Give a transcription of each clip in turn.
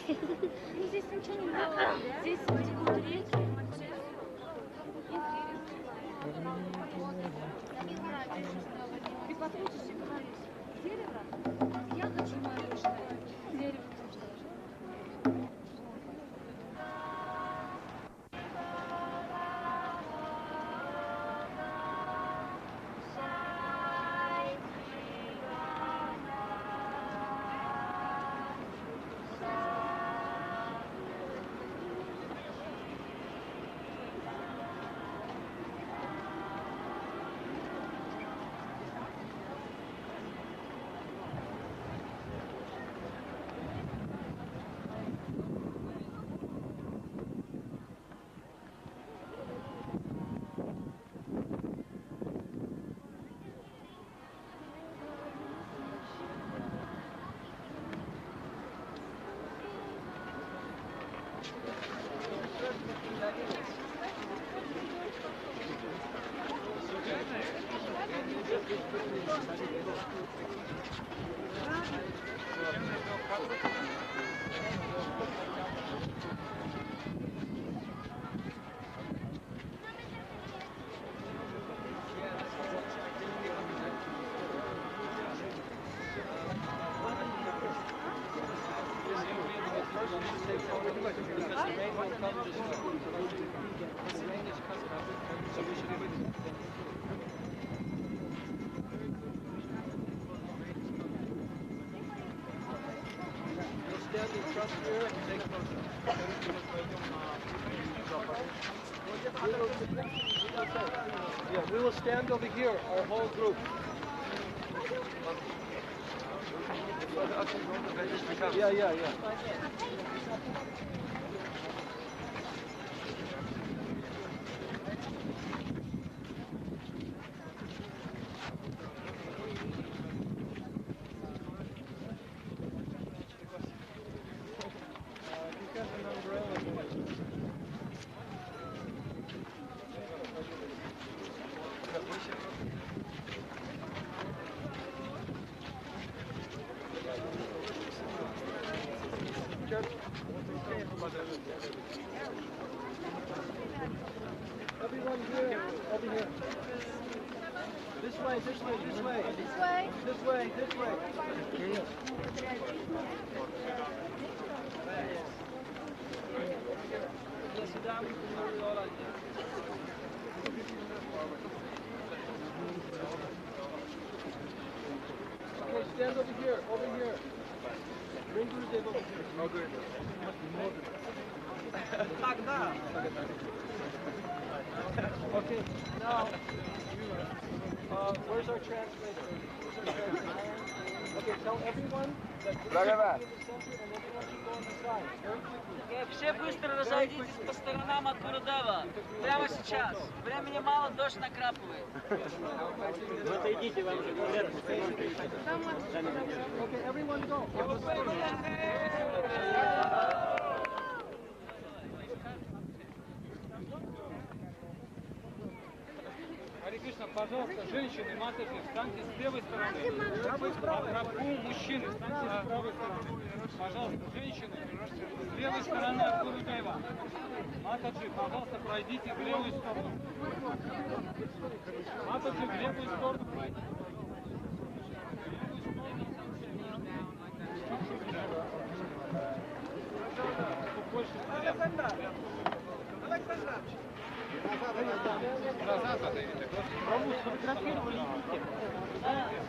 Ну, здесь ничего не было. Здесь текут реки. Ты послушаешь и говоришь, дерево, я хочу мороженое. Дерево. Yeah, we will stand over here, our whole group. Yeah. Everyone here, over here. This way. Okay, stand over here. Bring Gurudev over here. Oh, good. Okay, now, where's our translator? Okay, tell everyone that this is the center and everyone should go on the side. Все быстро разойдитесь по сторонам от Гурудева. Прямо сейчас. Времени мало, дождь накрапывает. Отойдите, вам же говорят. Okay, everyone go. Кришна, пожалуйста, женщины, матушки, встаньте с левой стороны. Рабу, мужчины, встаньте с правой стороны. Пожалуйста, женщины, с левой стороны от Гурудева. Матаджи, пожалуйста, пройдите в левую сторону. Матаджи, в левую сторону пройдите. Больше назад отойдите.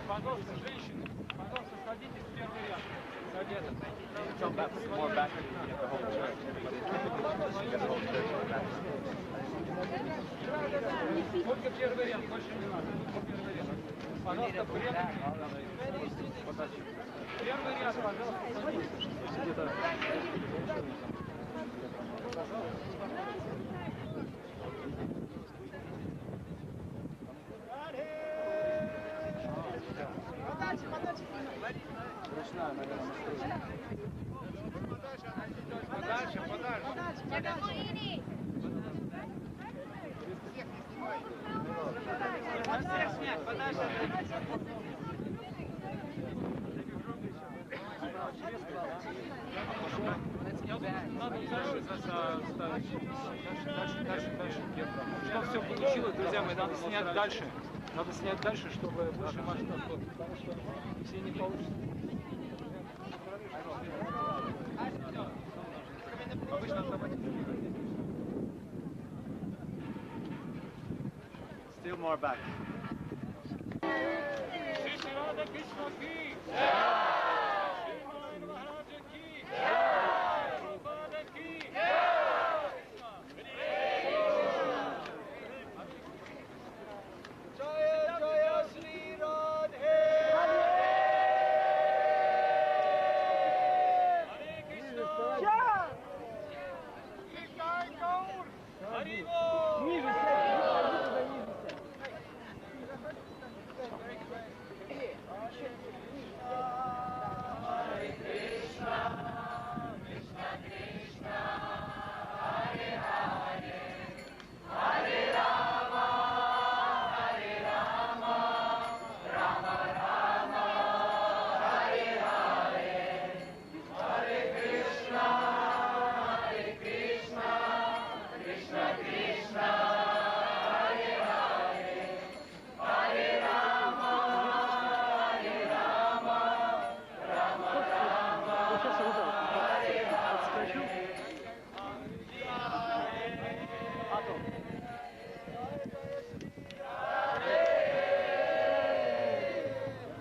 Пожалуйста, женщины, пожалуйста, садитесь в первый ряд. Только первый ряд, больше не надо. Пожалуйста, первый ряд, пожалуйста, Подальше. Всех снять, подальше. надо дальше ставить. Дальше. Чтобы все получилось, друзья мои, надо снять дальше. Надо снять дальше, чтобы больше масштаб был, потому что все не получится. Still more back. Шрила Кришна ки! Шрила Махараджа ки! Прабхупада ки! Jaya Jaya Shri Radhe. Hare Krishna! Хари Бол!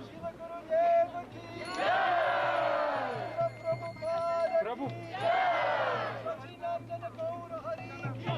Шрила Гурудев ки! Шрила Прабхупада Прабhu! Бхактинандана Гаура Хари ки!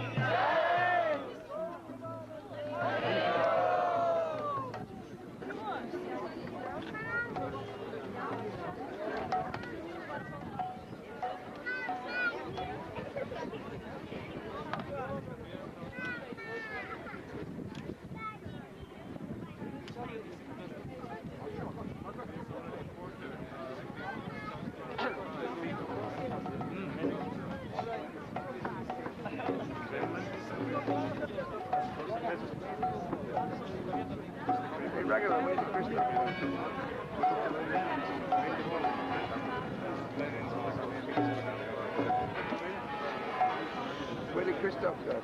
Where did Christoph go?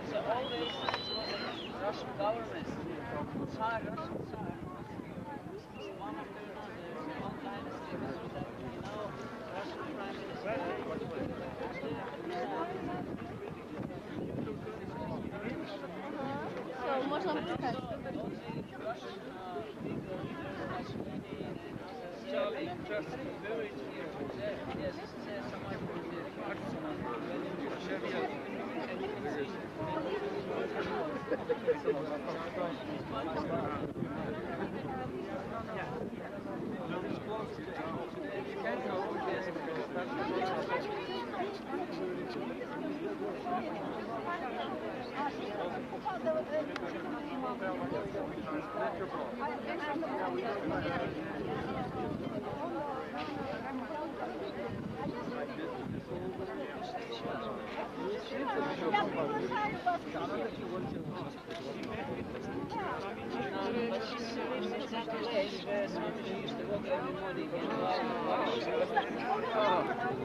So all this was Russian government. Tsar, Russian Tsar. One after another, one dynasty was that, Russian Prime Minister. So, можно пускать. Yes,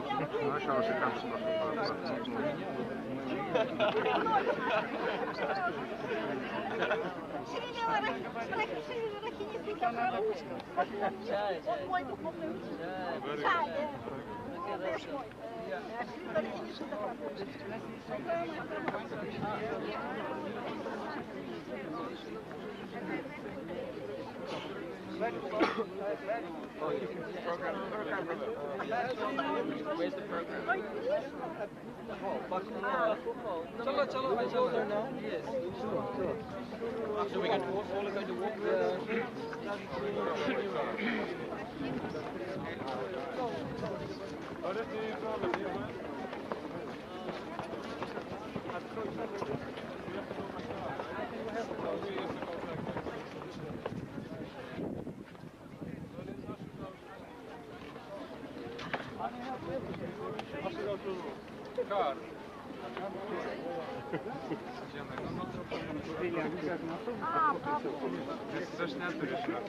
Я приглашаю вас. Он мой духовный учитель. Where's the program? Chalo, chalo, bhai, chalo. Yes. So we can all are going to walk Кар. Здесь заснято решено.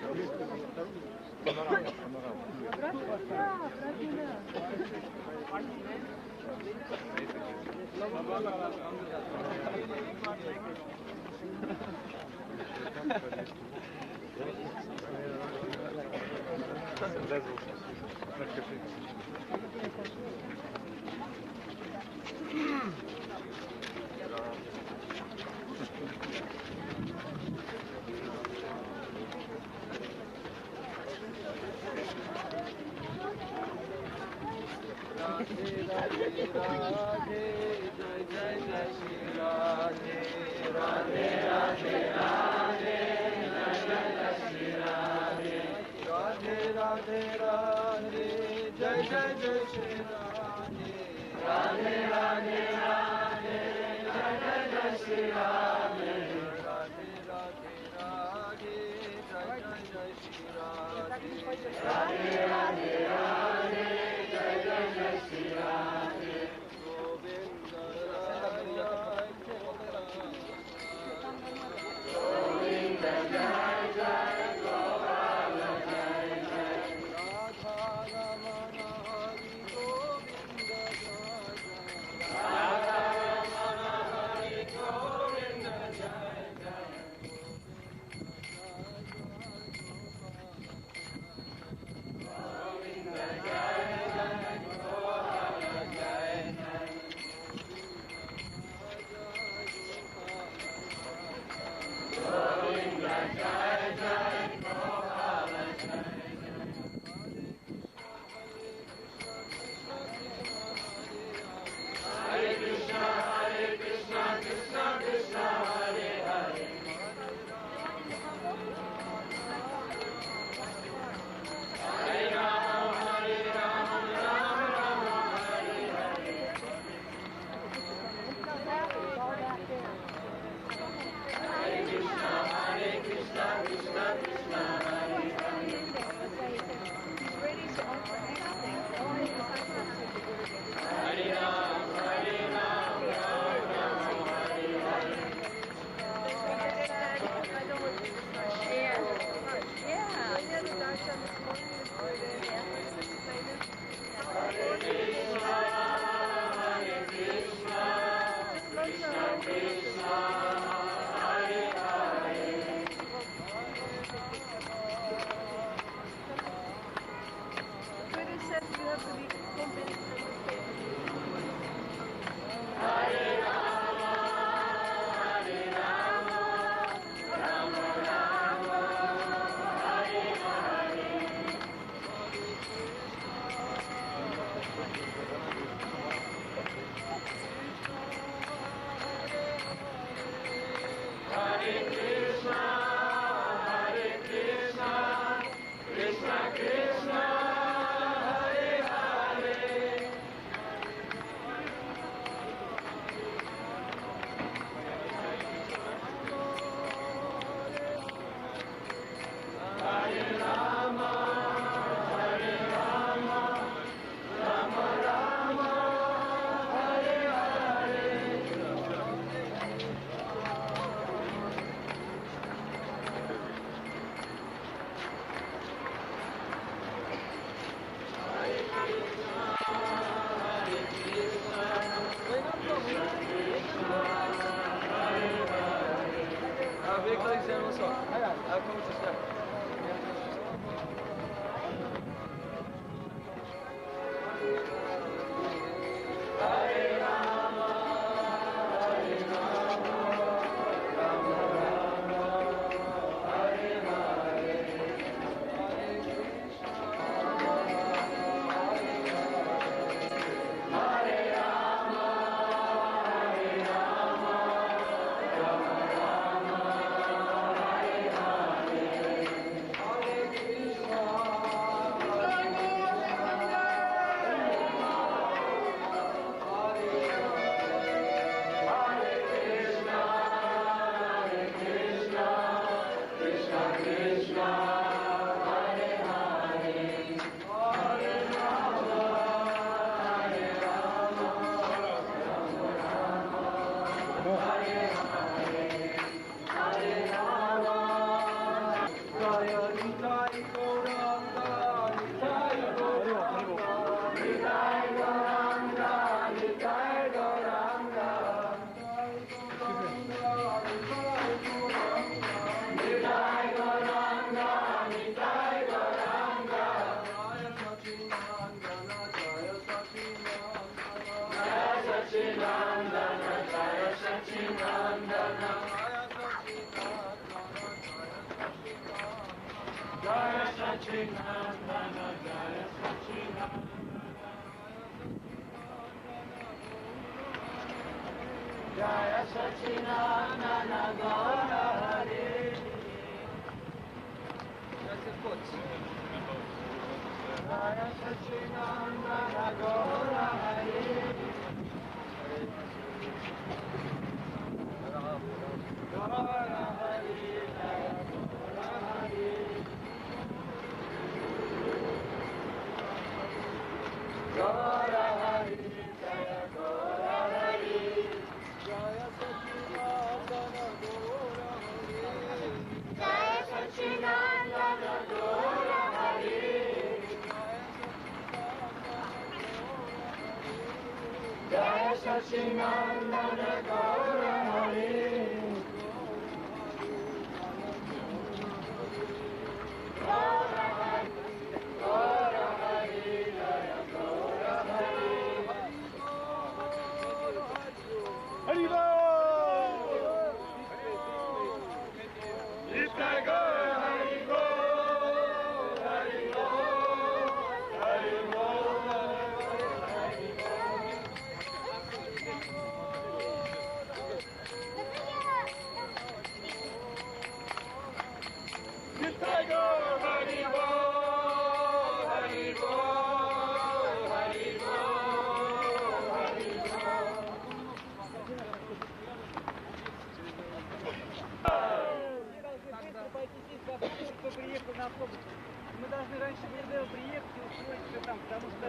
Мы должны раньше Гурудева приехать и устроиться там, потому что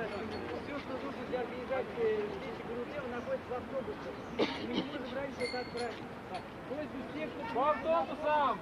все, что нужно для организации встречи Гурудева, находится в автобусе. Мы не можем раньше это отправить. Просьбу всех, кто... По автобусам!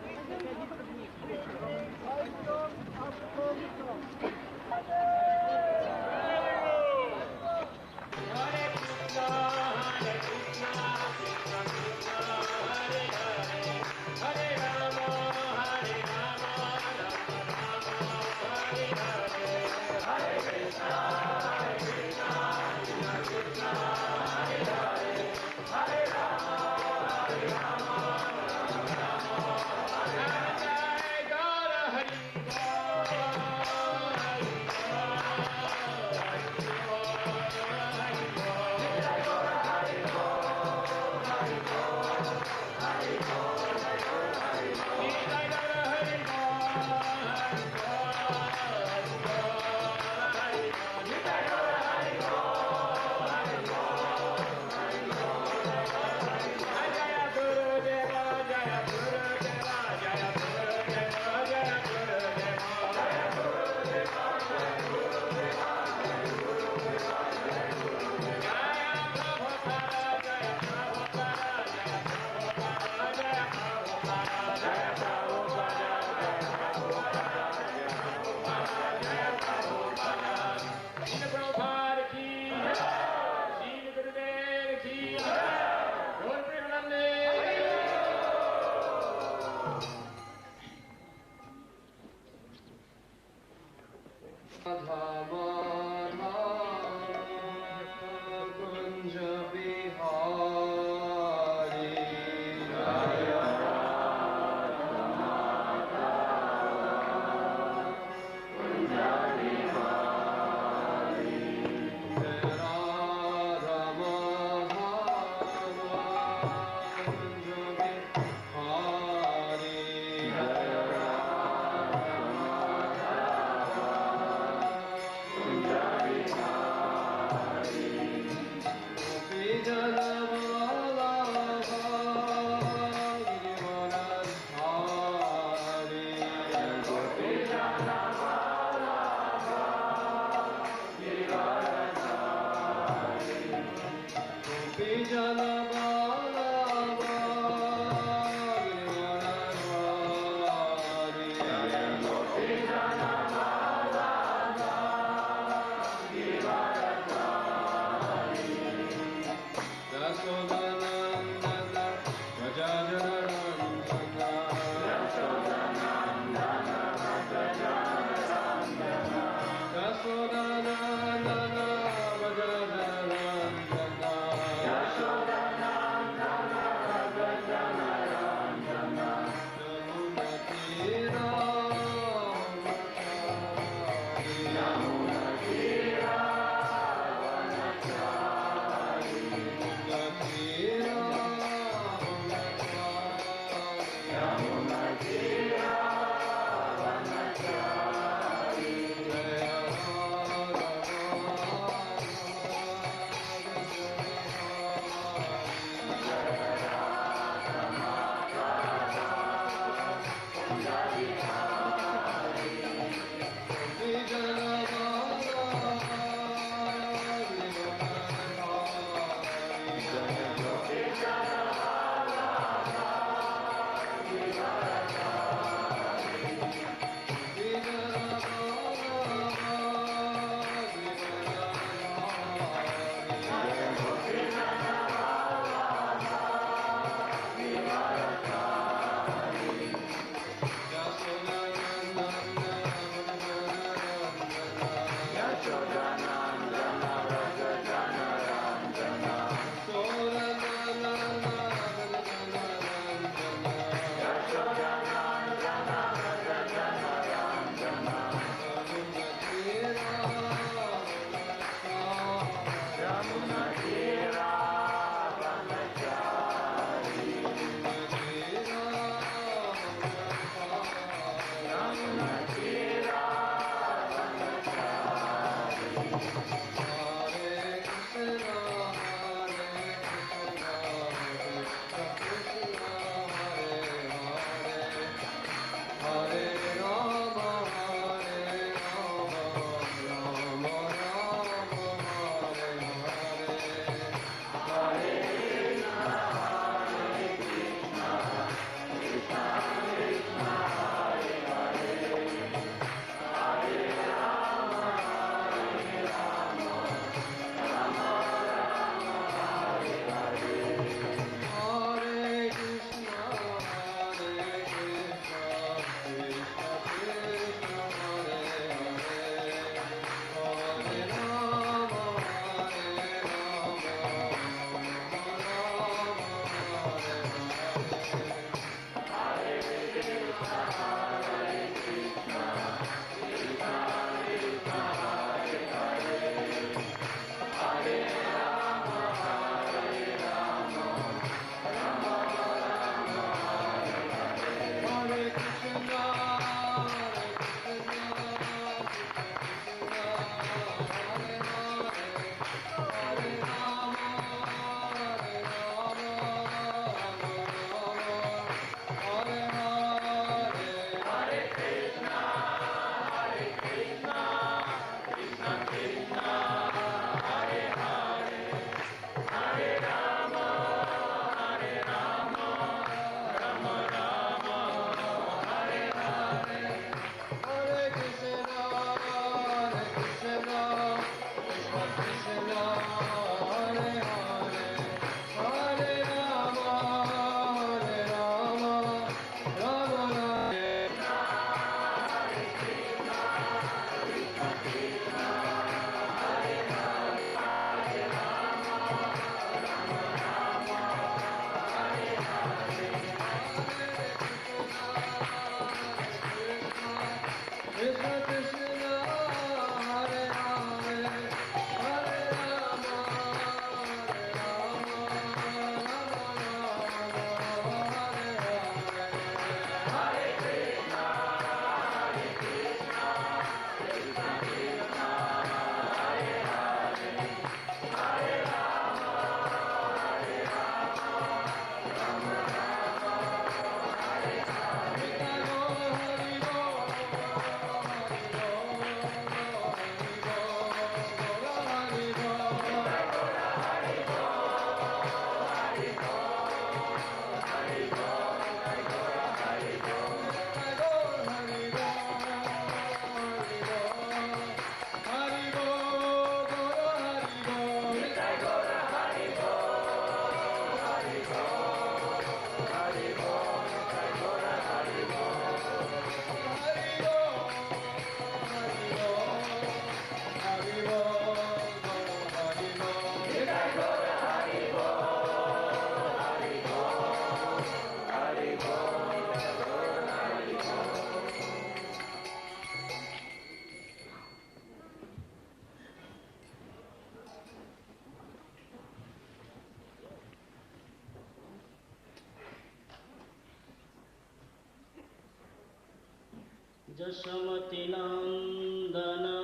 Yashamati Nandana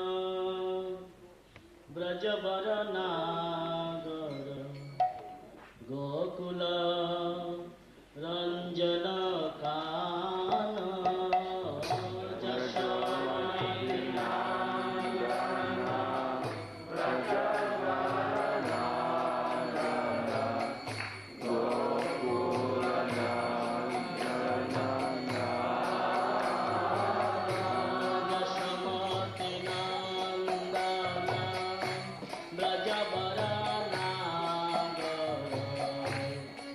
Brajabaranagara Gokula Ranjana Kana Yashamati Nandana Brajabaranagara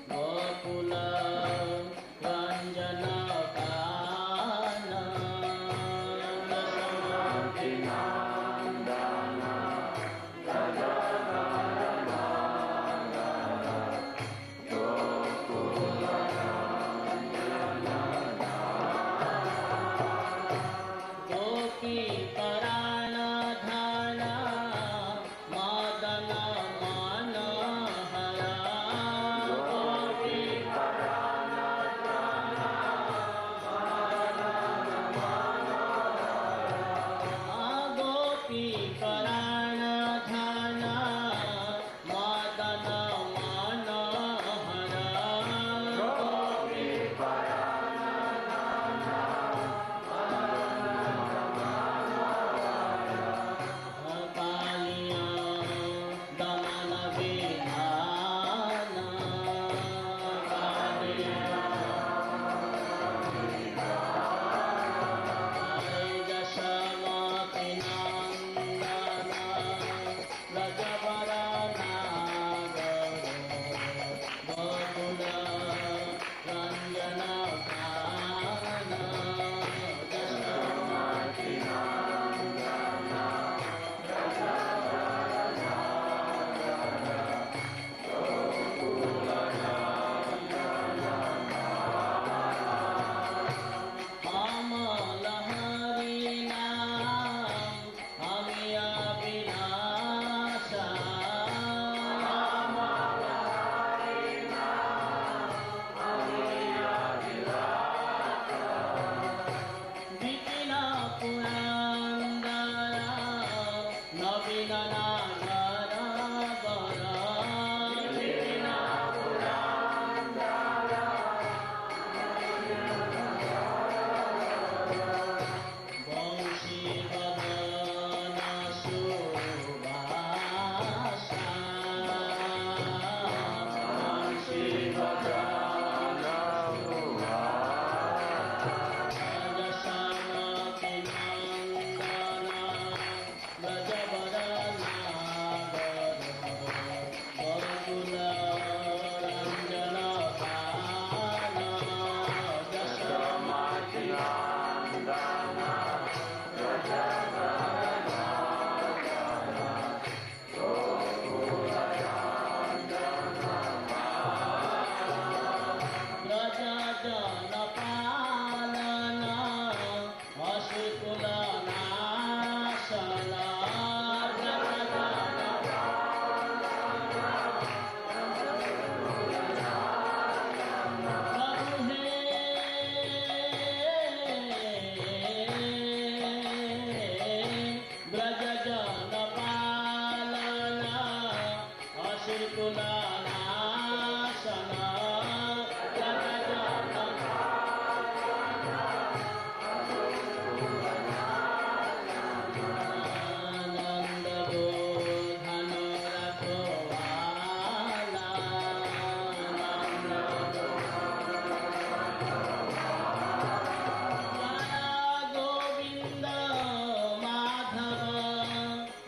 Gokula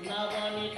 Navani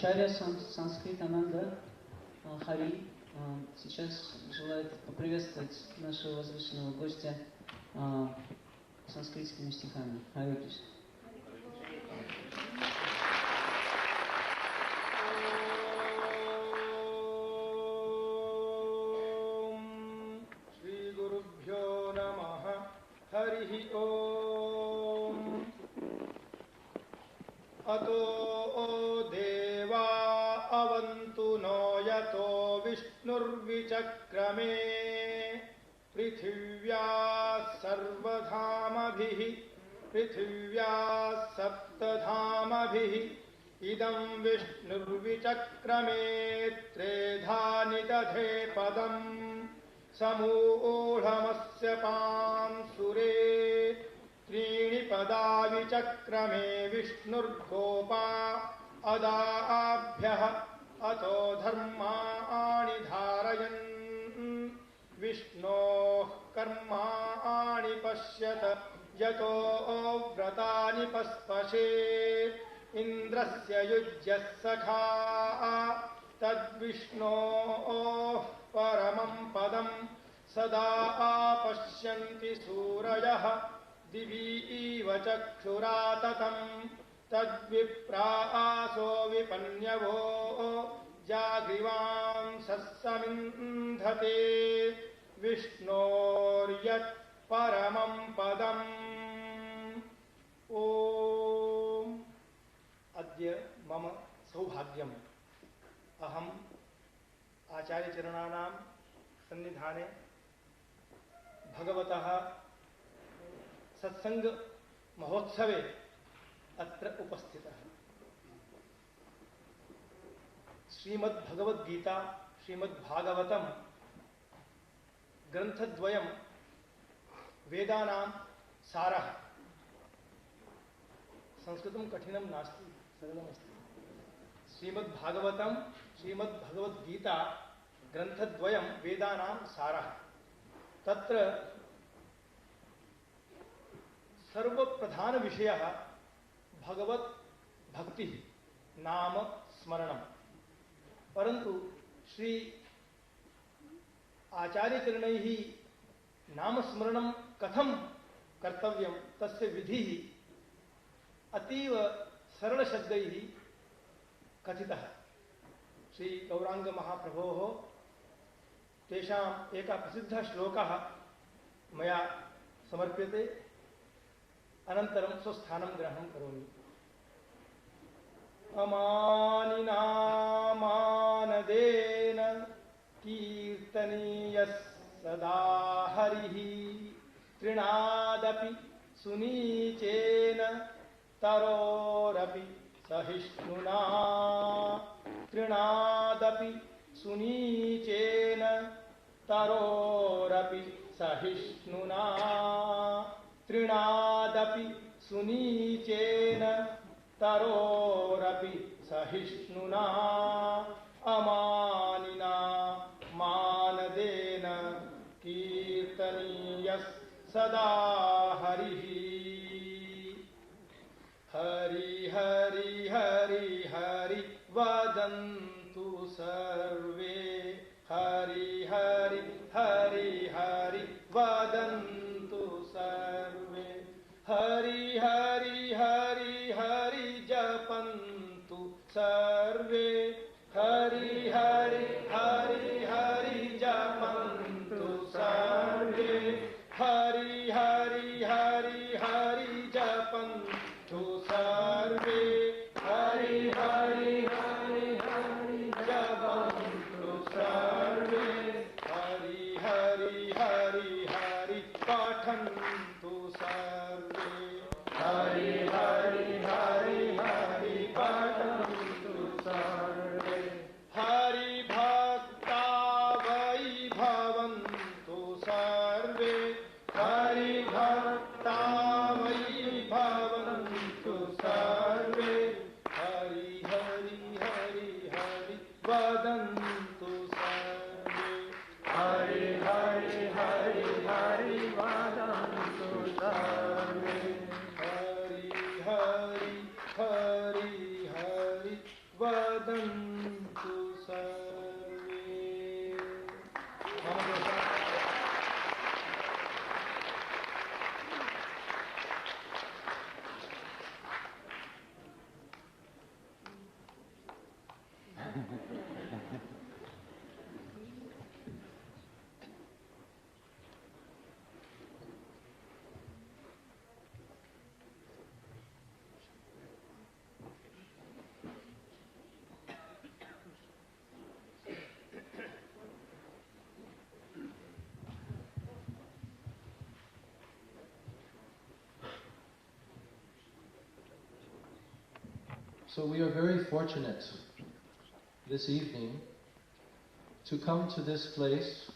Ачарья Санскрит Ананда Хари сейчас желает поприветствовать нашего возвышенного гостя санскритскими стихами. Хари Кришна. Шри Гурубхьо Намаха Хари Ом. Ато дева аванту но ято вишнурвичакраме पृथिव्या सर्वधामभिः पृथिव्या सप्तधामभिः इदं विष्णुर्विचक्रमे त्रेधा निदधे पदम् समूढमस्य पांसुरे त्रीणि पदा विचक्रमे विष्णुर्गोपा अदाभ्यः अतो धर्माणि धारयन् विष्णोः कर्माणि पश्यत यतो व्रतानि पस्पशे इन्द्रस्य युज्यः सखा तद्विष्णोः परमं पदं सदा पश्यन्ति सूरयः दिवि इव चक्षुराततं तद्विप्रासो विपन्यवो जाग्रीवांसस्समिन्धते विष्णोर्यत् परमं पदम् ओम अद्य मम सौभाग्यम् अहम् आचार्यचरणानां सन्निधाने भगवतः सत्संग महोत्सवे अत्र उपस्थितः। श्रीमद्भगवद्गीता श्रीमद्भागवतम ग्रंथद्वयं वेदानां सारः। संस्कृतं कठिनं नास्ति, सरलमस्ति। श्रीमद्भागवतम श्रीमद्भगवद्गीता ग्रंथद्वयं वेदानां सारः। तत्र सर्वप्रधान विषयः भगवत् भक्ति नाम स्मरणम्। परंतु श्री आचार्यचरणैः नामस्मरणं कथं कर्तव्यं तस्य विधिः अतीव सरलशब्दैः कथितः। श्री गौरांग महाप्रभोः तेषाम् एकः प्रसिद्धः श्लोकः मया समर्प्यते, अनन्तरं स्वस्थानं ग्रहणं करोमि। अमानिनामानदेन कीर्तनीयः सदा हरिः तृणादपि सुनीचेन तरोरपि सहिष्णुना तृणादपि सुनीचेन तरोरपि सहिष्णुना तृणादपि सुनीचेन तरोरपि सहिष्णुना अमानिना मानदेन कीर्तनीयः सदा हरिः हरि हरि हरि हरि वदन्तु सर्वे हरि हरि हरि हरि वदन्तु सर्वे हरि हरि हरि हरि जपन्तु सर्वे हरि हरि हरि हरि जपन्तु सर्वे हरि हरि हरि हरि जपन्तु सर्वे हरि हरि हरि हरि जपन्तु सर्वे हरि हरि हरि हरि पठन्तु सर्वे हरि हरि हरि हरि पठन्तु सर्वे हरि भक्ता वै भवन्तु सर्वे हरि भक्ता वै भवन्तु सर्वे हरि हरि हरि हरि वदन्तु सर्वे हरि हरि हरि हरि वदन्तु So we are very fortunate this evening to come to this place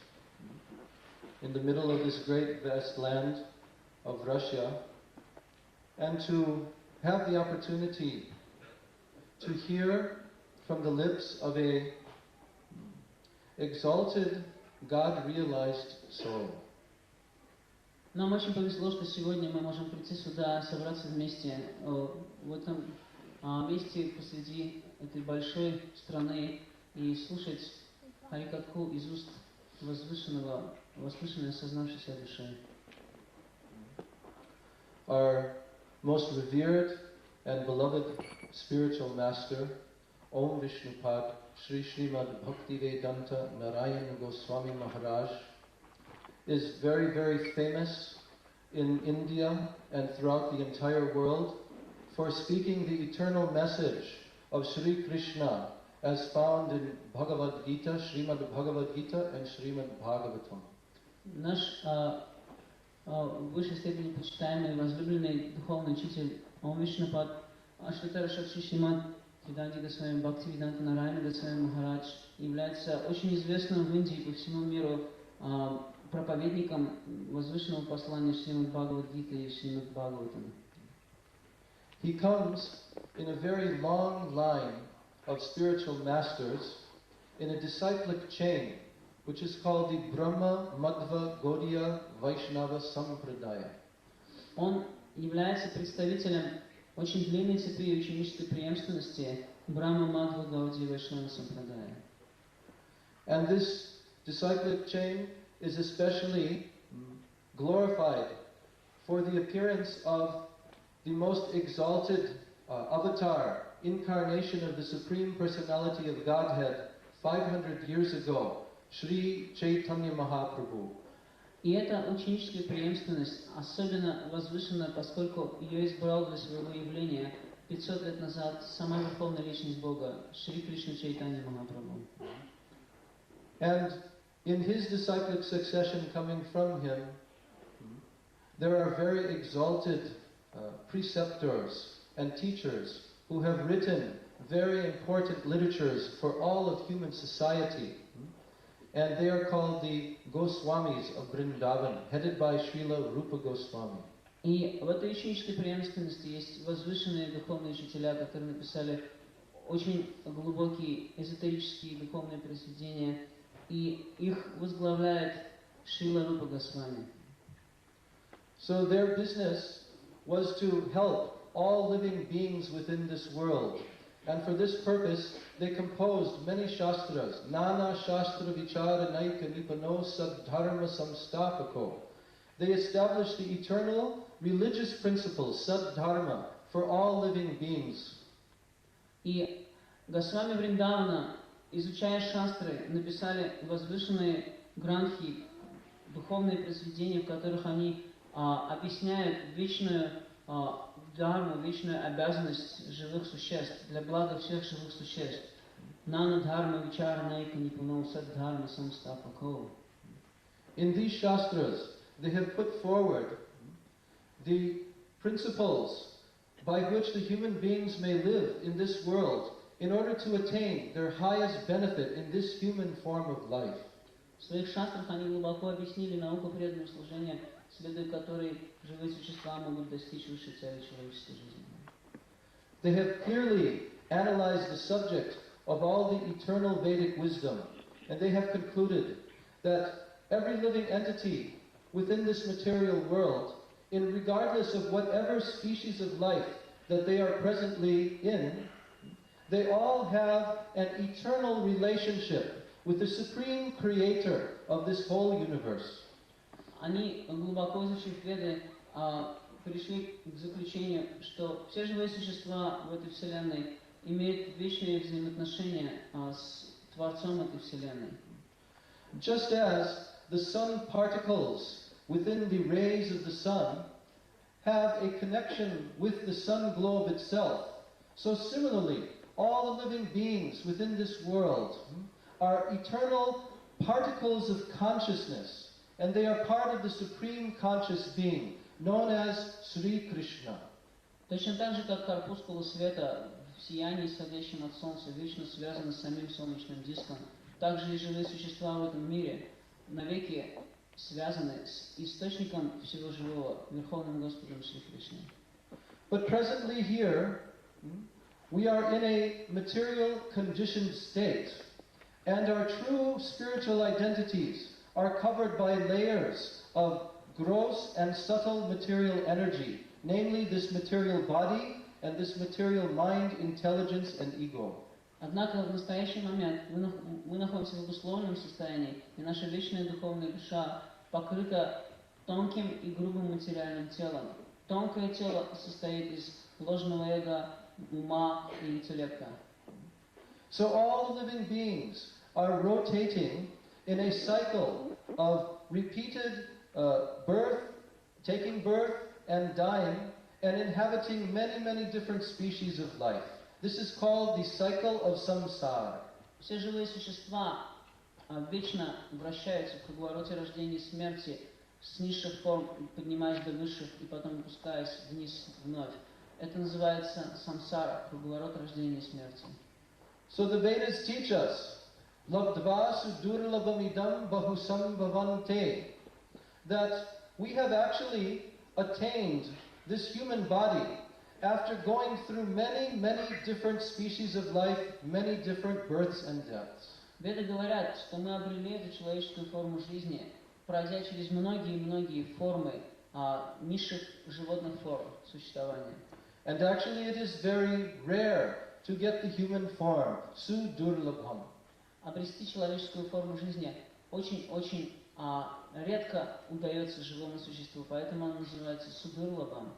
in the middle of this great vast land of Russia and to have the opportunity to hear from the lips of a exalted, God-realized soul. Нам очень повезло, что сегодня мы можем прийти сюда, собраться вместе в этом месте посреди этой большой страны и слушать Харикатху из уст возвышенного, возвышенной осознавшейся души. Our most revered and beloved spiritual master, Om Vishnupad Sri Srimad Bhaktivedanta Narayana Maharaj, is very, very famous in India and throughout the entire world for speaking the eternal message of Sri Krishna as found in Bhagavad Gita, Srimad Bhagavad Gita and Srimad Bhagavatam. Наш в высшей степени почитаемый и возлюбленный духовный учитель Ом Вишнупад Ашватара Шакши Шримад Веданти Госвами Бхактивиданта Нараяна Госвами Махарадж является очень известным в Индии и по всему миру проповедником возвышенного послания Шримад Бхагавад Гита и Шримад Бхагаватам. He comes in a very long line of spiritual masters in a disciplic chain, which is called the Brahma Madhva Gaudiya Vaishnava Sampradaya. Он является представителем очень длинной цепи ученической преемственности Брахма Мадхва Гаудия Вайшнава Сампрадая. And this disciplic chain is especially glorified for the appearance of the most exalted avatar, incarnation of the Supreme Personality of Godhead 500 years ago, Sri Chaitanya Mahaprabhu. И эта ученическая преемственность особенно возвышенная, поскольку ее избрал для своего явления 500 лет назад сама Верховная Личность Бога, Шри Кришна Чайтанья Махапрабху. And in his disciplic succession coming from him, there are very exalted preceptors and teachers who have written very important literatures for all of human society. And they are called the Goswamis of Vrindavan, headed by Srila Rupa Goswami. И в этой ученической преемственности есть возвышенные духовные учителя, которые написали очень глубокие эзотерические духовные произведения, и их возглавляет Шрила Рупа Госвами. So their business was to help all living beings within this world. And for this purpose, they composed many shastras, Nana Shastra Vichara Naika Nipano Saddharma Samstapako. They established the eternal religious principles, Saddharma, for all living beings. И Госвами Вриндавана, изучая шастры, написали возвышенные гранхи, духовные произведения, в которых они объясняют вечную дхарму, вечную обязанность живых существ, для блага всех живых существ. Нана дхарма вичара найка нипуно саддхарма самстапако. In these shastras, they have put forward the principles by which the human beings may live in this world in order to attain their highest benefit in this human form of life. В своих шастрах они глубоко объяснили науку преданного служения, следуя которой живые существа могут достичь высшей цели человеческой жизни. They have clearly analyzed the subject of all the eternal Vedic wisdom, and they have concluded that every living entity within this material world, regardless of whatever species of life that they are presently in, they all have an eternal relationship with the Supreme Creator of this whole universe. Они, глубоко изучив Веды, пришли к заключению, что все живые существа в этой Вселенной имеют вечные взаимоотношения с Творцом этой Вселенной. Just as the sun particles within the rays of the sun have a connection with the sun globe itself, so similarly, all the living beings within this world are eternal particles of consciousness, and they are part of the Supreme Conscious Being, known as Sri Krishna. Точно так же, как корпускулы света в сиянии, исходящем от Солнца, вечно связаны с самим солнечным диском. Также и живые существа в этом мире навеки связаны с источником всего живого, Верховным Господом Шри Кришной. But presently here, we are in a material conditioned state, and our true spiritual identities are covered by layers of gross and subtle material energy, namely this material body and this material mind, intelligence and ego. Однако в настоящий момент мы находимся в обусловленном состоянии, и наша вечная духовная душа покрыта тонким и грубым материальным телом. Тонкое тело состоит из ложного эго, ума и интеллекта. So all living beings are rotating in a cycle of repeated birth, taking birth and dying, and inhabiting many, many different species of life. This is called the cycle of samsara. Все живые существа вечно вращаются в круговороте рождения и смерти, с низших форм поднимаясь до высших и потом опускаясь вниз вновь. Это называется самсара, круговорот рождения и смерти. So the Vedas teach us, labdva sudurlabhamidam bahusam bhavante, that we have actually attained this human body after going through many, many different species of life, many different births and deaths. Веды говорят, что мы обрели эту человеческую форму жизни, пройдя через многие формы низших животных форм существования. And actually it is very rare to get the human form, sudurlabham. Обрести человеческую форму жизни очень-очень редко удается живому существу, поэтому оно называется судурлабхам.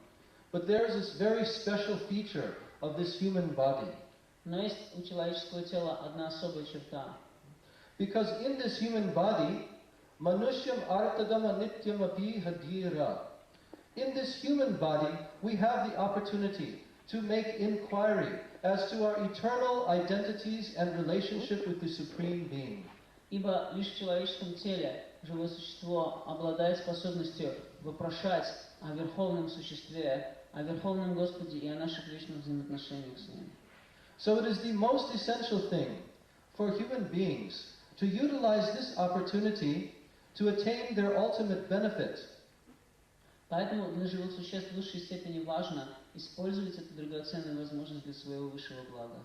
But there is this very special feature of this human body. Но есть у человеческого тела одна особая черта. Because in this human body, manushyam artagama nityam api hadira. In this human body, we have the opportunity to make inquiry as to our eternal identities and relationship with the Supreme Being. Ибо лишь в человеческом теле живое существо обладает способностью вопрошать о Верховном Существе, о Верховном Господе и о наших вечных взаимоотношениях с Ним. So it is the most essential thing for human beings to utilize this opportunity to attain their ultimate benefit. Поэтому для живых существ в высшей степени важно использовать эту драгоценную возможность для своего высшего блага.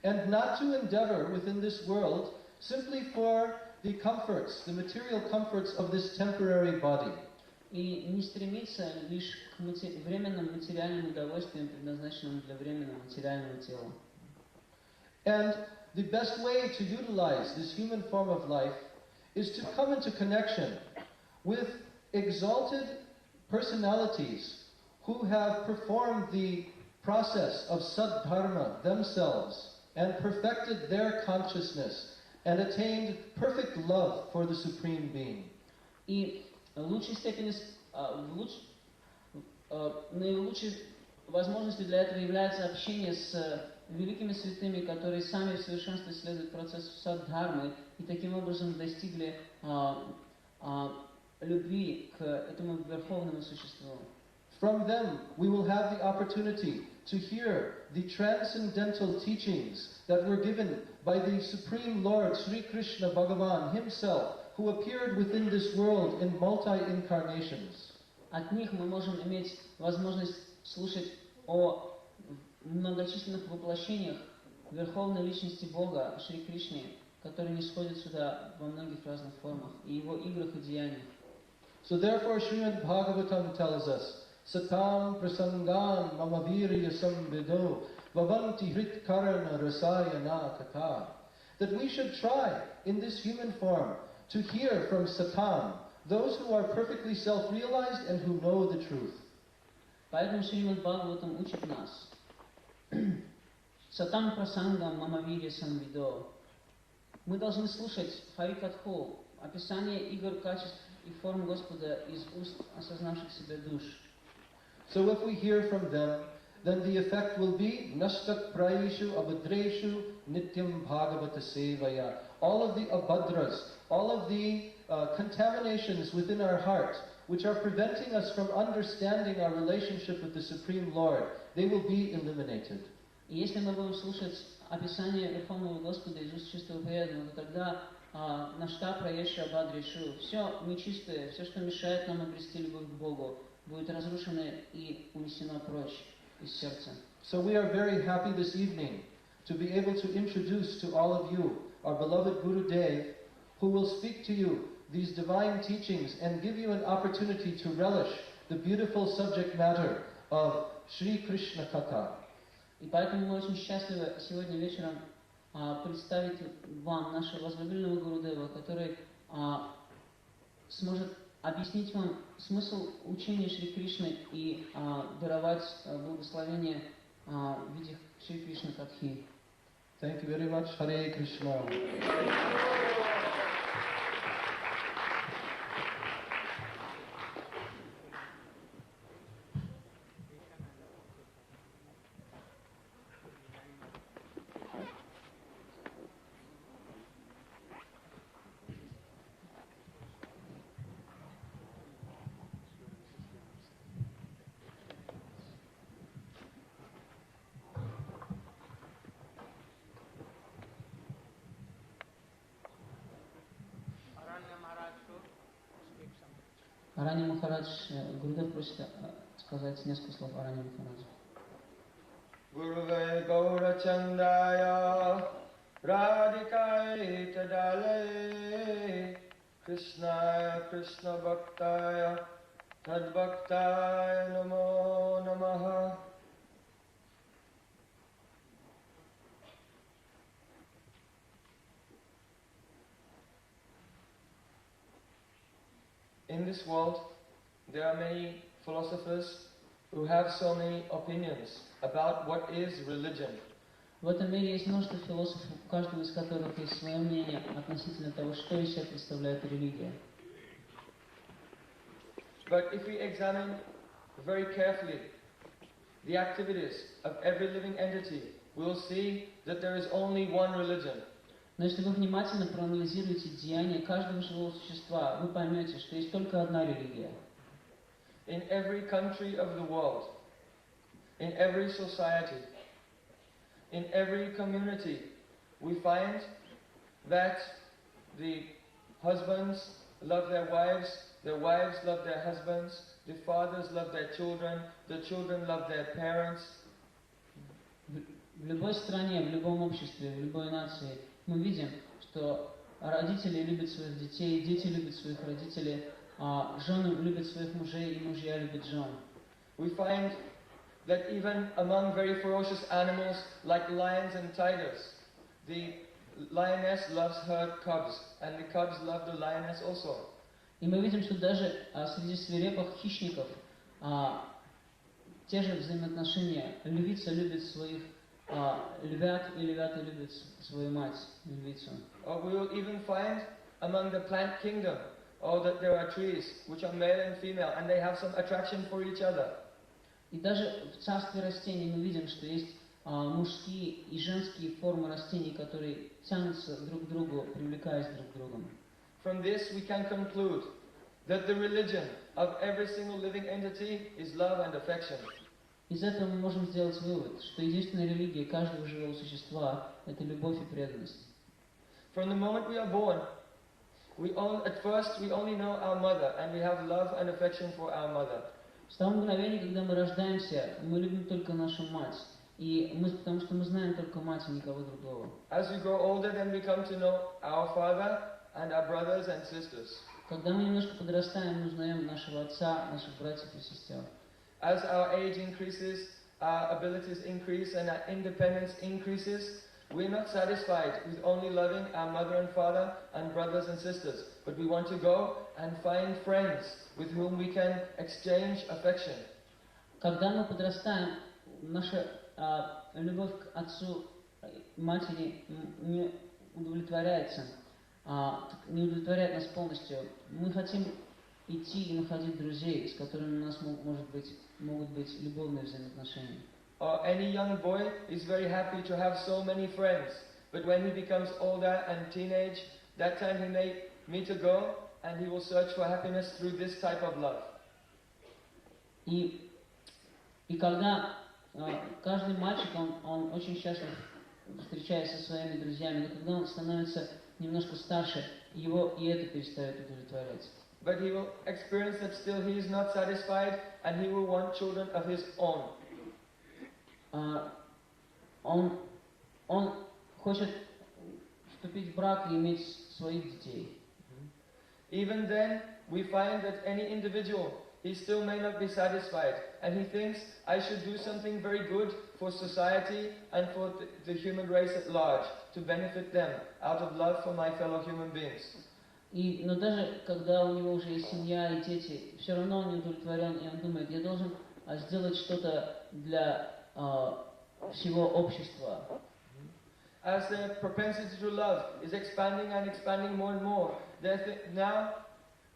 And not to endeavor within this world simply for the comforts, the material comforts of this temporary body. И не стремиться лишь к временным материальным удовольствиям, предназначенным для временного материального тела. And the best way to utilize this human form of life is to come into connection with exalted personalities who have performed the process of sadharma themselves and perfected their consciousness and attained perfect love for the Supreme Being. И наилучшей возможностью для этого является общение с великими святыми, которые сами в совершенстве следуют процессу саддхармы и таким образом достигли любви к этому Верховному Существу. From them, we will have the opportunity to hear the transcendental teachings that were given by the Supreme Lord Sri Krishna Bhagavan himself, who appeared within this world in multi-incarnations. От них мы можем иметь возможность слушать о многочисленных воплощениях Верховной Личности Бога, Шри Кришны, который нисходит сюда во многих разных формах, и его играх и деяниях. So therefore, Srimad Bhagavatam tells us, Satam prasangan mamavirya samvido vavanti hrit karana rasayana katha, that we should try in this human form to hear from Satam, those who are perfectly self-realized and who know the truth. Поэтому Шримад Бхагаватам учит нас. Сатам прасангам мамавирья самвидо. Мы должны слушать Харикатху, описание игр, качеств и форм Господа из уст осознавших себя душ. So if we hear from them, then the effect will be nashtak prayeshu abhadreshu nityam bhagavata sevaya. All of the abhadras, all of the contaminations within our heart, which are preventing us from understanding our relationship with the Supreme Lord, they will be eliminated. И если мы будем слушать описание Верховного Господа из уст чистого преданного, то тогда Нашта Праеша Бадришу, все нечистое, все, что мешает нам обрести любовь к Богу, будет разрушено и унесено прочь из сердца. So we are very happy this evening to be able to introduce to all of you our beloved Gurudev, who will speak to you these divine teachings and give you an opportunity to relish the beautiful subject matter of Shri Krishna Katha. И поэтому мы очень счастливы сегодня вечером представить вам нашего возлюбленного Гурудева, который сможет объяснить вам смысл учения Шри Кришны и даровать благословение в виде Шри Кришна Катхи. Thank you very much. Hare Krishna. Нараяна Махарадж, Гурудев просит сказать несколько слов о Нараяне Махараджу. Gurave Gaura Chandaya Radhikaya Tadale Krishnaya Krishna Bhaktaya Tadbhaktaya Namo Namaha. In this world, there are many philosophers who have so many opinions about what is religion. В этом мире есть множество философов, у каждого из которых есть свое мнение относительно того, что из себя представляет религия. But if we examine very carefully the activities of every living entity, we will see that there is only one religion. Но если вы внимательно проанализируете деяния каждого живого существа, вы поймете, что есть только одна религия. In every country of the world, in every society, in every community, we find that the husbands love their wives love their husbands, the fathers love their children, the children love their parents. В любой стране, в любом обществе, в любой нации мы видим, что родители любят своих детей, дети любят своих родителей, жены любят своих мужей, и мужья любят жен. We find that even among very ferocious animals like lions and tigers, the lioness loves her cubs, and the cubs love the lioness also. И мы видим, что даже среди свирепых хищников те же взаимоотношения. Львица любит своих львят, и львята любят свою мать, львицу. Or we will even find among the plant kingdom, that there are trees which are male and female, and they have some attraction for each other. И даже в царстве растений мы видим, что есть мужские и женские формы растений, которые тянутся друг к другу, привлекаясь друг к другу. From this we can conclude that the religion of every single living entity is love and affection. Из этого мы можем сделать вывод, что единственная религия каждого живого существа – это любовь и преданность. From the moment we are born, at first we only know our mother, and we have love and affection for our mother. С того мгновения, когда мы рождаемся, мы любим только нашу мать, потому что мы знаем только мать и никого другого. As we grow older, then we come to know our father and our brothers and sisters. Когда мы немножко подрастаем, мы узнаем нашего отца, наших братьев и сестер. As our age increases, our abilities increase, and our independence increases, we're not satisfied with only loving our mother and father and brothers and sisters, but we want to go and find friends with whom we can exchange affection. Когда мы подрастаем, наша любовь к отцу, матери не удовлетворяется, не удовлетворяет нас полностью. Мы хотим идти и находить друзей, с которыми у нас могут быть любовные взаимоотношения. Any young boy is very happy to have so many friends, but when he becomes older and teenage, that time he may meet a girl and he will search for happiness through this type of love. И когда каждый мальчик, он очень счастлив, встречаясь со своими друзьями, но когда он становится немножко старше, его и это перестает удовлетворять. But he will experience that still he is not satisfied and he will want children of his own. Он хочет вступить в брак и иметь своих детей. Even then, we find that any individual, he still may not be satisfied, and he thinks, I should do something very good for society and for the human race at large, to benefit them, out of love for my fellow human beings. Но даже когда у него уже есть семья и дети, все равно он не удовлетворен, и он думает, я должен сделать что-то для всего общества. As the propensity to love is expanding and expanding more and more, now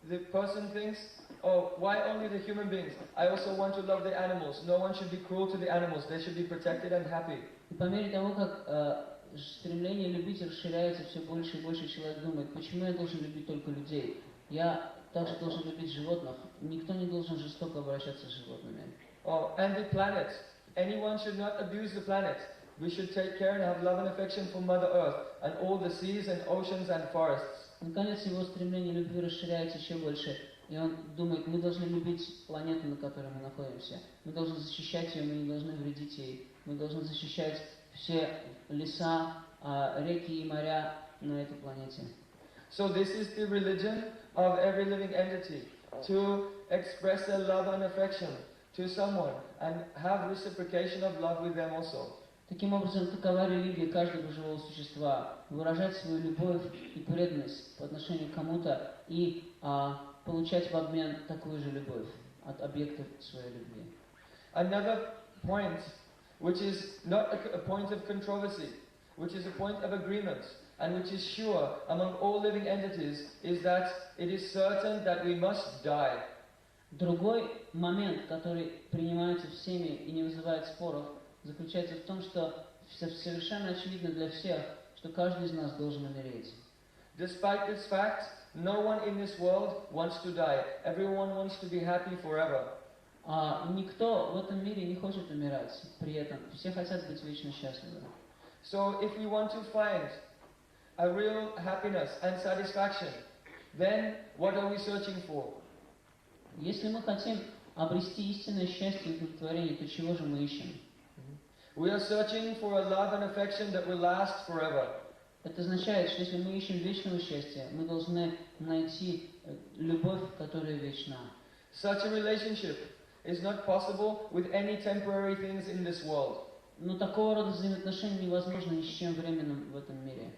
the person thinks, oh, why only the human beings? I also want to love the animals. No one should be cruel to the animals. They should be protected and happy. И по мере того, как стремление любить расширяется все больше и больше, человек думает, почему я должен любить только людей? Я также должен любить животных. Никто не должен жестоко обращаться с животными. Oh, and the planet. Anyone should not abuse the planet. We should take care and have love and affection for Mother Earth and all the seas and oceans and forests. Наконец, его стремление любви расширяется еще больше, и он думает, мы должны любить планету, на которой мы находимся. Мы должны защищать ее, мы не должны вредить ей. Мы должны защищать все леса, реки и моря на этой планете. So this is the religion of every living entity, to express their love and affection to someone and have reciprocation of love with them also. Таким образом, такова религия каждого живого существа. Выражать свою любовь и преданность по отношению к кому-то и получать в обмен такую же любовь от объектов своей любви. Another point, which is not a point of controversy, which is a point of agreement, and which is sure among all living entities, is that it is certain that we must die. Другой момент, который принимается всеми и не вызывает споров, заключается в том, что совершенно очевидно для всех, что каждый из нас должен умереть. Despite this fact, no one in this world wants to die. Everyone wants to be happy forever. Никто в этом мире не хочет умирать при этом. Все хотят быть вечно счастливы. So if we want to find a real happiness and satisfaction, then what are we searching for? Если мы хотим обрести истинное счастье и удовлетворение, то чего же мы ищем? We are searching for a love and affection that will last forever. Это означает, что если мы ищем вечного счастья, мы должны найти любовь, которая вечна. Such a relationship is not possible with any temporary things in this world. Но такого рода взаимоотношения невозможно ни с чем временным в этом мире.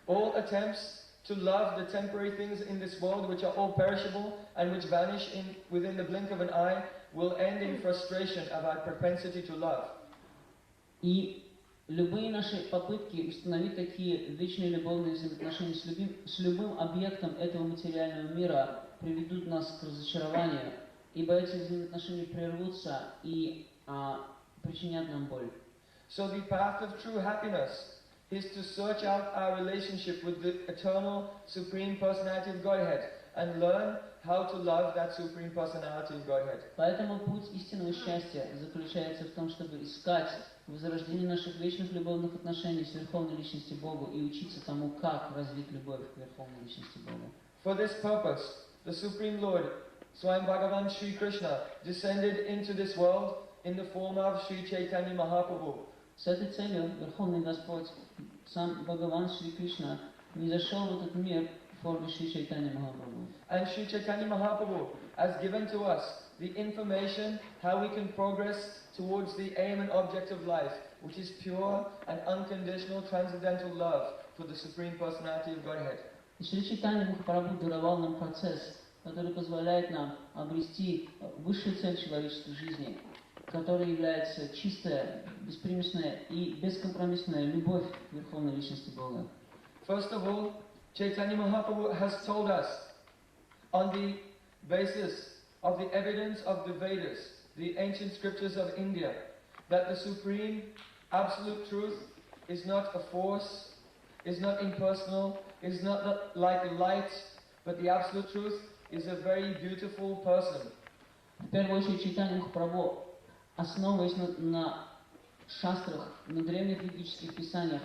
All attempts to love the temporary things in this world, which are all perishable and which vanish within the blink of an eye, will end in frustration of our propensity to love. И любые наши попытки установить такие вечные любовные взаимоотношения с любым объектом этого материального мира приведут нас к разочарованию, ибо эти взаимоотношения прервутся и причинят нам боль. So the path of true happiness is to search out our relationship with the eternal Supreme Personality of Godhead and learn how to love that Supreme Personality of Godhead. Поэтому путь истинного счастья заключается в том, чтобы искать возрождение наших вечных любовных отношений с Верховной Личностью Богу и учиться тому, как развить любовь к Верховной Личности Бога. For this purpose, the Supreme Lord, Swayam Bhagavan Sri Krishna, descended into this world in the form of Sri Chaitanya Mahaprabhu. С этой целью Верховный Господь, сам Бхагаван Шри Кришна, низошел в этот мир в форме Шри Чайтанья Махапрабху. And Sri Chaitanya Mahaprabhu has given to us the information how we can progress towards the aim and object of life, which is pure and unconditional transcendental love for the Supreme Personality of Godhead. И Шри Чайтанья Махапрабху даровал нам процесс, который позволяет нам обрести высшую цель человеческой жизни, которая является чистая, беспримесная и бескомпромиссная любовь к Верховной Личности Бога. First of all, Chaitanya Mahaprabhu has told us, on the basis of the evidence of the Vedas, the ancient scriptures of India, that the supreme absolute truth is not a force, is not impersonal, is not like light, but the absolute truth is a very beautiful person. В первую очередь Чайтанья Махапрабху, основываясь на шастрах, на древних ведических писаниях,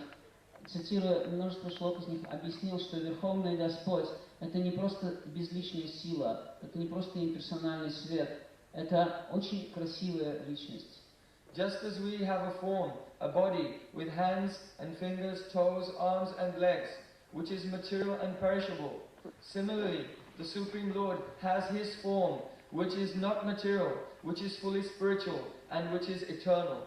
цитируя множество шлок из них, объяснил, что Верховный Господь — это не просто безличная сила, это не просто имперсональный свет, это очень красивая личность. Just as we have a form, a body, with hands and fingers, toes, arms and legs, which is material and perishable, similarly, the Supreme Lord has His form, which is not material, which is fully spiritual, and which is eternal.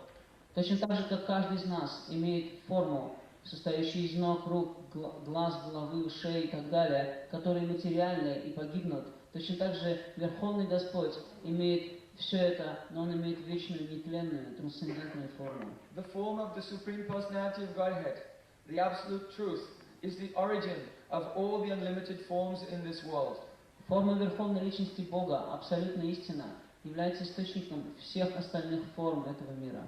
Точно так же, как каждый из нас имеет форму, состоящую из ног, рук, глаз, головы, ушей и так далее, которые материальные и погибнут, точно так же Верховный Господь имеет все это, но Он имеет вечную, нетленную, трансцендентную форму. The form of the Supreme Personality of Godhead, the absolute truth, is the origin of all the unlimited forms in this world. Форма Верховной Личности Бога, абсолютная истина, является источником всех остальных форм этого мира.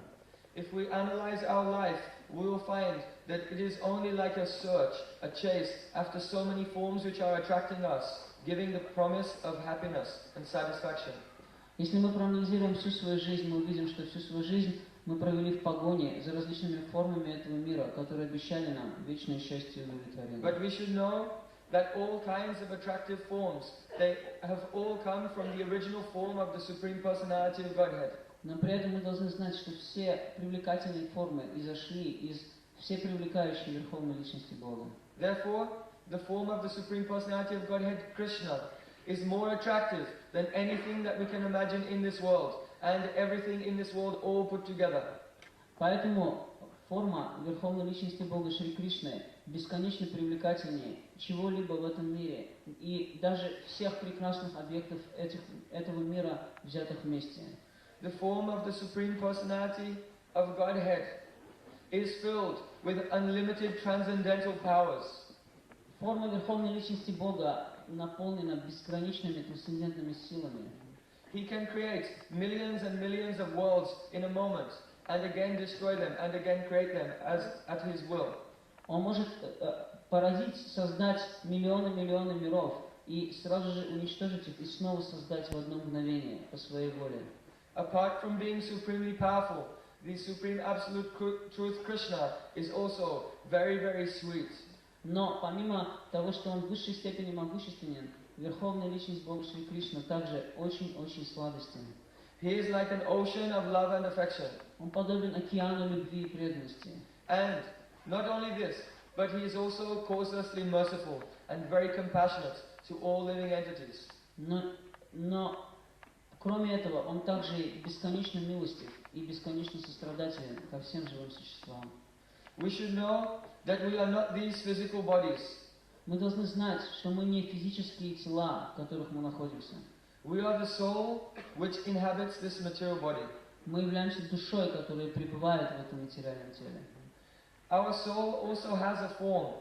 If we analyze our life, we will find that it is only like a search, a chase after so many forms which are attracting us, giving the promise of happiness and satisfaction. Если мы проанализируем всю свою жизнь, мы увидим, что всю свою жизнь мы провели в погоне за различными формами этого мира, которые обещали нам вечное счастье и удовлетворение. But we should know that all kinds of attractive forms, they have all come from the original form of the Supreme Personality of Godhead. Но при этом мы должны знать, что все привлекательные формы изошли из все привлекающей Верховной Личности Бога. Therefore, the form of the Supreme Personality of Godhead, Krishna, is more attractive than anything that we can imagine in this world, and everything in this world all put together. Поэтому форма Верховной Личности Бога Шри Кришны бесконечно привлекательнее чего-либо в этом мире и даже всех прекрасных объектов этого мира, взятых вместе. The form of the Supreme Personality of Godhead is filled with unlimited transcendental powers. Форма Верховной Личности Бога наполнена бесконечными трансцендентными силами. He can create millions and millions of worlds in a moment, and again destroy them, and again create them as at His will. Он может поразить, создать миллионы миров и сразу же уничтожить их и снова создать в одно мгновение по своей воле. Apart from being supremely powerful, the Supreme Absolute Truth Krishna is also very, very sweet. Но помимо того, что он в высшей степени могущественен, Верховная Личность Бога Шри Кришна также очень-очень сладостен. He is like an ocean of love and affection. Он подобен океану любви и преданности. And not only this, but He is also causelessly merciful and very compassionate to all living entities. Но кроме этого, он также бесконечно милостив и бесконечно сострадателен ко всем живым существам. We should know that we are not these physical bodies. Мы должны знать, что мы не физические тела, в которых мы находимся. We are the soul which inhabits this material body. Мы являемся душой, которая пребывает в этом материальном теле. Our soul also has a form.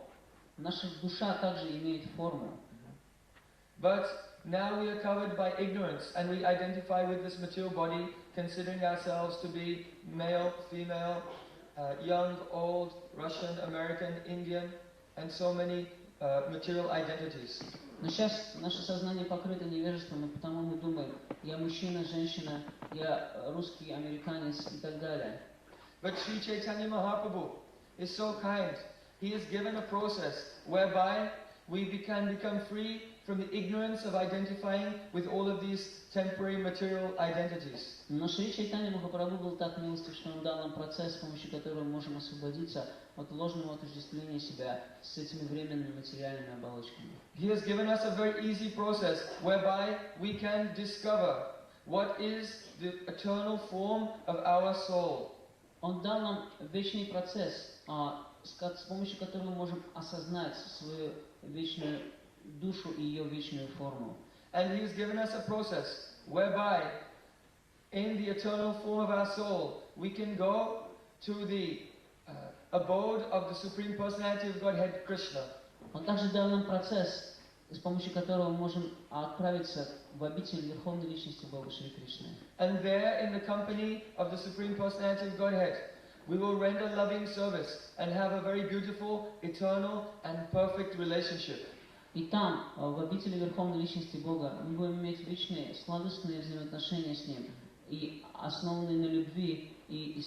Наша душа также имеет форму. But now we are covered by ignorance and we identify with this material body, considering ourselves to be male, female, young, old, Russian, American, Indian, and so many material identities. Но сейчас наше сознание покрыто невежеством, и потому мы думаем, я мужчина, женщина, я русский, американец и так далее. But Sri Chaitanya Mahaprabhu is so kind. He has given a process whereby we can become free from the ignorance of identifying with all of these temporary material identities. Но Шри Чайтанья Махапрабху был так милостив, что он дал нам процесс, с помощью которого мы можем освободиться от ложного отождествления себя с этими временными материальными оболочками. He has given us a very easy process whereby we can discover what is the eternal form of our soul. Он дал нам вечный процесс, с помощью которого мы можем осознать свою вечную душу и ее вечную форму. And He has given us a process whereby in the eternal form of our soul we can go to the abode of the Supreme Personality of Godhead, Krishna. Он также дал нам процесс, с помощью которого мы можем отправиться в обитель Верховной Личности Бога Шри Кришны. And there, in the company of the Supreme Personality of Godhead, we will render loving service and have a very beautiful, eternal, and perfect relationship. И там, в обители Верховной Личности Бога, мы будем иметь вечные, сладостные взаимоотношения с Ним, и основанные на любви, и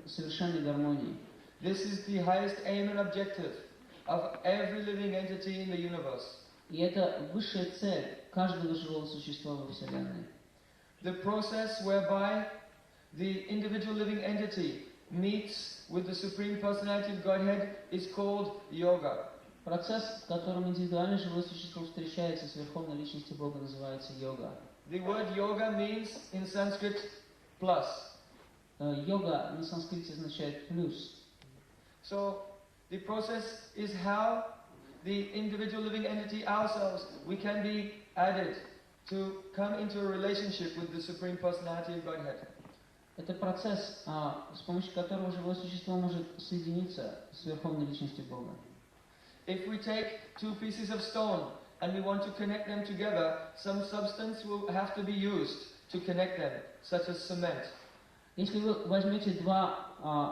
совершенной гармонии. This is the highest aim and objective of every living entity in the universe. И это высшая цель каждого живого существа во Вселенной. The process whereby the individual living entity meets with the Supreme Personality of Godhead is called yoga. Процесс, в котором индивидуальное живое существо встречается с Верховной Личностью Бога, называется йога. The word yoga means in Sanskrit plus. Йога на санскрите означает плюс. So the process is how the individual living entity ourselves, we can be added to come into a relationship with the Supreme Personality of Godhead. Это процесс, с помощью которого живое существо может соединиться с Верховной Личностью Бога. If we take two pieces of stone and we want to connect them together, some substance will have to be used to connect them, such as cement. Если вы возьмете два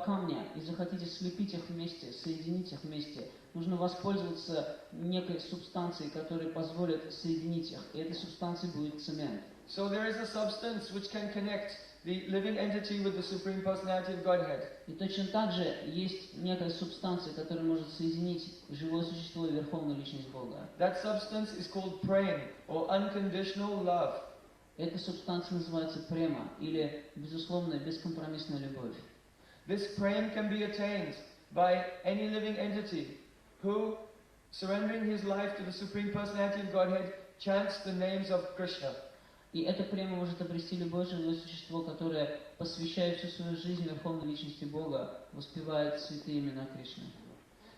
камня и захотите слепить их вместе, соединить их вместе, нужно воспользоваться некой субстанцией, которая позволит соединить их, и этой субстанцией будет цемент. So there is a substance which can connect the living entity with the Supreme Personality of Godhead. И точно так же есть некая субстанция, которая может соединить живое существо и Верховную Личность Бога. That substance is called prema, or unconditional love. Эта субстанция называется према, или безусловная, бескомпромиссная любовь. This prema can be attained by any living entity who, surrendering his life to the Supreme Personality of Godhead, chants the names of Krishna. И эта према может обрести любое живое существо, которое, посвящая всю свою жизнь Верховной Личности Бога, воспевает святые имена Кришны.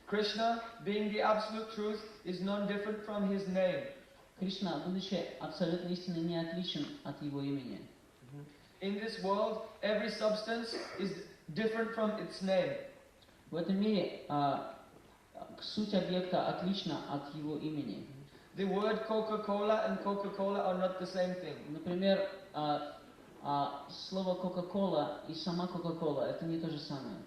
Krishna, being the absolute truth, is non-different from his name. Кришна, будучи абсолютно истинной, не отличен от его имени. In this world, every substance is different from its name. В этом мире суть объекта отлична от его имени. The word Coca-Cola and Coca-Cola are not the same thing. Например, слово Кока-Кола и сама Кока-Кола – это не то же самое.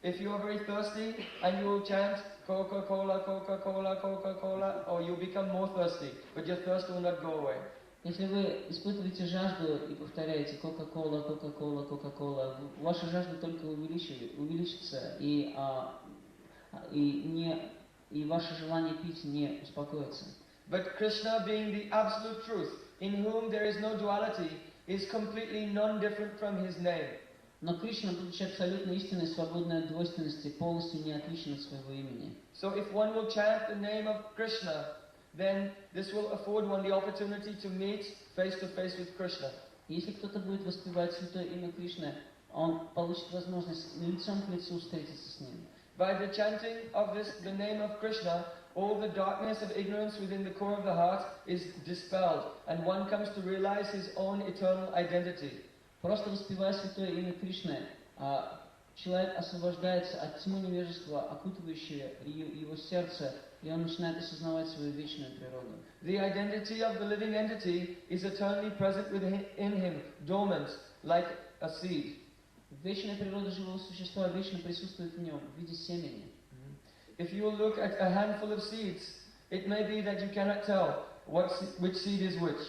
If you are very thirsty and you will chant Coca-Cola, Coca-Cola, Coca-Cola, or you become more thirsty, but your thirst will not go away. Если вы испытываете жажду и повторяете Кока-Кола, Кока-Кола, Кока-Кола, ваша жажда только увеличится, и ваше желание пить не успокоится. But Krishna, being the absolute truth, in whom there is no duality, is completely non-different from his name. Но Кришна, будучи абсолютно истинной, свободной от двойственности, полностью не отличен от своего имени. So if one will chant the name of Krishna, then this will afford one the opportunity to meet face to face with Krishna. Если кто-то будет воспевать святое имя Кришны, он получит возможность лицом к лицу встретиться с ним. By the chanting of the name of Krishna, all the darkness of ignorance within the core of the heart is dispelled, and one comes to realize his own eternal identity. Просто воспевая святое имя Кришны, человек освобождается от тьмы невежества, окутывающего его сердце, и он начинает осознавать свою вечную природу. The identity of the living entity is eternally present within him, dormant, like a seed. Вечная природа живого существа вечно присутствует в нем в виде семени. If you look at a handful of seeds, it may be that you cannot tell which seed is which.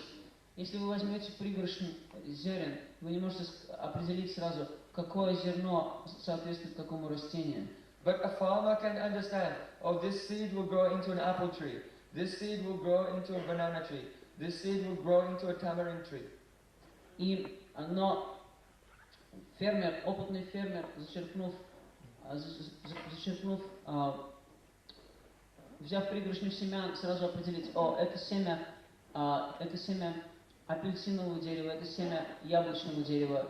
Если вы возьмете пригоршню зерен, вы не можете определить сразу, какое зерно соответствует какому растению. But a farmer can understand, oh, this seed will grow into an apple tree, this seed will grow into a banana tree, this seed will grow into a tamarind tree. Но фермер, опытный фермер, взяв пригоршню семян, сразу определить, это семя апельсинового дерева, это семя яблочного дерева,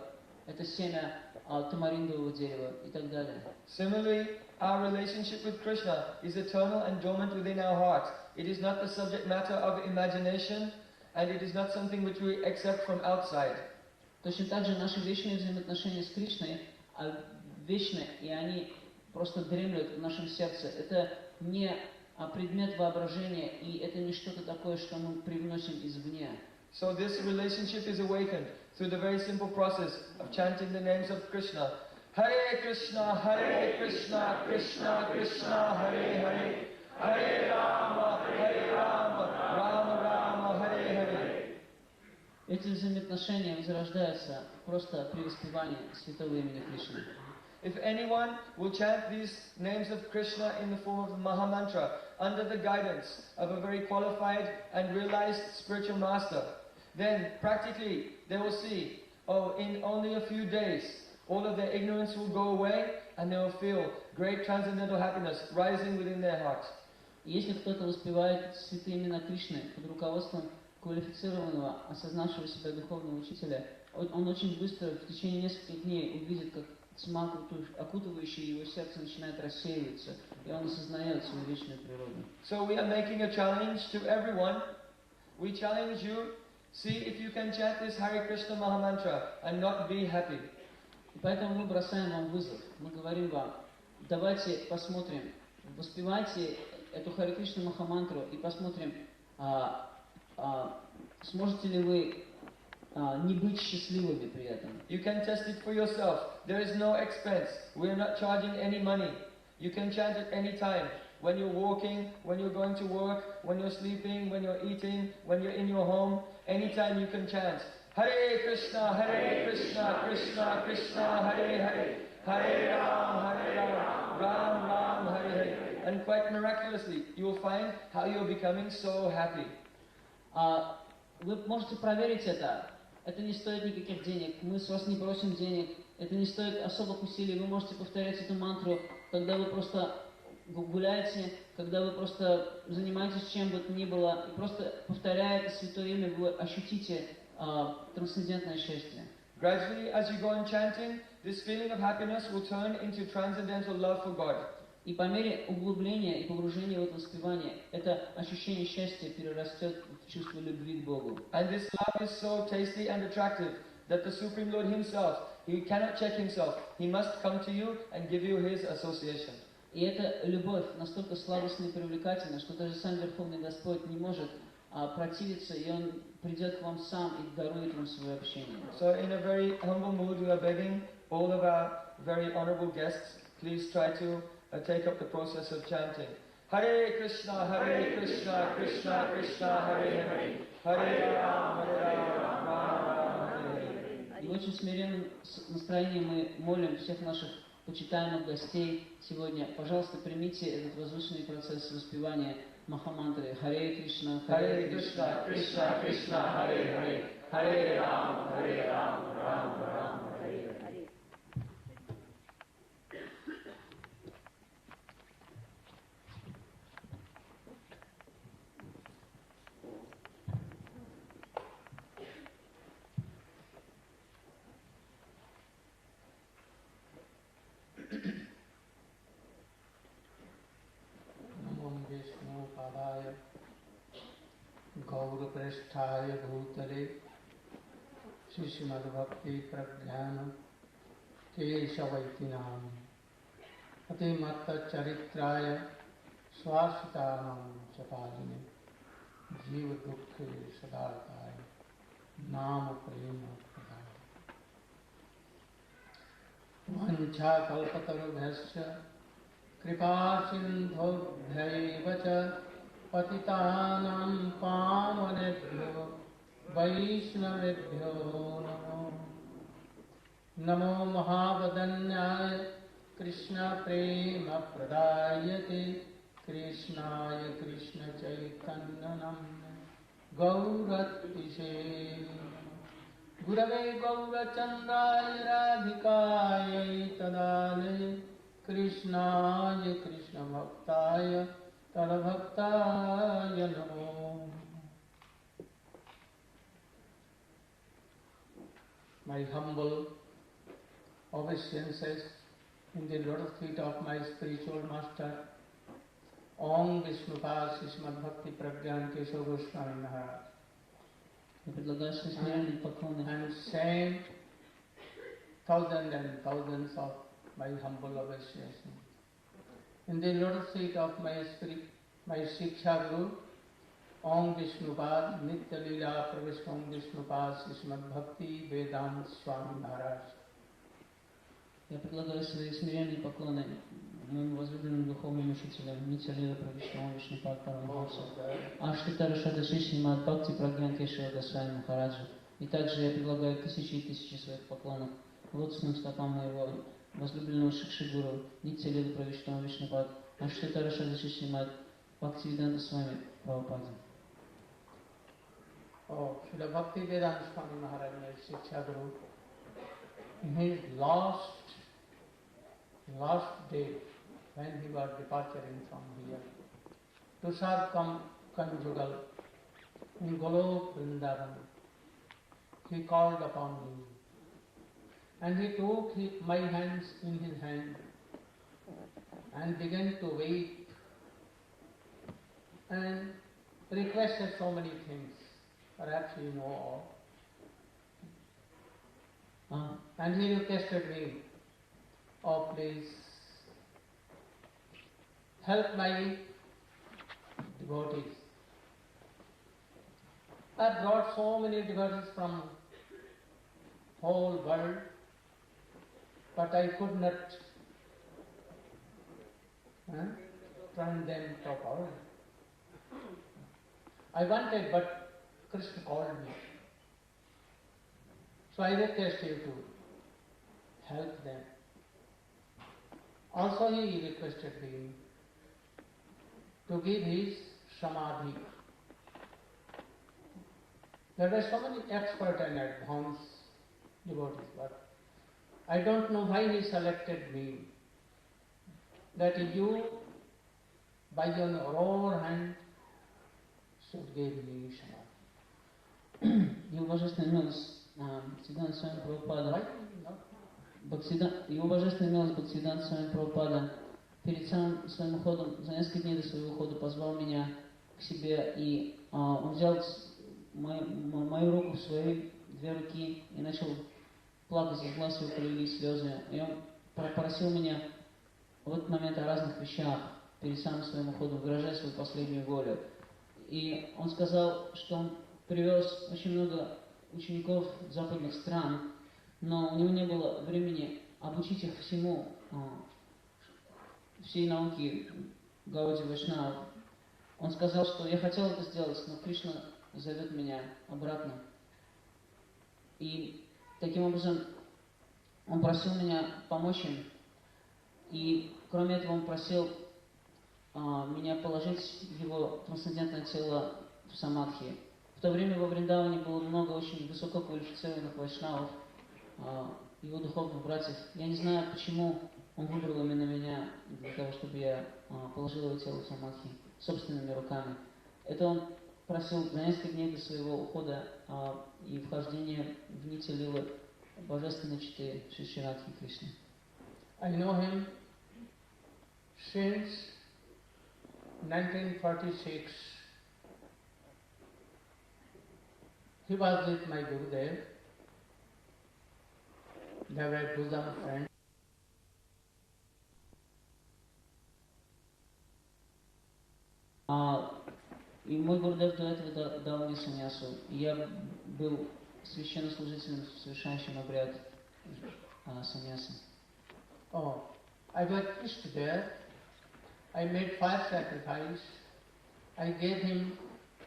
это семя тамариндового дерева и так далее. Similarly, our relationship with Krishna is eternal and dormant within our heart. It is not the subject matter of imagination, and it is not something which we accept from outside. Точно так же наши вечные взаимоотношения с Кришной вечны, и они просто дремлют в нашем сердце. Это не предмет воображения, и это не что-то такое, что мы привносим извне. So this relationship is awakened through the very simple process of chanting the names of Krishna. Hare Krishna, Krishna Krishna, Hare Hare, Hare Rama, Rama Rama, Hare Hare. Эти эти взаимоотношения возрождаются просто при воспевании святого имени Кришны. If anyone will chant these names of Krishna in the form of the Mahamantra under the guidance of a very qualified and realized spiritual master, then practically they will see, oh, in only a few days, all of their ignorance will go away and they will feel great transcendental happiness rising within their hearts. Если кто-то воспевает святые имена Кришны под руководством квалифицированного, осознавшего себя духовного учителя, он очень быстро, в течение нескольких дней, увидит, как тьма, окутывающая его сердце, начинает рассеиваться, и он осознает свою вечную природу. So we are making a challenge to everyone. We challenge you, see if you can chant this Hare Krishna Mahamantra and not be happy. И поэтому мы бросаем вам вызов. Мы говорим вам, давайте посмотрим, воспевайте эту Харе Кришна Махамантру и посмотрим, сможете ли вы не быть счастливыми при этом. You can test it for yourself. There is no expense. We are not charging any money. You can chant at any time. When you're walking, when you're going to work, when you're sleeping, when you're eating, when you're in your home, anytime you can chant. Hare Krishna, Krishna Krishna, Hare Hare, Hare Ram, Ram Ram, Hare Hare. And quite miraculously, you will find how you're becoming so happy. Вы можете проверить это. Это не стоит никаких денег. Мы с вас не просим денег. Это не стоит особых усилий. Вы можете повторять эту мантру, когда вы просто гуляете, когда вы просто занимаетесь чем бы то ни было. И просто повторяя это святое имя, вы ощутите трансцендентное счастье. Gradually, as you go on chanting, this feeling of happiness will turn into transcendental love for God. И по мере углубления и погружения в это воспевание, это ощущение счастья перерастет в чувство любви к Богу. And this love is so tasty and attractive that the Supreme Lord Himself, He cannot check Himself. He must come to you and give you His association. И эта любовь настолько сладостна и привлекательна, что даже сам Верховный Господь не может противиться, и Он придет к вам сам и дарует вам свое общение. So in a very humble mood, we are begging all of our very honorable guests, please try to take up the process of chanting. Hare Krishna, Krishna Krishna, Hare Hare, Hare Ram, Ram Ram, Hare Hare. И в очень смиренном настроении мы молим всех наших почитаемых гостей сегодня. Пожалуйста, примите этот возвышенный процесс воспевания Махамантры Харе Кришна, Кришна, Кришна, Харе Харе, Харе Рам, Рам Рам, Харе Харе. गौरपृष्ठाय भूतले श्रीमद्भक्ति प्रज्ञान केशवैति नाम अतिमत्तचरित्राय स्वार्थितानां चपालिने जीव दुःखे सदाताय नाम प्रेम प्रदाय वंशाकल्पतरुभ्यश्च कृपा सिन्धुभ्यैव च पतितानां पावनेभ्यो वैष्णवेभ्यो नमो नमो महावदन्याय कृष्ण प्रेम प्रदायते कृष्णाय कृष्ण चैतन्य नाम्ने गौरतिशे गुरवे गौरचन्द्राय राधिकायै तदालये कृष्णाय कृष्ण भक्ताय तद्भक्ताय नमो। My humble obeisances in the lotus feet of my spiritual master, Om Vishnupad Srimad Bhakti Pragyan Keshav Goswami Maharaj. And same thousands and thousands of my humble obeisances in the lotus feet of my spirit, my Shiksha Guru, Om Vishnupad, Nitya Leela Pravishta Om Vishnupad, Srimad Bhakti Vedant Swami Maharaj. Я предлагаю свои смиренные поклоны моему возлюбленному духовному учителю Нитя Лила Правишному Вишнупад Парамахамсу, Аштитара Шадаши Шримад Бхакти Прагьян Кешава Госвами Махараджа, И также я предлагаю тысячи и тысячи своих поклонов лотосным стопам моего возлюбленного Шикшигуру, Нитья Лилы Правиштама Вишнупад, Аштатара Шадаши Шримад, Бхактивиданта Свами Прабхупада. Oh, Srila Bhaktivedanta Swami Maharaj, my Shiksha Guru, in his last day, when he was departing from here, to serve conjugal in Golok Vrindavan, he called upon me, and he took my hands in his hand and began to weep and requested so many things. Perhaps you know all. And he requested me, oh please, help my devotees. I brought so many devotees from whole world, but I could not turn them to power. I wanted, but Krishna called me. So I request you to help them. Also he requested me to give his samadhi. There were so many expert and advanced devotees, but I don't know why he selected me. That you, by your own hand, should give me samadhi. Его божественная милость Бхактивиданта Свами Прабхупада, его божественная милость Бхактивиданта Свами Прабхупада перед самым своим уходом, за несколько дней до своего ухода, позвал меня к себе, и он взял мою руку в свои две руки и начал плакать, из глаз его полились слезы. И он попросил меня в этот момент о разных вещах перед самым своим уходом, выражая свою последнюю волю. И он сказал, что он привез очень много учеников западных стран, но у него не было времени обучить их всему, всей науке Гауди Вайшнава. Он сказал, что я хотел это сделать, но Кришна зовет меня обратно. И таким образом он просил меня помочь им. И кроме этого он просил меня положить его трансцендентное тело в самадхи. В то время во Вриндаване было много очень высококвалифицированных вайшнавов, его духовных братьев. Я не знаю, почему он выбрал именно меня для того, чтобы я положил его тело в самадхи собственными руками. Это он просил за несколько дней до своего ухода и вхождения в нити лилы божественной читы Шри Радхи Кришны. I know him since 1946. He was with my Gurudev. They were bosom friends. И мой Гурудев до этого дал мне саньясу. Я был священнослужителем, совершающим обряд саньяса. Oh, I was priest there. I made fire sacrifice. I gave him,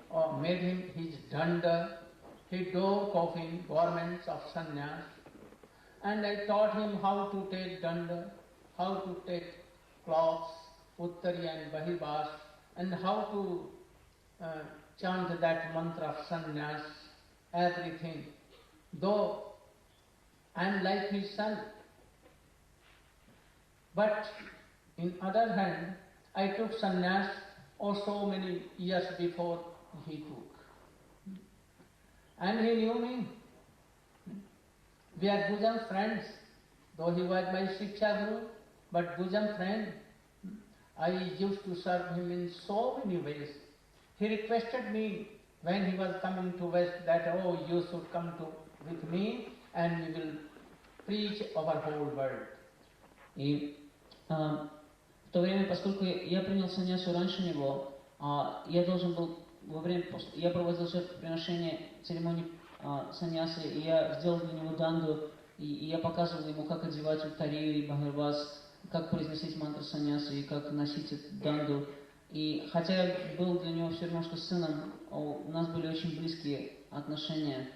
or made him his danda. He wore coffin, garments of sannyas. And I taught him how to take danda, how to take cloths, uttari and bahibas, and how to chant that mantra of sannyas, everything. Though I am like his son. But in other hand, I took sannyas so many years before he took. And he knew me. We are bosom friends. Though he was my Shiksha Guru, but bosom friend. I used to serve him in so many ways. He requested me when he was coming to West that, oh, you should come with me and we will preach our whole world. И в то время, поскольку я принял саньясу раньше него, я должен был я проводил жертвоприношение церемонии саньясы, и я сделал для него данду, и я показывал ему, как одевать уттарию и бхагавас, как произносить мантру саньясы и как носить эту данду. И хотя я был для него все равно что сыном, у нас были очень близкие отношения.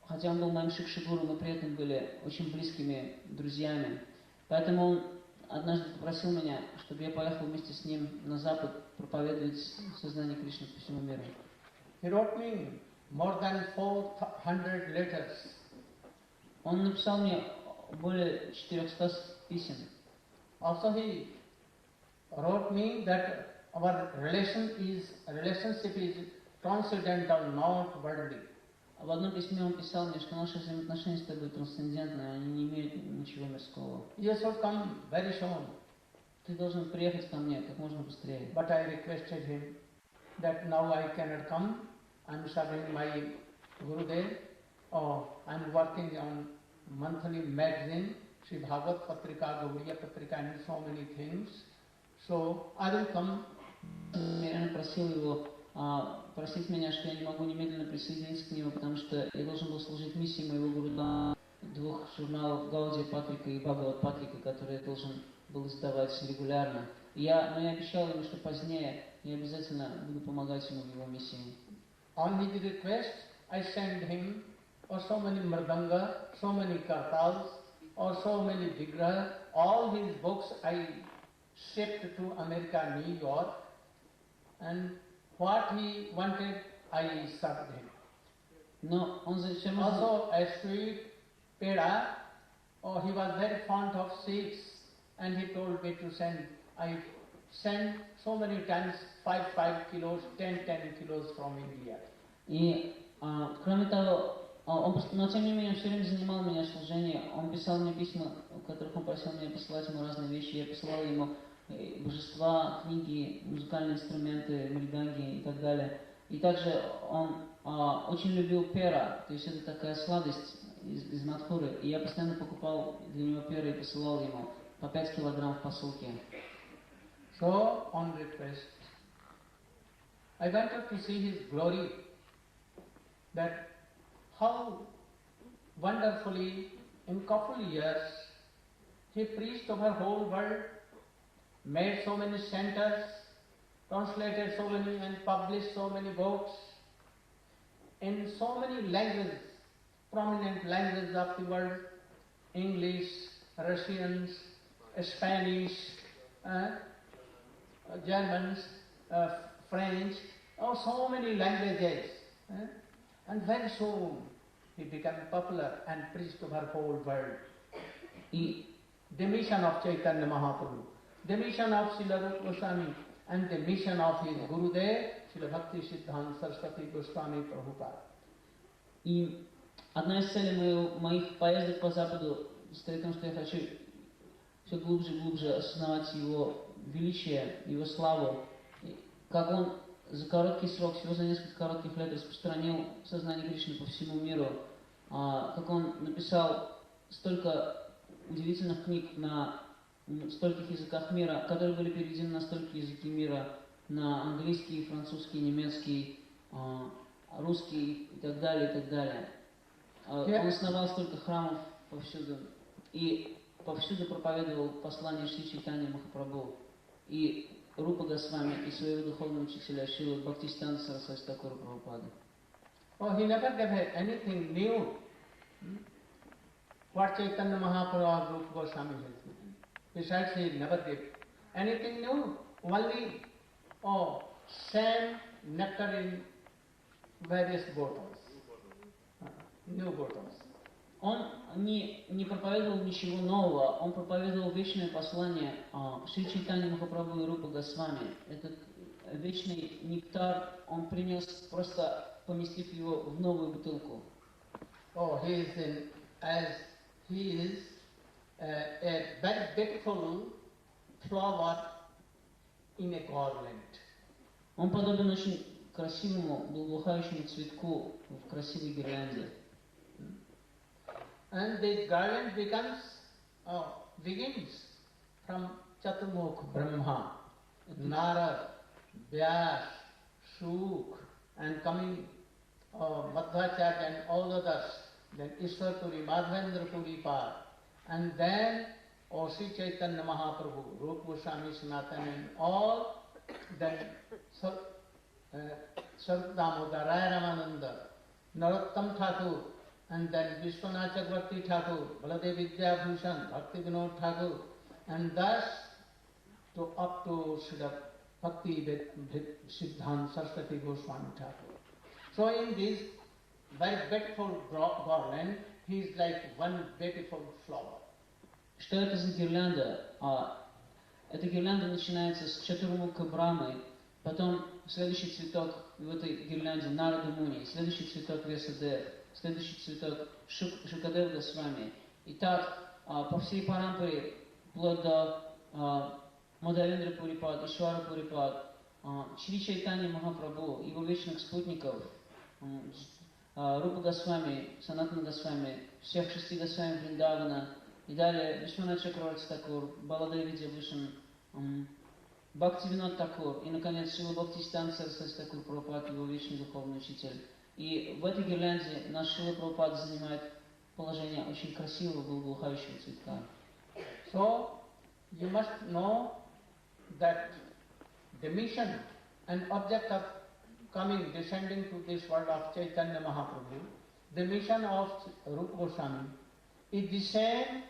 хотя он был моим шикшигуру, мы при этом были очень близкими друзьями. Поэтому он однажды попросил меня, чтобы я поехал вместе с ним на Запад проповедовать сознание Кришны по всему миру. He wrote me more than 400 letters. Он написал мне более 400 писем. Also he wrote me that our relationship is transcendental, not worldly. В одном письме он писал мне, что наши взаимоотношения с тобой трансцендентные, они не имеют ничего мирского. You should come very soon. Ты должен приехать ко мне как можно быстрее. But I requested him that now I cannot come. I'm serving my Gurudev. Oh, I'm working on monthly magazine, Sri Bhagavad Patrika, Gauriya Patrika, and so many things. So I will come. Я просил его просить меня, что я не могу немедленно присоединиться к нему, потому что я должен был служить миссии моего гуру двух журналов Гаудия Патрика и Бхагават Патрика, которые я должен был издавать регулярно. Но я обещал ему, что позднее я обязательно буду помогать ему в его миссии. On his request, I sent him so many mridanga, so many kartals, or so many vigraha. All his books I shipped to America, New York, and what he wanted, I served him. Но он зачем... Also a sweet peda. Oh, he was very fond of sweets, and he told me to send. I sent so many times 5 kilos, 10 kilos from India. И кроме того, но тем не менее все время занимал меня в служении. Он писал мне письма, в которых он просил меня посылать ему разные вещи. Я посылал ему божества, книги, музыкальные инструменты, мриданги и так далее. И также он очень любил пера, то есть это такая сладость из Мадхуры. И я постоянно покупал для него пера и посылал ему по 5 килограмм в посылке. So, on request, I wanted to see his glory, that how wonderfully in couple years he preached over whole world, made so many centers, translated so many and published so many books in so many languages, prominent languages of the world, English, Russians, Spanish, Germans, French, so many languages. And very soon he became popular and preached over whole world. The mission of Chaitanya Mahaprabhu, the mission of Srila Goswami, and the mission of his Gurudev, Srila Bhakti Siddhanta Saraswati Goswami Prabhupada. И одна из целей моих поездок по Западу состоит в том, что я хочу все глубже и глубже осознавать его величие, его славу, как он за короткий срок, всего за несколько коротких лет распространил сознание Кришны по всему миру, как он написал столько удивительных книг на стольких языках мира, которые были переведены на столько языки мира, на английский, французский, немецкий, русский и так далее, и так далее. Он основал столько храмов повсюду и повсюду проповедовал послание Шри Чайтанья Махапрабху и Рупа Госвами и своего духовного учителя Шрилы Бхактисиданта Сарасвати Тхакура Прабхупады. Oh, he never gave anything new. What Chaitanya Mahaprabhu Rupa Goswami has given. Besides, he never gave anything new. Only same nectar in various bottles. New bottles. Он не проповедовал ничего нового, он проповедовал вечное послание Шри Чайтанья Махапрабху и Рупа Госвами. Этот вечный нектар он принес, просто поместив его в новую бутылку. Oh, he is a very beautiful flower in a garland. Он подобен очень красивому, благоухающему цветку в красивой гирлянде. And this garland begins from Chaturmukh Brahma, Narad, Vyas, Shuk, and coming Madhvacharya and all others, then Ishwar Puri, Madhavendra Puri Par, and then Sri Chaitanya Mahaprabhu, Rupa Goswami Sanatana, and all, then Sarvadamodar, Raya Ramananda, Narottam Thakur, and then Vishwanath Chakravarti Thakur, Baladev Vidya Bhushan, Bhakti Vinod Thakur, and thus to up to Srila Bhakti Siddhanta Saraswati Goswami Thakur. So in this very beautiful garland, he is like one beautiful flower. Что это за гирлянда? Эта гирлянда начинается с Чатурмукха Брамы, потом следующий цветок в этой гирлянде Нарада Муни, следующий цветок Весадев, следующий цветок Шукадев Госвами. И так по всей парампаре, вплоть до Мадавендра Пурипад, Ишвара Пурипад, Шри Чайтанья Махапрабху, его вечных спутников, Рупа Госвами, Санатана Госвами, всех 6 Госвами Вриндавана, и далее Вишванат Чакраварти Такур, Баладев Видья Бхушан, Бхакти Винод Такур, и, наконец, Шрила Бхактисиданта Сарасвати Такур Прабхупад, его вечный духовный учитель. И в этой гирлянде наш Шрила Прабхупад занимает положение очень красивого, благоухающего цветка. So, you must know that the mission and object of coming, descending to this world of Chaitanya Mahaprabhu, the mission of Rupa Goswami is the same,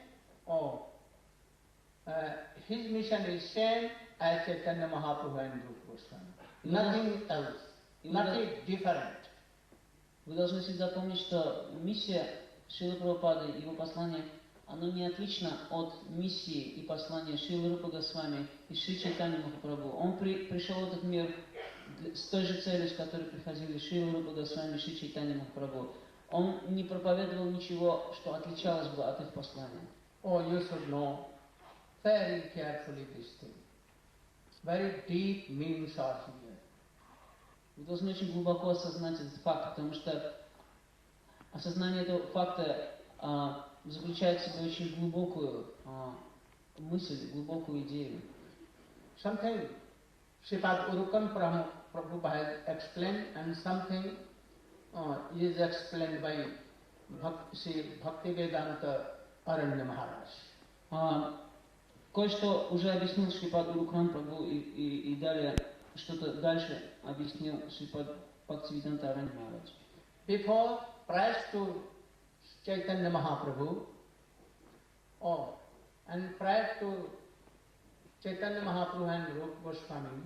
his mission is same as Chaitanya Mahaprabhu and Rupa Goswami. Nothing else, nothing different. Вы должны всегда помнить, что миссия Шрилы Прабхупады, его послание, оно не отлично от миссии и послания Шрилы Рупы Госвами и Шри Чайтанья Махапрабху. Он пришел в этот мир с той же целью, с которой приходили Шрила Рупа Госвами и Шри Чайтанья Махапрабху. Он не проповедовал ничего, что отличалось бы от их послания. Oh, you should know very carefully this thing. Very deep meanings are here. Вы должны очень глубоко осознать этот факт, потому что осознание этого факта заключает в себе очень глубокую мысль, глубокую идею. Something Sripad Urukan Prabhupada has explained, and something is explained by Bhaktivedanta Aranya Maharaj. Кое-что уже объяснил Шрипад Урукран Прабху и далее что-то дальше объяснил Шрипад Бхактивиданта Арanya Махарадж. Before, prior to Chaitanya Mahaprabhu, and prior to Chaitanya Mahaprabhu and Rupa Goswami,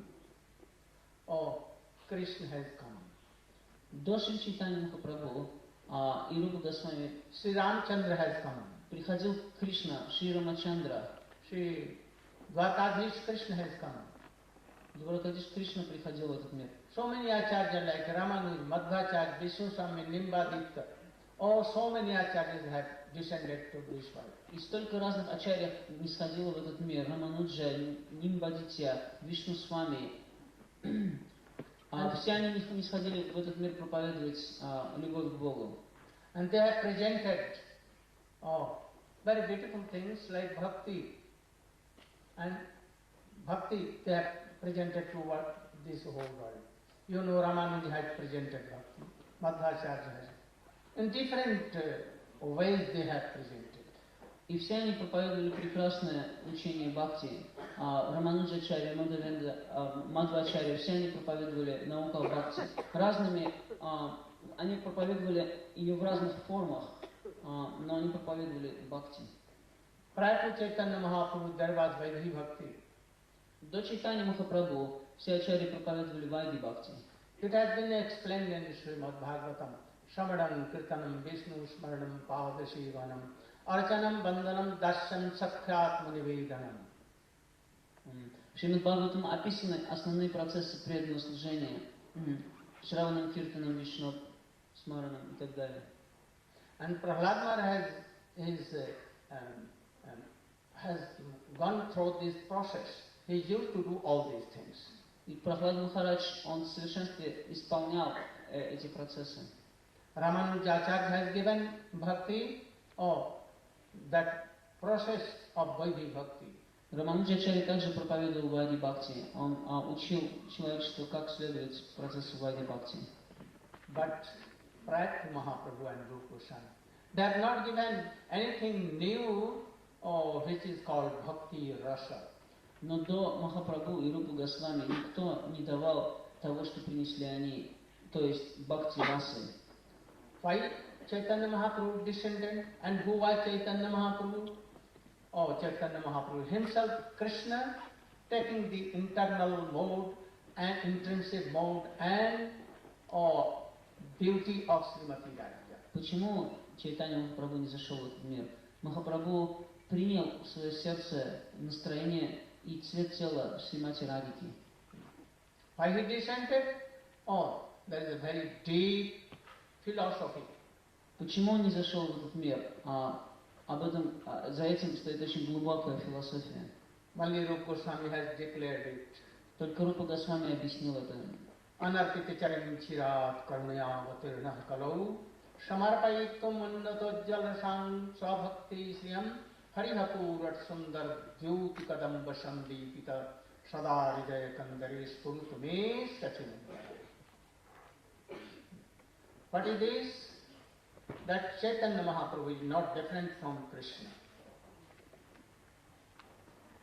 Krishna has come. До Шри Чайтанья Махапрабху и Рупа Госвами Sri Ramchandra has come. приходил Кришна, Шри Рамачандра. Sri Dwarkadhish Krishna has come. Дваракадиш Кришна приходил в этот мир. So many acharyas like Ramanuja, Madhvacharya, Vishnu Swami, Nimbaditya, so many acharyas have descended to this world. И столько разных ачарьев нисходило в этот мир. Рамануджа, Нимбадитья, Вишну Свами. Все они нисходили в этот мир проповедовать любовь к Богу. And they have presented very beautiful things like bhakti. And bhakti they have presented to this whole world. You know, Ramanuja has presented bhakti, Madhvacharya has. In different ways they have presented. И все они проповедовали прекрасное учение Бхакти. Рамануджачарья, Мадхвачарья, все они проповедовали науку о Бхакти. Разными, они проповедовали ее в разных формах, но они проповедовали Бхакти. Prior to Chaitanya Mahaprabhu, there was Vaidhi Bhakti. До Чайтанья Махапрабху все ачарьи проповедовали Вайди Бхакти. It has been explained in Srimad Bhagavatam. Shamadanam, Kirtanam, Vishnu Smaranam, Pavadashivanam, Archanam, Bandanam, Darshan, Sakhyat, Munivedanam. В Шримад Бхагаватам описаны основные процессы преданного служения. Шраванам, Киртанам, Вишну, Смаранам и так далее. And Prahlad Maharaj has gone through this process. He used to do all these things. И Прахлад Махарадж, он в совершенстве исполнял эти процессы. Ramanujacharya has given bhakti, that process of Vaidhi Bhakti. Рамануджачарья также проповедовал Вайди Бхакти. Он учил человечество, как следует процессу Вайди Бхакти. But prior to Mahaprabhu and Rupa Goswami, they have not given anything new, which is called Bhakti Rasa. Но до Махапрабху и Рупы Госвами никто не давал того, что принесли они, то есть Бхакти Расы. Why? Chaitanya Mahaprabhu descendant. And who was Chaitanya Mahaprabhu? Oh, Chaitanya Mahaprabhu himself, Krishna, taking the internal mode and intrinsic mode and beauty of Srimati Radhika. Почему Чайтанья Махапрабху не зашел в этот мир? Махапрабху принял в свое сердце настроение и цвет тела Шримати Радхики. Why he descended? Oh, there is a very deep philosophy. Почему он не зашел в этот мир? За этим стоит очень глубокая философия. Only Rupa Goswami has declared it. Только Рупа Госвами объяснил это. Anarpita charim chirat karmaya vatirna kalau samarpayitum unnatojjalasam svabhakti sriyam harihapurat sundar jyoti kadam vasandipita sada ridaya kandare spurutame sachimandaya. What is this? That Chaitanya Mahaprabhu is not different from Krishna.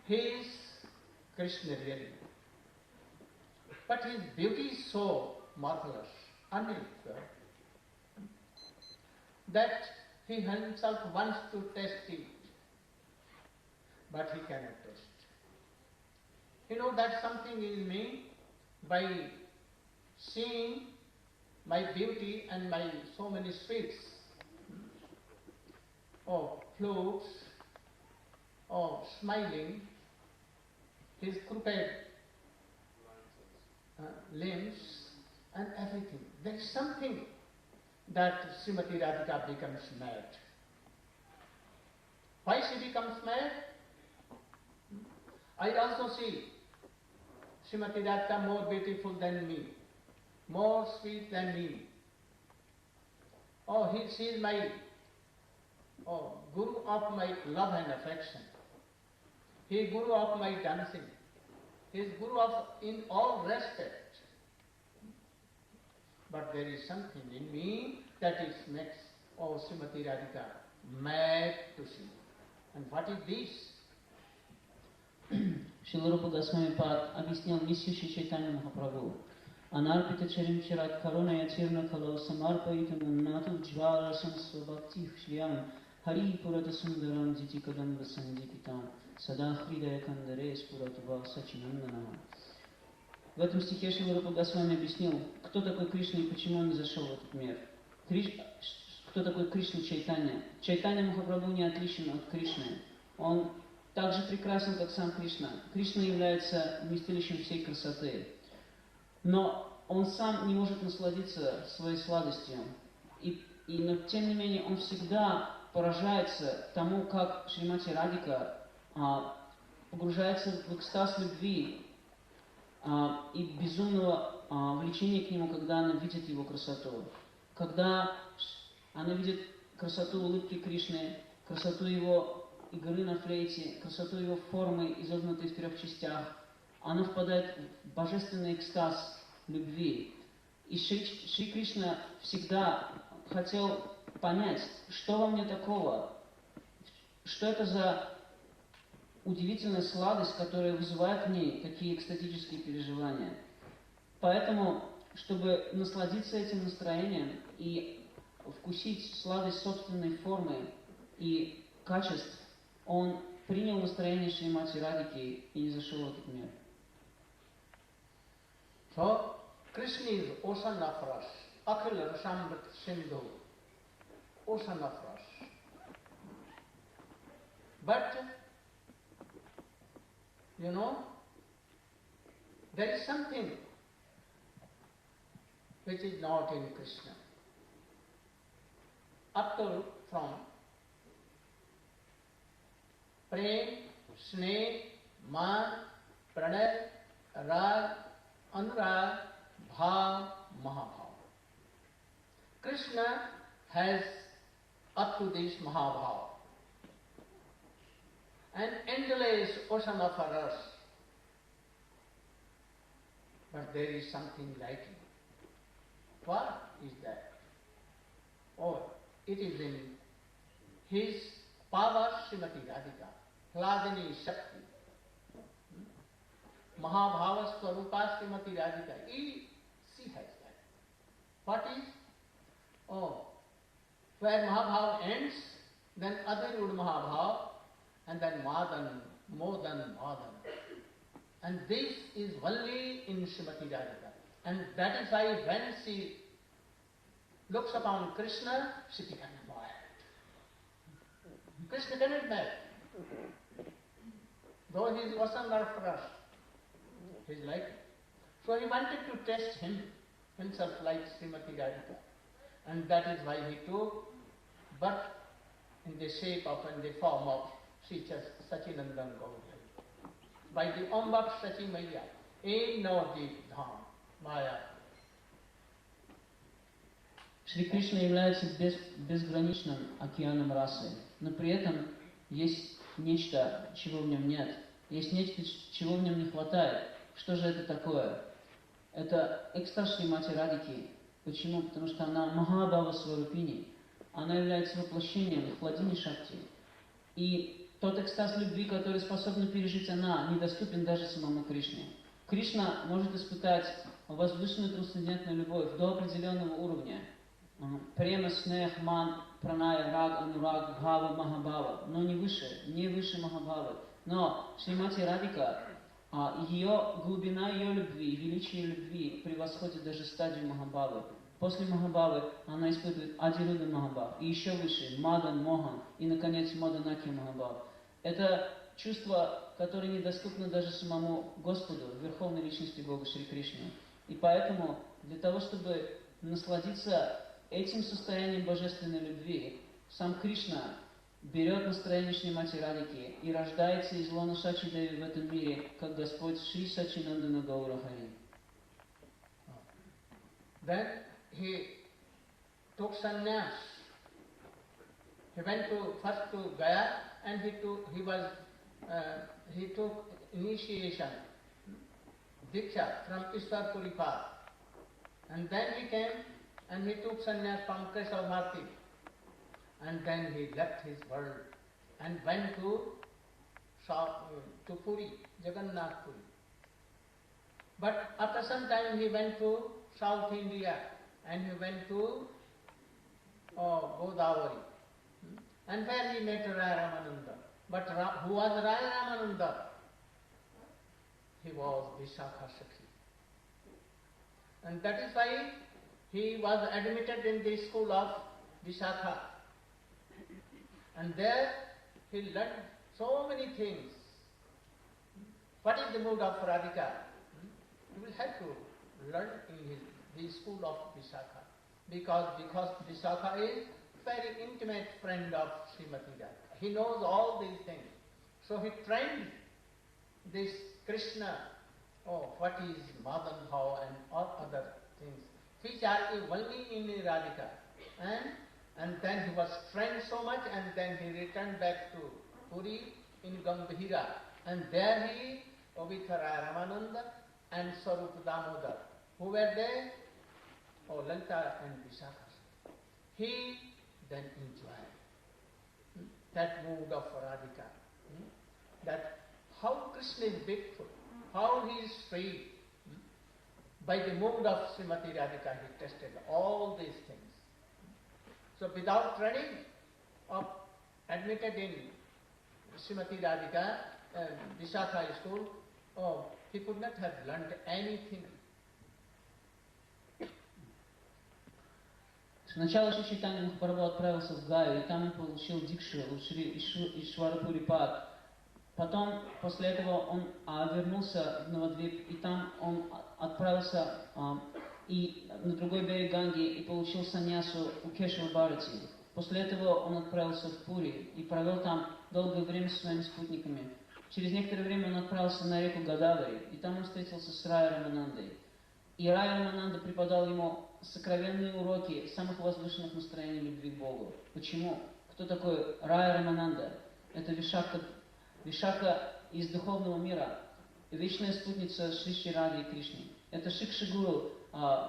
He is Krishna really. But his beauty is so marvelous, unequal, that he himself wants to test it, but he cannot test. You know that something in me, by seeing my beauty and my so many sweets, flutes, smiling, his crooked limbs and everything. There is something that Srimati Radhika becomes mad. Why she becomes mad? I also see Srimati Radhika more beautiful than me, more sweet than me. She is my guru of my love and affection. He is guru of my dancing. He is guru of in all respect. But there is something in me that it makes Srimati Radhika mad to see. And what is this? Шрила Рупа Госвами Пад объяснил миссию Шри Чайтанья Махапрабху. Анарпита чарим чират каруна ятирна кало самарпаитам уннату джварасам свабхактих шриям хари пурата сундарам дити кадам васандипитам сада хридая кандаре спуратува сачинандана. В этом стихе Шрила Рупа Госвами объяснил, кто такой Кришна и почему он не зашел в этот мир. Кто такой Кришна Чайтанья? Чайтанья Махапрабху не отличен от Кришны. Он так же прекрасен, как сам Кришна. Кришна является вместилищем всей красоты. Но он сам не может насладиться своей сладостью. Но тем не менее он всегда поражается тому, как Шримати Радхика погружается в экстаз любви и безумного влечения к нему, когда она видит его красоту. Когда она видит красоту улыбки Кришны, красоту его игры на флейте, красоту его формы, изогнутой в 3 частях, она впадает в божественный экстаз любви. И Шри Кришна всегда хотел понять, что во мне такого, что это за удивительная сладость, которая вызывает в ней такие экстатические переживания. Поэтому, чтобы насладиться этим настроением и вкусить сладость собственной формы и качеств, он принял настроение Шримати Радхики и не зашел в этот мир. So, Krishna is ocean of rasa, akhil rasamrit sindhu, ocean of rasa. But, you know, there is something which is not in Krishna. Up to from Prem, Sneh, Man, Pranay, Rag, Anurag, Bhav, Mahabhav. Krishna has up to this Mahabhav, an endless ocean of rasa. But there is something lacking. What is that? It is in his power, Srimati Radhika, Hladini Shakti. Mahabhava Swarupa Srimati Radhika. She has that. What is? where Mahabhava ends, then Adirud Mahabhava, and then Madan, Modan, Madan. And this is only in Srimati Radhika. And that is why when she looks upon Krishna, she becomes wild. Krishna cannot bear. Though he is Vasanga for us, he is like it. So he wanted to test himself like Srimati Radhika. And that is why he took birth in the shape of and the form of Sri Sachinandan Gauriya. By the Ambak Sachi Maya, in Navdeep Dham, Maya. Шри Кришна является безграничным океаном расы, но при этом есть нечто, чего в нем нет. Есть нечто, чего в нем не хватает. Что же это такое? Это экстаз Шримати Радхики. Почему? Потому что она Махабхава Сварупини. Она является воплощением Хладини Шакти. И тот экстаз любви, который способна пережить она, недоступен даже самому Кришне. Кришна может испытать возвышенную трансцендентную любовь до определенного уровня. Према, снех, ман, праная, раг, анураг, бхава, махабхава. Но не выше махабхавы. Но Шримати Радхика, ее глубина ее любви, величие любви превосходит даже стадию махабхавы. После махабхавы она испытывает адируда махабхав, и еще выше мадан, мохан, и наконец маданаки махабхав. Это чувство, которое недоступно даже самому Господу, Верховной Личности Бога Шри Кришне. И поэтому для того, чтобы насладиться этим состоянием божественной любви, сам Кришна берет настроение Шримати Радхики и рождается из лона Шачи Деви в этом мире, как Господь Шри Сачинандана Гаура Хари. Then he took sannyas. He went first to Gaya and he took initiation, Diksha from Ishwar Puripad. And then he came and he took sannyas from Keshav Bharti. And then he left his world and went to Puri, Jagannath Puri. But after some time he went to South India and he went to Godavari. And where he met Raya Ramananda. But who was Raya Ramananda? He was Vishakha Sakhi. And that is why he was admitted in the school of Vishakha. And there he learned so many things. What is the mood of Radhika? You will have to learn in the school of Vishakha. Because Vishakha is very intimate friend of Srimati Radhika. He knows all these things. So he trained this Krishna, what is Madan Bhav and all other things, which are only in Radhika. And then he was trained so much and then he returned back to Puri in Gambhira. And there he, with Raya Ramananda and Swarup Damodar, who were there, Lalita and Vishakha. He then enjoyed that mood of Radhika. That how Krishna is beautiful, how he is free. By the mood of Srimati Radhika he tested all these things. So without training, admitted in Srimati Radhika, Vishakha school, he could not have learned anything. Сначала Шри Чайтанья Махапрабху отправился в Гаю, и там он получил дикшу у Шри Ишвара Пурипад. Потом, после этого, он вернулся в Навадвип, и там он отправился и на другой берег Ганги и получил саньясу у Кешава Бхарати. После этого он отправился в Пури и провел там долгое время со своими спутниками. Через некоторое время он отправился на реку Гадавари, и там он встретился с Рая Раманандой. И Рая Рамананда преподал ему сокровенные уроки самых возвышенных настроений любви к Богу. Почему? Кто такой Рая Рамананда? Это Вишака из духовного мира, вечная спутница Шри Ради и Кришны. Это Шикши-гуру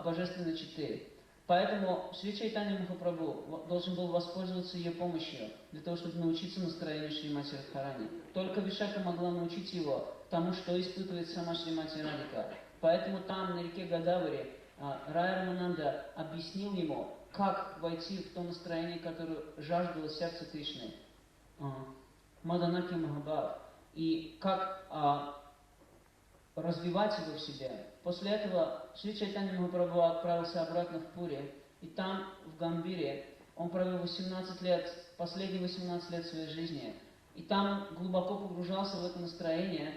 божественной читы. Поэтому Шри Чайтанья Махапрабху должен был воспользоваться ее помощью для того, чтобы научиться настроению Шримати Радхарани. Только Вишака могла научить его тому, что испытывает сама Шримати Радхика. Поэтому там, на реке Гадавари, Рая Рамананда объяснил ему, как войти в то настроение, которое жаждало сердце Кришны, Маданаки Махабхав, и как развивать его в себе. После этого Шри Чайтанья Махапрабху отправился обратно в Пури, и там, в Гамбире, он провел 18 лет, последние 18 лет своей жизни, и там глубоко погружался в это настроение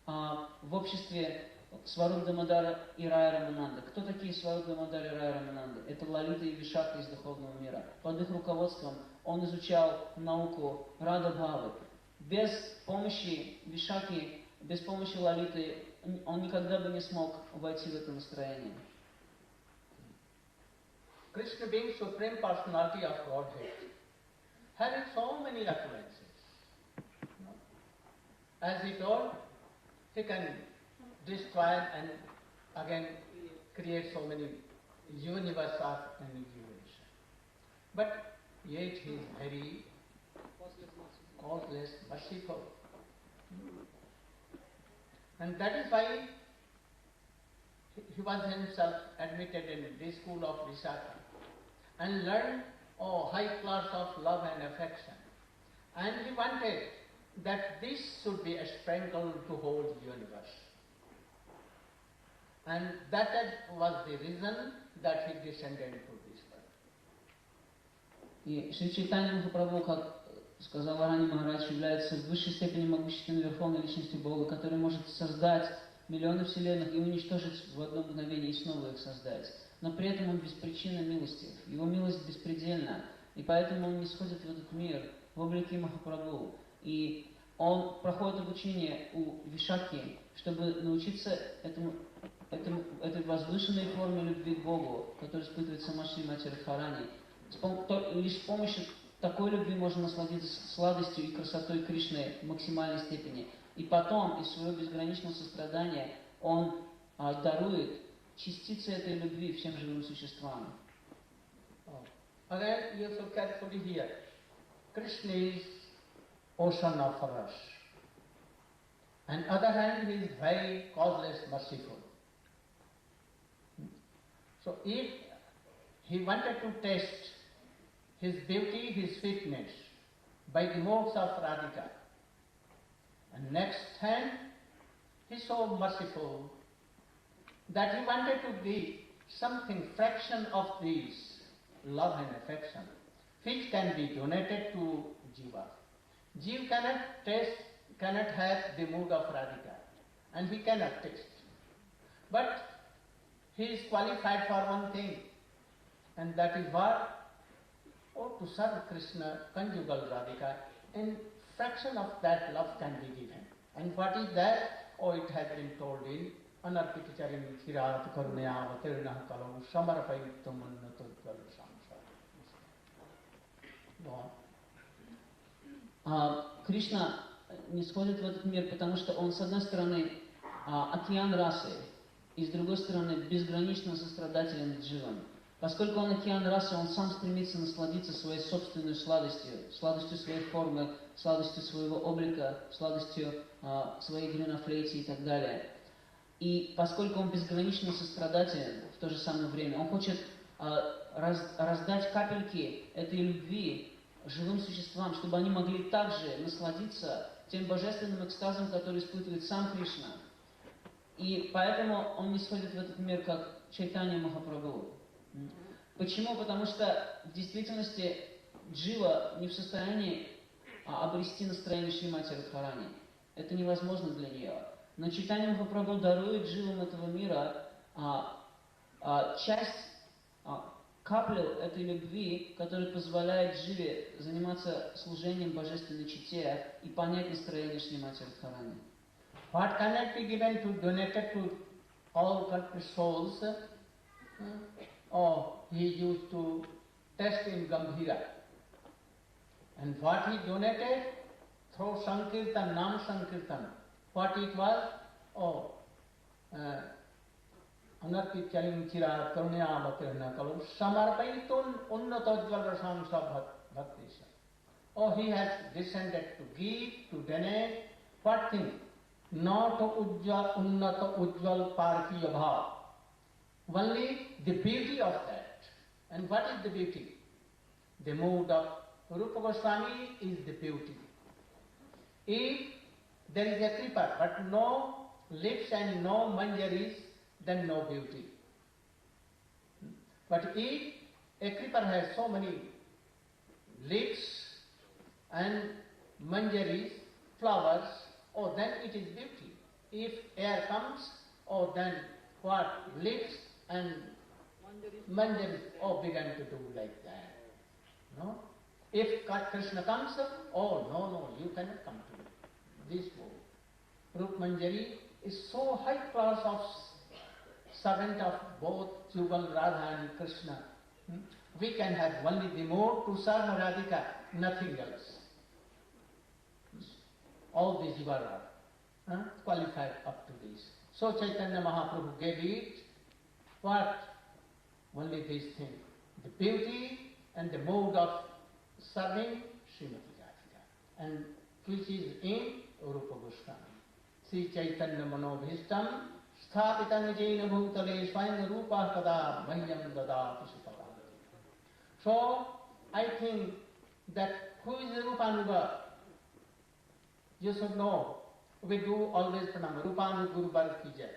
в обществе Сваруб Дамодара и Рая Рамананда. Кто такие Сваруб Дамодар и Рая Рамананда? Это Лалита и Вишакха из духовного мира. Под их руководством он изучал науку Рада Бхавы. Без помощи Вишакхи, без помощи Лалиты он никогда бы не смог войти в это настроение. Krishna, being Supreme Personality of Godhead, having so many occurrences. As he told, he can destroy and again create so many universe of annihilation. But yet he is very causeless, merciful. And that is why he was himself admitted in the school of Visakha and learned high class of love and affection. And he wanted that this should be a sprinkle to whole universe. And that was the reason that he descended into this world. И Шри Чайтанья Махапрабху, как сказал ранее Махарадж, является в высшей степени могущественной верховной личностью Бога, который может создать миллионы вселенных и уничтожить в одно мгновение и снова их создать. Но при этом он беспричинно милостив. Его милость беспредельна, и поэтому он не сходит в этот мир в облике Махапрабху. И он проходит обучение у Вишакхи, чтобы научиться этой возвышенной форме любви к Богу, которую испытывает сама Шримати Радхарани. Лишь с помощью такой любви можно насладиться сладостью и красотой Кришны в максимальной степени. И потом, из своего безграничного сострадания, он дарует частицы этой любви всем живым существам. Again, you should carefully hear. Krishna is ocean of rush. On the other hand, he is very causeless, merciful. So if he wanted to test his beauty, his sweetness by the modes of Radhika, and next hand, he is so merciful that he wanted to give something, fraction of these love and affection, which can be donated to Jiva. Jiva cannot have the mood of Radhika, and he cannot taste. But he is qualified for one thing, and that is what? To serve Krishna, conjugal Radhika, and fraction of that love can be given. And what is that? It has been told in Anarpiticharim Kirat Karunaya Vatirna Kalau Samarapayuttam Annatodgal Samsara. Кришна не сходит в этот мир, потому что он, с одной стороны, океан расы, и с другой стороны, безгранично сострадателен к дживам. Поскольку он океан расы, он сам стремится насладиться своей собственной сладостью, сладостью своей формы, сладостью своего облика, сладостью своей игры на флейте и так далее. И поскольку он безгранично сострадателен в то же самое время, он хочет раздать капельки этой любви живым существам, чтобы они могли также насладиться тем божественным экстазом, который испытывает сам Кришна. И поэтому он не сходит в этот мир, как Чайтанья Махапрабху. Почему? Потому что в действительности джива не в состоянии обрести настроение Шримати Радхарани. Это невозможно для нее. Но Чайтанья Махапрабху дарует дживам этого мира часть, каплю этой любви, которая позволяет дживе заниматься служением божественной чите и понять настроение Шримати Радхарани. What cannot be given to donated to all country souls? He used to test in Gambhira. And what he donated through Sankirtan, Nam Sankirtan. What it was? Anarpit Chalim Chira Karunaya Vatirna Kalu Samarpaitun Unnatodval Rasamsa Bhaktisha. He has descended to give, to donate. What thing? Not Ujjal Unnata Ujjal Parkiya Bhav. only the beauty of that. And what is the beauty? The mood of Rupa Goswami is the beauty. If there is a creeper but no lips and no manjaris, then no beauty. But if a creeper has so many lips and manjaris, flowers, oh, then it is beauty. If air comes, oh, then what? Lips and manjaris, oh, began to do like that. No? If Krishna comes, oh, no, you cannot come to this world. Rup Manjari is so high class of servant of both Jugal, Radha and Krishna. We can have only the mode to serve Radhika, nothing else. All these are qualified up to this. So Chaitanya Mahaprabhu gave it, what? Only this thing, the beauty and the mode of serving Srimati Radhika, and which is in Rupa Goswami. Sri Chaitanya Manobhishtam Sthapitam Jena Bhutale Swayam Rupa Kada Mahyam Dadati Sukala. So, I think that who is Rupanuga? You should know. We do always pranam. Rupanu Guru Bharat Ki Jai.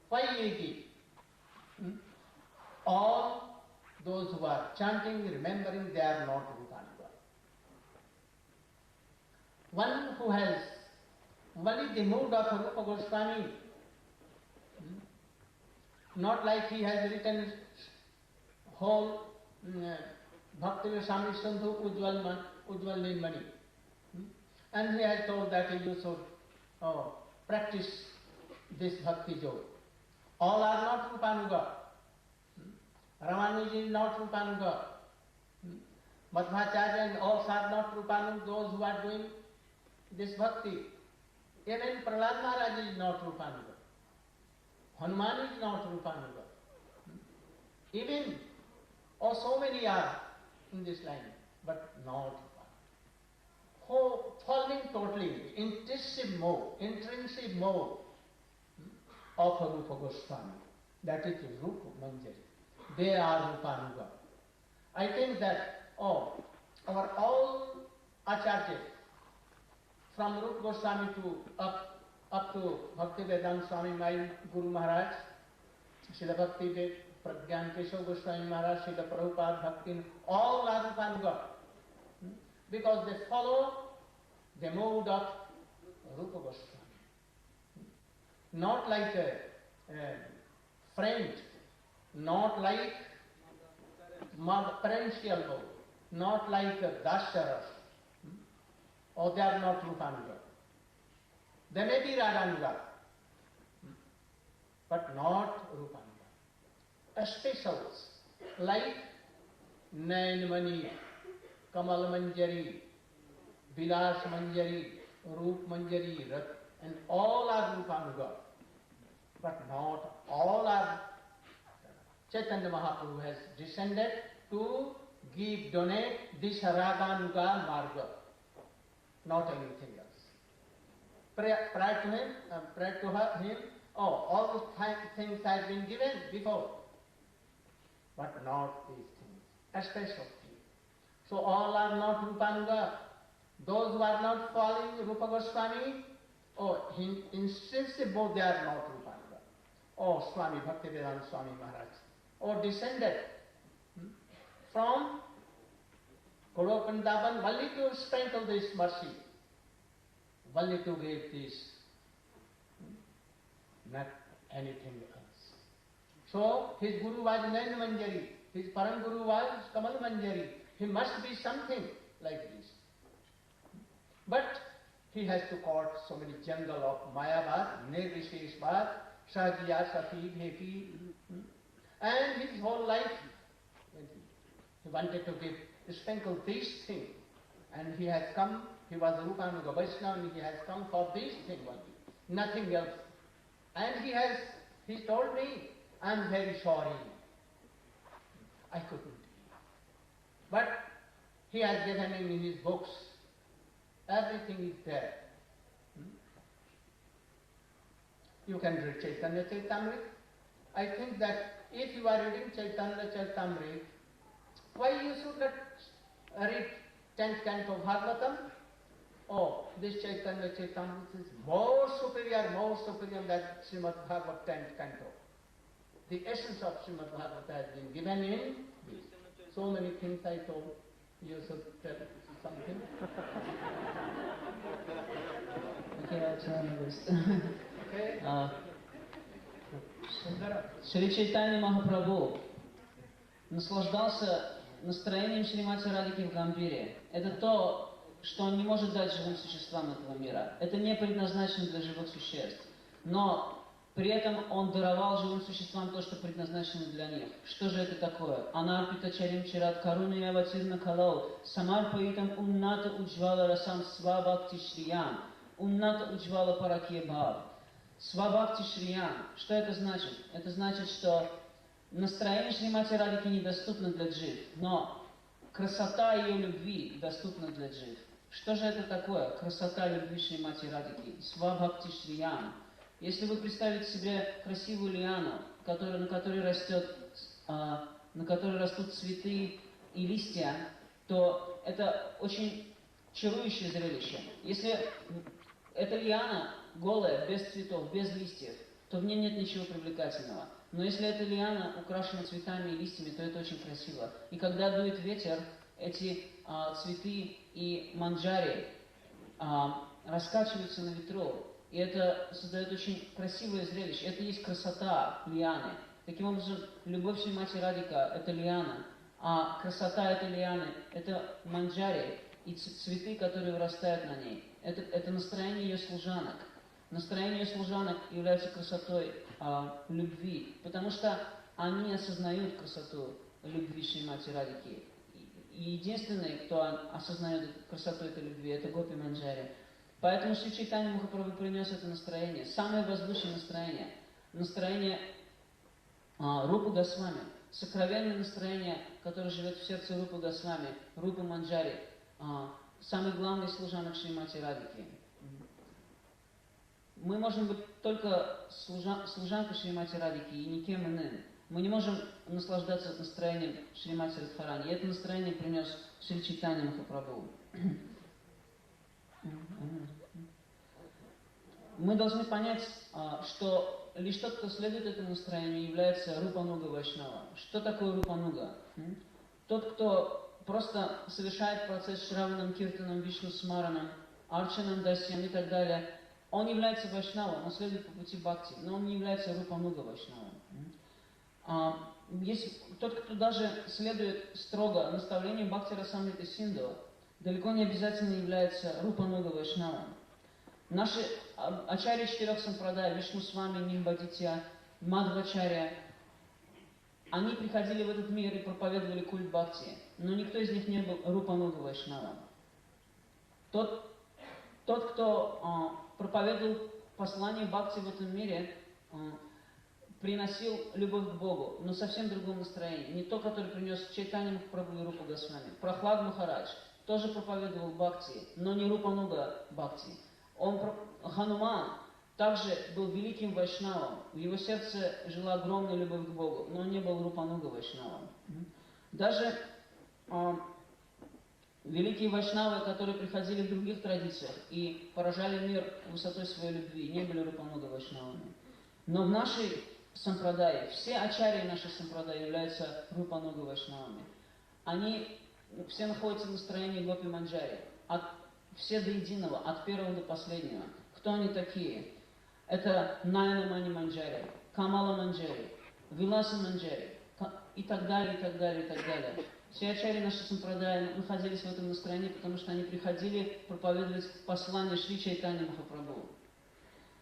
Why 80? All those who are chanting, remembering, they are not Rupanuga. One who has only the mood of Rupa Goswami, not like he has written whole Bhakti Swami Sandhu Ujjwal Nirmani. And he has told that you should practice this Bhakti Yoga. All are not Rupanuga. Ramanuji is not Rupanuga. Madhvacharya and all are not Rupanuga, those who are doing this Bhakti. Even Prahlad Maharaj is not Rupanuga. Hanuman is not Rupanuga. Even, so many are in this line, but not Rupanuga. Following totally intrinsic mode of Rupa Goswami, that is Rupa Manjari. They are Rupanuga. I think that our all acharyas, from Rupa Goswami to up to Bhaktivedanta Swami, my Guru Maharaj, Srila Bhakti Pragyan Keshav Goswami Maharaj, Srila Prabhupada, Bhakti, all are Rupanuga. Because they follow the mode of Rupa Goswami. Not like a friend, not like parental mode, not like a Dasharas. Or they are not Rupanuga. They may be Radhanuga, but not Rupanuga. Specials like Nayanmani, Kamal Manjari, Vilas Manjari, Rup Manjari, and all are Rupanuga, but not all are. Chaitanya Mahaprabhu has descended to donate this Raganuga Marga, not anything else. Prior to him, all those things have been given before, but not these things, especially. So all are not Rupanuga. Those who are not following Rupa Goswami, instinctively both they are not Rupanuga. Swami Bhaktivedanta Swami Maharaj, descended from Golokandavan only to sprinkle this mercy, only to give this, not anything else. So his Guru was Nayan Manjari, his Param Guru was Kamal Manjari. He must be something like this. But he has to court so many jungle of Mayavad, Nirvisheshvad, Sahajiya, Sati, Bheti, and his whole life he wanted to sprinkle this thing. And he has come, he was Rupanuga Vaishnava, and he has come for this thing only, nothing else. And he told me, I am very sorry, I couldn't. But he has given him in his books, everything is there. You can read Chaitanya Chaitamrita. I think that if you are reading Chaitanya Charitamrita, why you should not read 10th canto of Bhagavatam? Oh, this Chaitanya Charitamrita is more superior than Srimad Bhagavad 10th canto. The essence of Srimad Bhagavad has been given in this. So many things I told. You should tell something. Okay, I'll tell you this. Okay. Шри Чайтанья Махапрабху наслаждался настроением Шримати Радхики в Гамбире. Это то, что он не может дать живым существам этого мира. Это не предназначено для живых существ. Но при этом он даровал живым существам то, что предназначено для них. Что же это такое? Анарпита чарим чират каруния ватирна калау самарпаитам унната уджвала расам свабхакти шриям унната уджвала паракья бхав. Свабхакти шриям. Что это значит? Это значит, что настроение Шримати Радхики недоступно для джив, но красота ее любви доступна для джив. Что же это такое? Красота любви Шримати Радхики. Свабхакти шриям. Если вы представите себе красивую лиану, на которой растут цветы и листья, то это очень чарующее зрелище. Если эта лиана голая, без цветов, без листьев, то в ней нет ничего привлекательного. Но если эта лиана украшена цветами и листьями, то это очень красиво. И когда дует ветер, эти цветы и манджари раскачиваются на ветру. И это создает очень красивое зрелище. Это есть красота лианы. Таким образом, любовь Шримати Радхика – это лиана, а красота этой лианы – это манджари и цветы, которые вырастают на ней. Это настроение ее служанок. Настроение ее служанок является красотой любви, потому что они осознают красоту любви Шримати Радхики. И единственный, кто осознает красоту этой любви, это Гопи Манджари. Поэтому Шри Чайтанья Махапрабху принес это настроение, самое возвышенное настроение, настроение Рупы Госвами, сокровенное настроение, которое живет в сердце Рупы Госвами, Рупы Манджари, самый главный служанок Шримати Радхики. Мы можем быть только служанкой Шримати Радхики и никем иным. Мы не можем наслаждаться настроением Шримати Радхарани. И это настроение принес Шри Чайтанья Махапрабху. Мы должны понять, что лишь тот, кто следует этому настроению, является Рупануга Вайшнава. Что такое Рупануга? Тот, кто просто совершает процесс Шраванам, Киртанам, Вишну Смаранам, Арчанам, Дасьям и так далее, он является Вайшнавом, он следует по пути Бхакти, но он не является Рупануга Вайшнавом. Есть тот, кто даже следует строго наставлению Бхакти Расамрита Синду, далеко не обязательно является Рупануга Вайшнавом. Наши ачарьи четырех сампрадай, Вишну Свами, Нимбадитья, Мадхвачарья, они приходили в этот мир и проповедовали культ Бхакти, но никто из них не был Рупануга Вайшнавом. Тот, кто проповедовал послание Бхакти в этом мире, приносил любовь к Богу, но совсем в другом настроении. Не то, который принес Чайтанья Махапрабху и Рупу Госвами. Прохлад Махарадж тоже проповедовал Бхакти, но не Рупануга Бхакти. Хануман также был великим вайшнавом. В его сердце жила огромная любовь к Богу, но он не был Рупануга Вайшнавом. Даже великие вайшнавы, которые приходили в других традициях и поражали мир высотой своей любви, не были Рупануга Вайшнавами. Но в нашей сампрадае, все ачарьи нашей сампрадаи являются Рупануга Вайшнавами. Они все находятся в настроении Гопи Манджари. Все до единого, от первого до последнего. Кто они такие? Это Наяна Мани Манджари, Камала Манджари, Виласа Манджари и так далее, и так далее, и так далее. Все ачарьи нашей сампрадаи находились в этом настроении, потому что они приходили проповедовать послание Шри Чайтанья Махапрабху.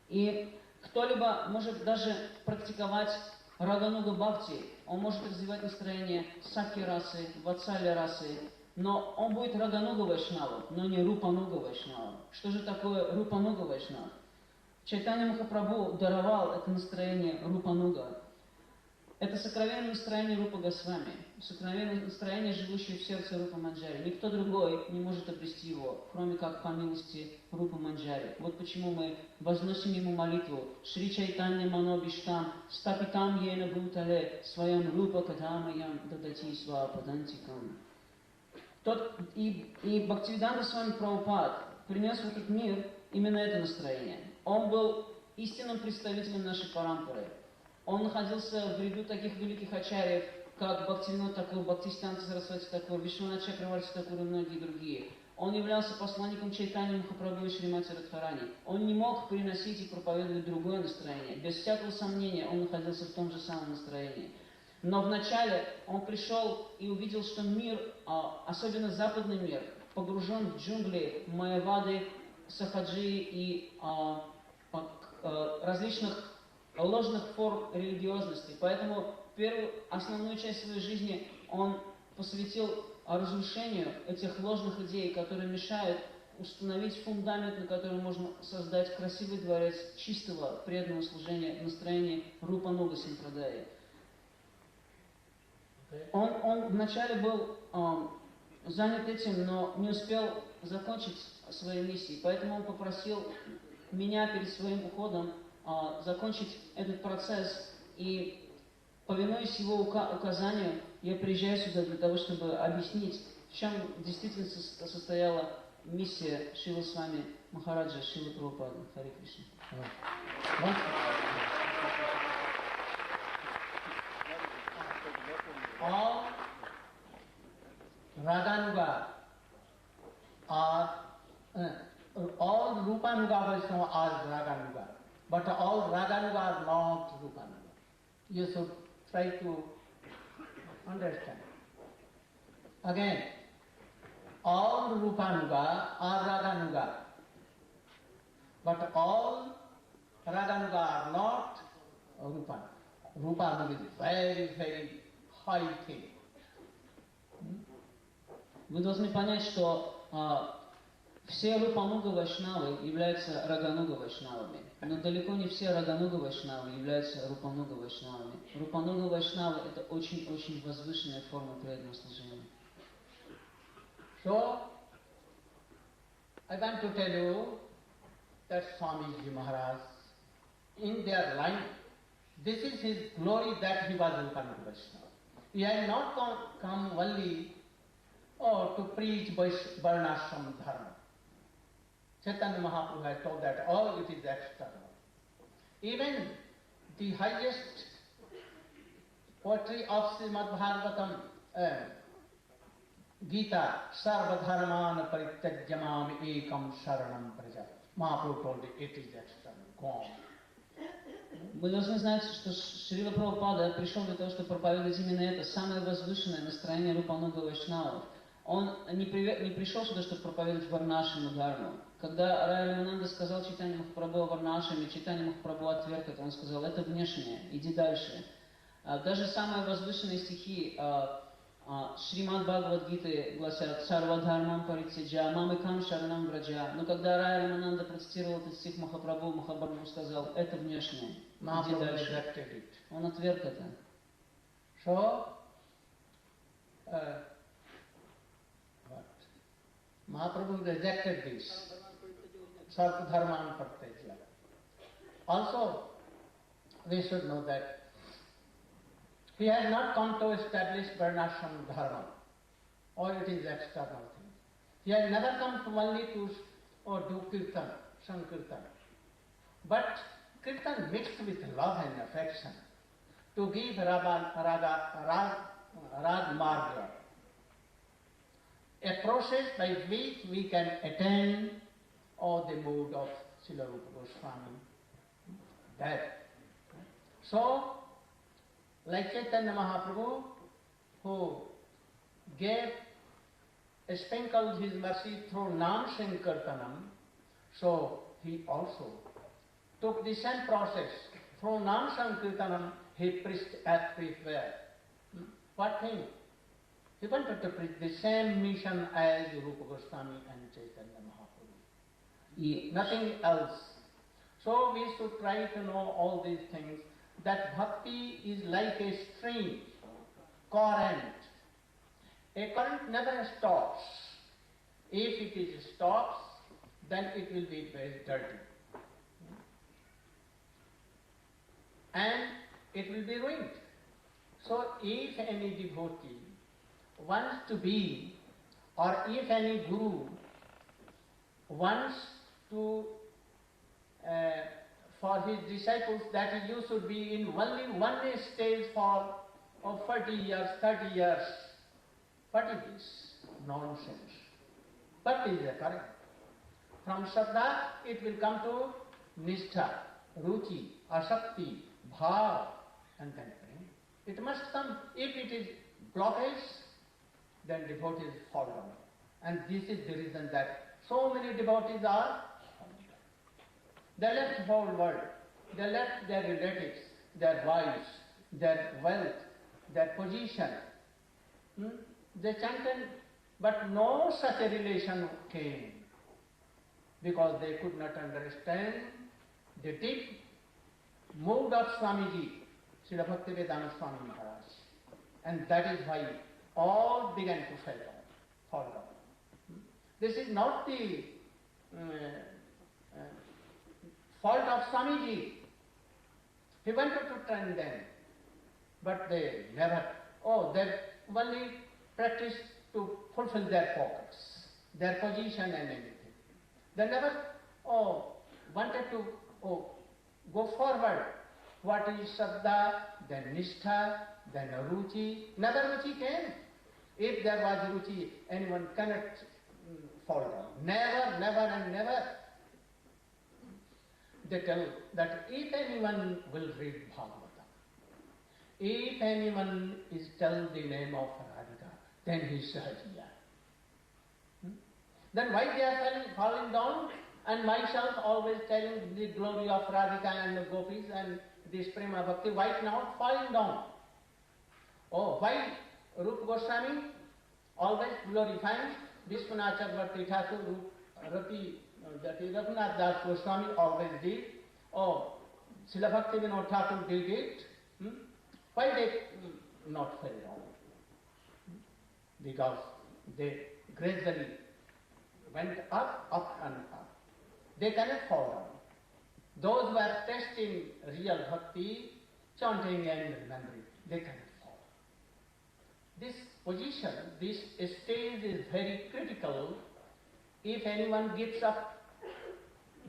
И кто-либо может даже практиковать Рагануга Бхакти, он может развивать настроение Сакьи расы, Ватсали расы, но он будет Рагануга Вайшнавом, но не Рупануга Вайшнавом. Что же такое Рупануга Вайшнав? Чайтанья Махапрабху даровал это настроение Рупануга. Это сокровенное настроение Рупа Госвами, сокровенное настроение, живущее в сердце Рупа Манджари. Никто другой не может обрести его, кроме как по милости Рупа Манджари. Вот почему мы возносим ему молитву Шри Чайтанья Манобиштам Стапитам Йена Бхутале Своям Рупа Кадамаям Дадати Свападантикам. И Бхактивиданта Свами Прабхупад принес в этот мир именно это настроение. Он был истинным представителем нашей парампары. Он находился в ряду таких великих ачарьев, как Бхактивинод Такур, Бхактисиданта Сарасвати Такур, Вишванат Чакраварти Такур и многие другие. Он являлся посланником Чайтаньи Махапрабху и Шримати Радхарани. Он не мог приносить и проповедовать другое настроение. Без всякого сомнения он находился в том же самом настроении. Но вначале он пришел и увидел, что мир, особенно западный мир, погружен в джунгли майявады, сахаджи и различных ложных форм религиозности. Поэтому первую основную часть своей жизни он посвятил разрушению этих ложных идей, которые мешают установить фундамент, на котором можно создать красивый дворец чистого, преданного служения в настроении Рупануга Сампрадаи. Он вначале был занят этим, но не успел закончить своей миссией, поэтому он попросил меня перед своим уходом закончить этот процесс, и, повинуясь его указанию, я приезжаю сюда для того, чтобы объяснить, в чем действительно состояла миссия Шрила Свами Махараджа, Шрила Прабхупады. Харе Кришна. All Raganuga are all Rupanuga Vaishnava are Raganuga, but all Raganuga are not Rupanuga. You should try to understand. Again, all Rupanuga are Raganuga, but all Raganuga are not Rupanuga. Rupanuga is very, very high thing. Вы должны понять, что все Рупануга Вайшнавы являются Рагануга Вайшнавами, но далеко не все Рагануга Вайшнавы являются Рупануга Вайшнавами. Рупануга Вайшнавы – это очень-очень возвышенная форма преданного служения. So, I want to tell you that Swamiji Maharaj, in their line, this is his glory that he was Rupanuga Vaishnava. He had not come only to preach Varnashram Dharma. Chaitanya Mahaprabhu has told that all it is external. Even the highest poetry of Srimad Bhagavatam, Gita, Sarva Dharman Parityajamam Ekam Sharanam Praja. Mahaprabhu told it is external, gone. Вы должны знать, что Шрила Прабхупада пришел для того, чтобы проповедовать именно это, самое возвышенное настроение Рупануга Вайшнавов. Он не пришел сюда, чтобы проповедовать Варнашраму Дхарму. Когда Рая Рамананда сказал Чайтанья Махапрабху о Варнашраме, Чайтанья Махапрабху отверг это, он сказал, это внешнее, иди дальше. Даже самые возвышенные стихи Шримад Бхагавад-гиты гласят «Сарва дхармам паритяджа, мамикам шаранам враджа». Но когда Рая Рамананда процитировал этот стих Махапрабху, Махапрабху сказал, это внешнее, иди дальше. Он отверг это. So, Mahaprabhu rejected this. Sarva dharman pratyajya. Also, we should know that he has not come to establish Varnashram Dharma, or it is external thing. He has never come to only to do kirtan, sankirtan. But kirtan mixed with love and affection to give rag marga, a process by which we can attain the mood of Srila Rupa Goswami. That. So, like Chaitanya Mahaprabhu, who sprinkled his mercy through Nam Sankirtanam, so he also took the same process. Through Nam Sankirtanam, he preached everywhere. What thing? He wanted to preach the same mission as Rupa Goswami and Chaitanya Mahaprabhu. Nothing else. So we should try to know all these things. that bhakti is like a stream, current. A current never stops. If it stops, then it will be very dirty. And it will be ruined. So if any devotee wants to be, or if any guru wants to, for his disciples, that you should be in only one stage for 40 years, 30 years, what is this? Nonsense. What is the correct? From Shraddha it will come to Nishtha, Ruchi, Asakti, Bhav, and then prem. It must come. If it is blockage, then devotees fall down. And this is the reason that so many devotees are falling down. They left the whole world. They left their relatives, their wives, their wealth, their position. They chanted, but no such a relation came, because they could not understand the deep mood of Swamiji, Srila Bhaktivedanta Swami Maharaj. And that is why all began to fall down. This is not the fault of Swamiji. He wanted to train them, but they never, they only practiced to fulfill their focus, their position and everything. They never wanted to go forward. What is Shraddha, then Nishtha, then Ruchi. Never Ruchi came. If there was Ruchi, anyone cannot fall down. Never, never and never. They tell that if anyone will read Bhagavatam, if anyone is tell the name of Radhika, then he is Sahajiya. Then why they are falling down? And myself always telling the glory of Radhika and the gopis and this Prema Bhakti, why not falling down? Why Rupa Goswami always glorifying Vishwanath Chakravarti Thakur, that is Raghunath Das Goswami always did. Srila Bhakti Vinod Thakur did it. Why they not fell down? Because they gradually went up and up. They cannot fall down. Those who are testing real bhakti, chanting and remembering, they cannot fall. This position, this stage is very critical if anyone gives up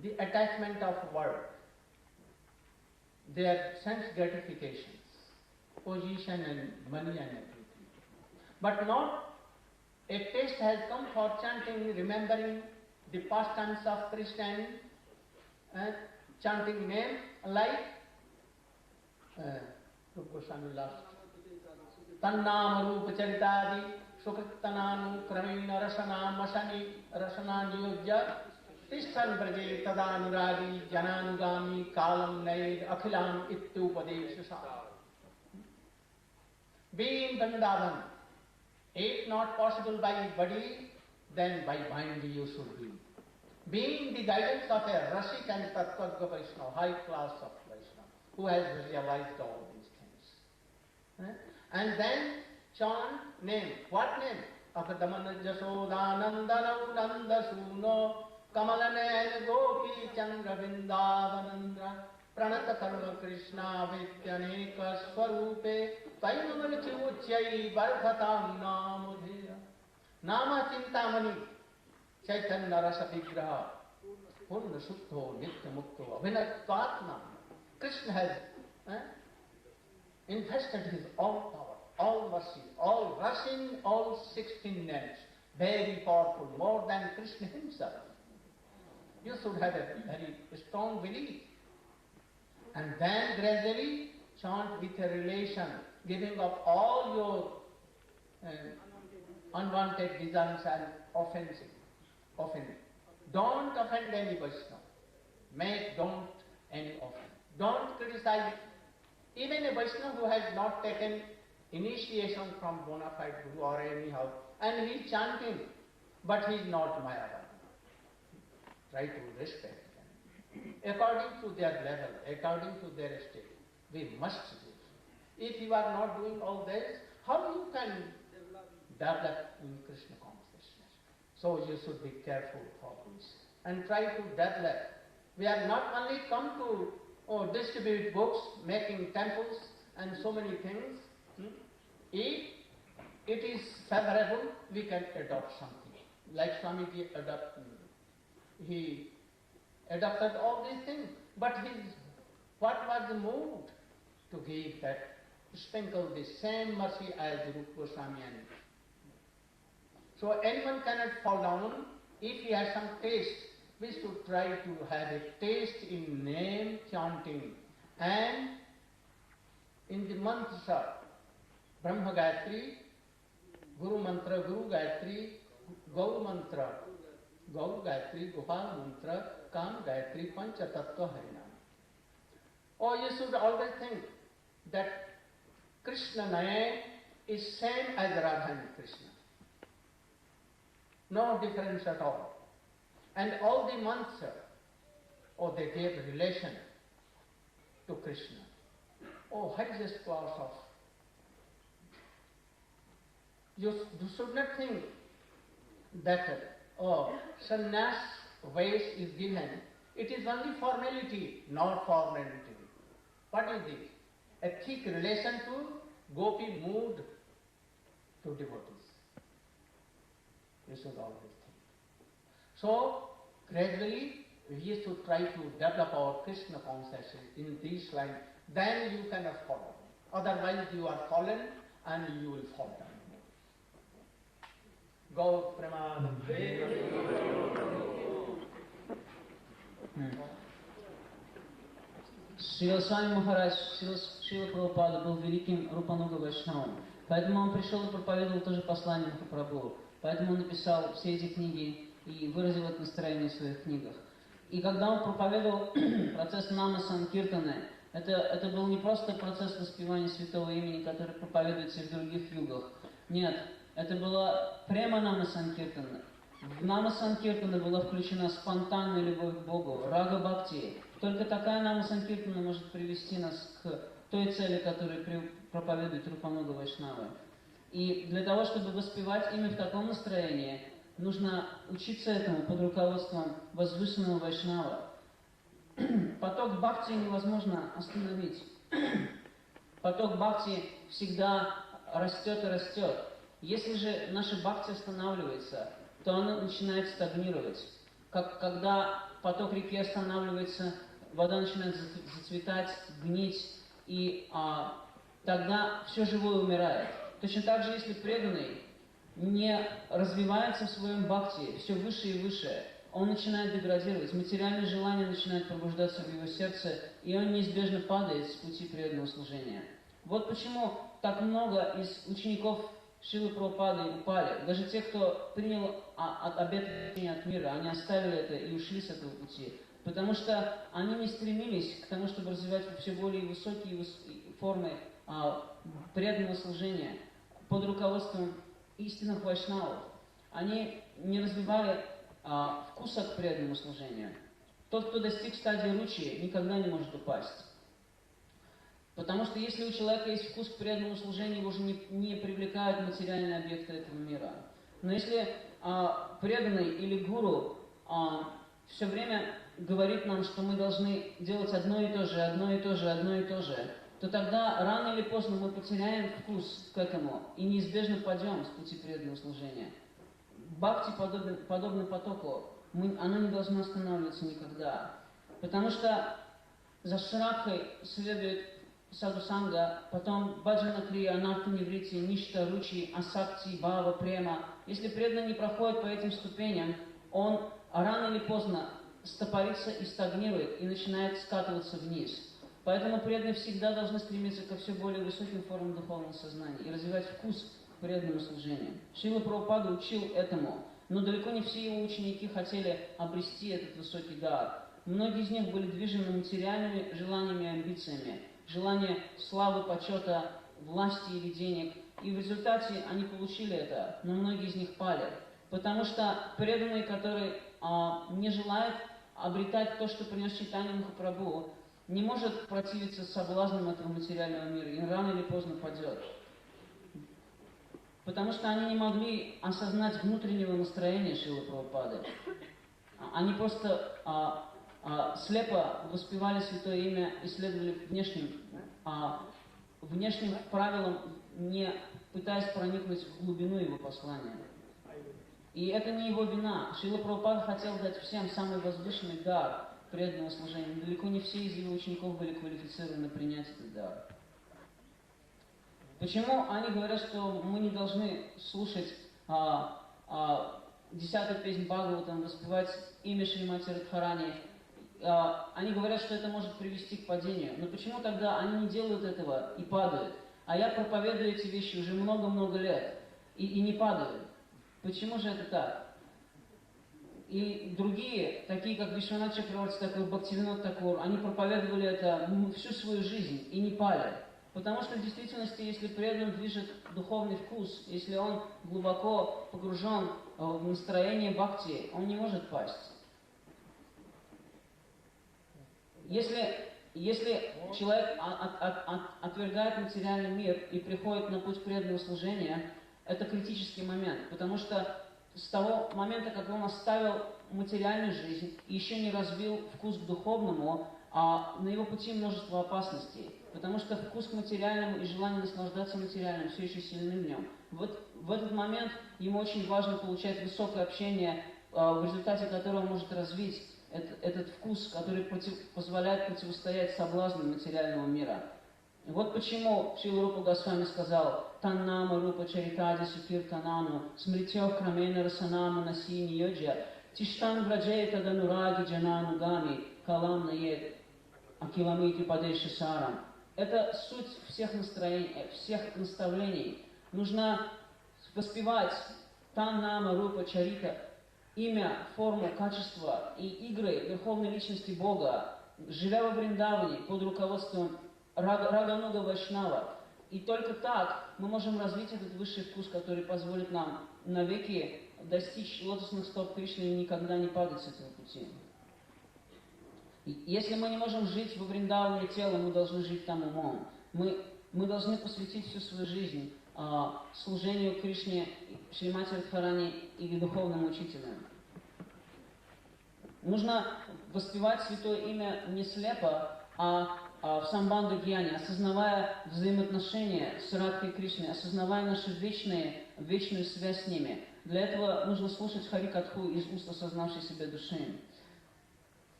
the attachment of world, their sense gratifications, position and money and everything. But not a taste has come for chanting, remembering the pastimes of Krishna, chanting name like Rupa Goswami last. Tannam Rupa Charitadi Sukritananu Kramena Rasana Niyojya Tishtan Braje Tadanuragi Jananugami Kalam Naid Akhilam Ittupadeshasa. Be in Vrindavan. If not possible by body, then by mind you should be. Being the guidance of a Rasik and Tattvagga Vaishnava, high class of Vaishnava, who has realized all these things. And then chant name. What name? Akadamana Jasodanandana Nandasuno Kamalane Gopi Chandra Vindavanandra Pranata Karma Krishna Vidyaneka Swarupe Painamanchi Uchyai Bhargatam Namudhya Nama Chintamani Chaitanya Rasa Vigraha Purna Suttho Nitya Mukto Abhinatvatma. Krishna has invested his all power, all mercy, all rushing, all 16 names. Very powerful, more than Krishna himself. You should have a very strong belief. And then gradually chant with a relation, giving up all your unwanted desires and offensive. Don't offend any Vaishnava. Don't any offend. Don't criticize even a Vaishnava who has not taken initiation from bona fide Guru or anyhow, and he is chanting, but he is not Mayavan. Try to respect them. According to their level, according to their state, we must do. If you are not doing all this, how you can develop in Krishna consciousness? So you should be careful for this and try to develop. We are not only come to distribute books, making temples and so many things. If it is favorable, we can adopt something. Like Swamiji he adopted all these things. But what was the mood to give that, sprinkle the same mercy as Rupa Goswami? So anyone cannot fall down. If he has some taste, we should try to have a taste in name chanting and in the mantra, Brahma Gayatri, Guru Mantra, Guru Gayatri, Gaur Mantra, Gaur Gayatri, Gopal Mantra, Kam Gayatri, Pancha Tattva Harinam. Or you should always think that Krishna name is same as Radha and Krishna. No difference at all. And all the mantra, they gave relation to Krishna. Highest class of. You should not think that, sannyas ways is given. It is only formality, not formality. What is it? A thick relation to gopi mood to devotees. You should always think. So, gradually, we should try to develop our Krishna consciousness in this line. Then you cannot follow. Otherwise, you are fallen and you will fall down. Gaur Pramanam. Шрила Свами Махарадж, Шрила Прабхупада был великим Рупануга Вайшнавом. Поэтому он пришел и проповедовал тоже послание Махапрабху. Поэтому он написал все эти книги и выразил это настроение в своих книгах. И когда он проповедовал процесс Нама Санкиртаны, это был не просто процесс воспевания святого имени, который проповедуется и в других югах. Нет, это была према Нама Санкиртаны. В Нама Санкиртана была включена спонтанная любовь к Богу, рага бхакти. Только такая Нама Санкиртана может привести нас к той цели, которую проповедует Рупануга Вайшнавы. И для того, чтобы воспевать имя в таком настроении, нужно учиться этому под руководством возвышенного Вайшнава. Поток бхакти невозможно остановить. Поток бхакти всегда растет и растет. Если же наша бхакти останавливается, то она начинает стагнировать. Когда поток реки останавливается, вода начинает зацветать, гнить, и тогда все живое умирает. Точно так же, если преданный не развивается в своем бхакти все выше и выше, он начинает деградировать, материальные желания начинают пробуждаться в его сердце, и он неизбежно падает с пути преданного служения. Вот почему так много из учеников Шрилы Прабхупады упали. Даже те, кто принял обет от мира, они оставили это и ушли с этого пути. Потому что они не стремились к тому, чтобы развивать все более высокие формы преданного служения под руководством истинных вайшнавов. Они не развивали вкуса к преданному служению. Тот, кто достиг стадии ручи, никогда не может упасть. Потому что если у человека есть вкус к преданному служению, его уже не привлекают материальные объекты этого мира. Но если преданный или гуру все время говорит нам, что мы должны делать одно и то же, одно и то же, одно и то же, то тогда рано или поздно мы потеряем вкус к этому и неизбежно падем с пути преданного служения. Бхакти подобно потоку, оно не должно останавливаться никогда. Потому что за Шракхой следует саду-санга, потом баджана крия, анарта неврити, ништа, ручи, асакти, бхава, према. Если преданный не проходит по этим ступеням, он рано или поздно стопорится и стагнирует, и начинает скатываться вниз. Поэтому преданные всегда должны стремиться ко все более высоким формам духовного сознания и развивать вкус к преданному служению. Шрила Прабхупада учил этому, но далеко не все его ученики хотели обрести этот высокий дар. Многие из них были движимы материальными желаниями и амбициями, желание славы, почета, власти или денег. И в результате они получили это, но многие из них пали. Потому что преданные, которые не желают обретать то, что принес Чайтанья Махапрабху, не может противиться соблазнам этого материального мира и рано или поздно падет. Потому что они не могли осознать внутреннего настроения Шрилы Прабхупады. Они просто слепо воспевали святое имя и следовали внешним правилам, не пытаясь проникнуть в глубину его послания. И это не его вина. Шрила Прабхупада хотел дать всем самый возвышенный дар преданного служения. Но далеко не все из его учеников были квалифицированы принять этот дар. Почему они говорят, что мы не должны слушать 10-ю песнь Бхагаватам, воспевать имя Шримати Радхарани? Они говорят, что это может привести к падению. Но почему тогда они не делают этого и падают? А я проповедую эти вещи уже много-много лет и не падаю. Почему же это так? И другие, такие как Вишванат Чакраварти Такур, Бхактивинод Такур, они проповедовали это всю свою жизнь и не пали. Потому что в действительности, если преданным движет духовный вкус, если он глубоко погружен в настроение бхакти, он не может пасть. Если человек отвергает материальный мир и приходит на путь преданного служения, это критический момент, потому что с того момента, как он оставил материальную жизнь и еще не развил вкус к духовному, на его пути множество опасностей, потому что вкус к материальному и желание наслаждаться материальным все еще сильны в нем. Вот в этот момент ему очень важно получать высокое общение, в результате которого он может развить этот вкус, который позволяет противостоять соблазнам материального мира. И вот почему Шрила Рупа Госвами сказал: «Таннама Рупа Чаритади Сукиртанану смритё крамена расанама наси ниёджа тиштан враджейта данураги джанану гами калам наед акиламити падеши сарам». Это суть всех настроений, всех наставлений. Нужно воспевать Таннама Рупа Чарита, имя, форму, качество и игры Верховной Личности Бога, живя во Вриндаване под руководством Рагануга Вайшнава. И только так мы можем развить этот высший вкус, который позволит нам навеки достичь лотосных стоп Кришны и никогда не падать с этого пути. Если мы не можем жить во Вриндаване телом, мы должны жить там умом. Мы должны посвятить всю свою жизнь служению Кришне, Шримати Радхарани и духовным учителям. Нужно воспевать святое имя не слепо, а в самбанда гьяне, осознавая взаимоотношения с Радхой Кришной, осознавая нашу вечную связь с ними. Для этого нужно слушать Харикатху из уст осознавшей себя души.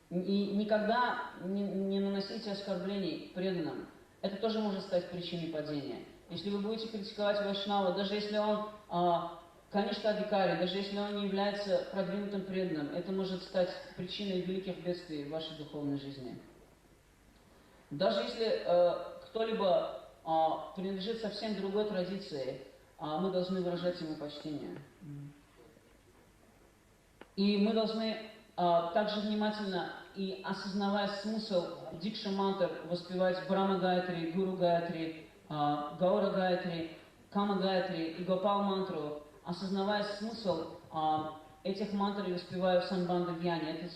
И никогда не наносите оскорблений преданным. Это тоже может стать причиной падения. Если вы будете критиковать Вайшнава, даже если он Каништа Адикари, даже если он не является продвинутым преданным, это может стать причиной великих бедствий в вашей духовной жизни. Даже если кто-либо принадлежит совсем другой традиции, мы должны выражать ему почтение. И мы должны также внимательно и осознавая смысл Дикша мантр воспевать Брахма Гаятри, Гуру Гаятри, Гаура Гаятри, Кама Гаятри и Гопал мантру, осознавая смысл этих мантр и воспевая в Самбанда Гьяне. Это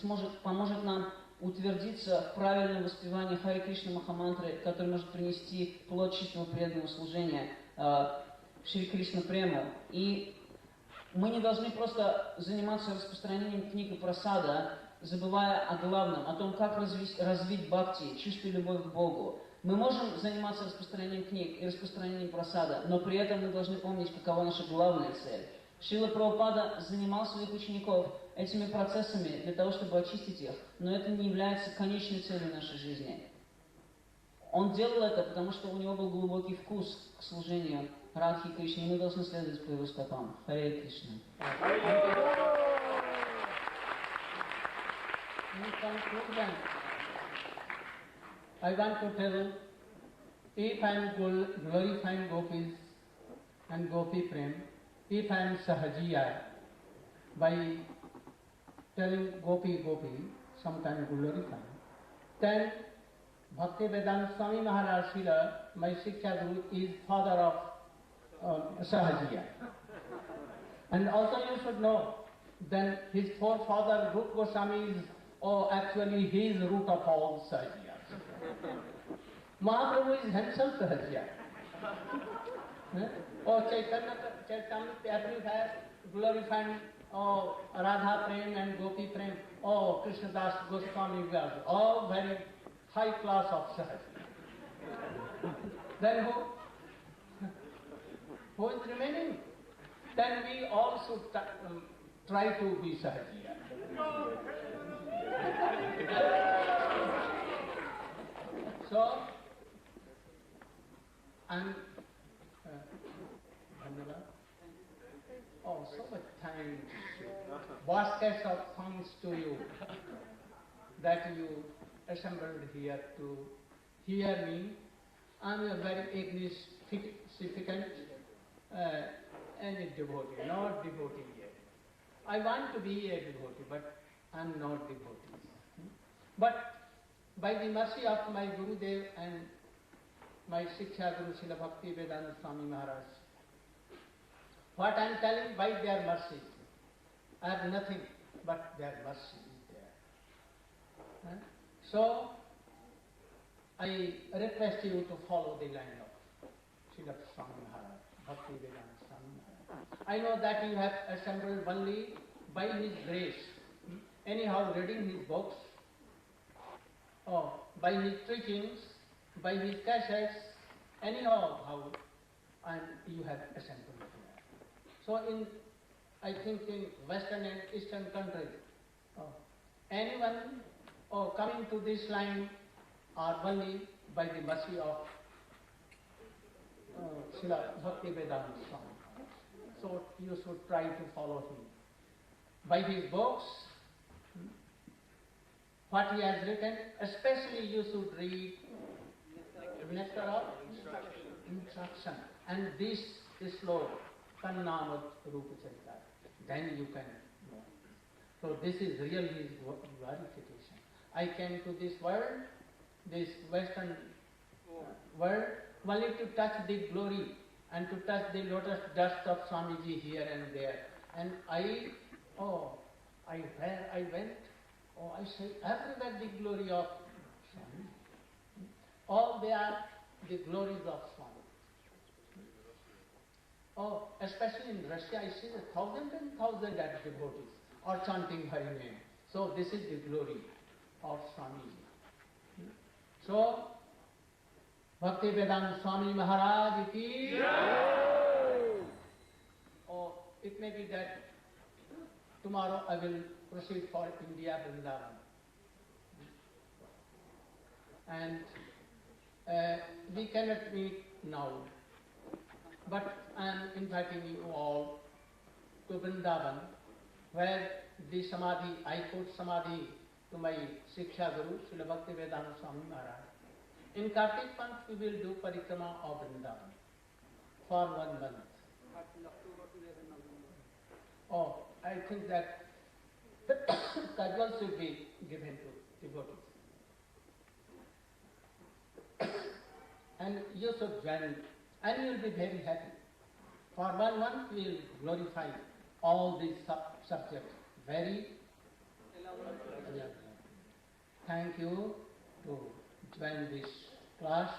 поможет нам утвердиться в правильном воспевании Хари Кришна Махамантры, который может принести плод чистого преданного служения Шри Кришна Прему. И мы не должны просто заниматься распространением книг и прасада, забывая о главном, о том, как развить бхакти, чистую любовь к Богу. Мы можем заниматься распространением книг и распространением прасада, но при этом мы должны помнить, какова наша главная цель. Шрила Прабхупада занимал своих учеников этими процессами для того, чтобы очистить их, но это не является конечной целью нашей жизни. Он делал это, потому что у него был глубокий вкус к служению Радхи Кришне, и мы должны следовать по его стопам. Харе Кришна. I want to tell, if I am glorifying gopis and gopi prem, if I am sahajiya, by telling gopi, sometimes glorifying, then Bhaktivedanta Swami Maharaj Srila, my Shiksha Guru, is father of Sahajiya. And also you should know, then his forefather Rupa Goswami is actually his root of all Sahajiyas. Mahaprabhu is himself Sahajya. Oh, Chaitanya Charitamrita has glorifying Radha Prem and Gopi Prem. Oh, Krishnadas Goswami Vyasa. All very high class of Sahajya. Then who is remaining? Then we all should try to be Sahajya. So, I'm so much time. Baskets of thanks to you that you assembled here to hear me. I'm a very insignificant and a devotee, not devotee yet. I want to be a devotee, but I'm not devotee. But by the mercy of my Gurudev and my Shiksha Guru Srila Bhakti Vedanta Swami Maharaj, what I am telling, by their mercy, I have nothing but their mercy is there. So, I request you to follow the line of Srila Swami Maharaj, Bhakti Vedanta Swami Maharaj. I know that you have assembled only by his grace, anyhow reading his books, or by his teachings, by his cassettes, anyhow how and you have assembled here. So I think in Western and Eastern countries, anyone coming to this line are only by the mercy of Srila Bhakti Vedanta Swami. So you should try to follow him. By his books, what he has written, especially you should read Nectar of Instruction. And this is slow, Kannamat Rupa Charita. Then you can know. So this is really his glorification. I came to this world, this Western world, only to touch the glory and to touch the lotus dust of Swamiji here and there. And I went, I say everywhere the glory of Swami. All they are the glories of Swami. Especially in Russia, I see 1,000 and 1,000 devotees are chanting Hari name. So this is the glory of Swami. So, Bhakti Vedanta Swami Maharaj ki. It may be that tomorrow I will proceed for India, Vrindavan. And we cannot meet now. But I am inviting you all to Vrindavan, where the Samadhi, I put Samadhi to my Shiksha Guru, Srila Bhakti Vedanta Swami Maharaj. In Kartik month, we will do Parikrama of Vrindavan for 1 month. I think that Kajal should be given to devotees. And you should join, and you will be very happy. For 1 month, we will glorify all these subjects very elaborately. Thank you to join this class.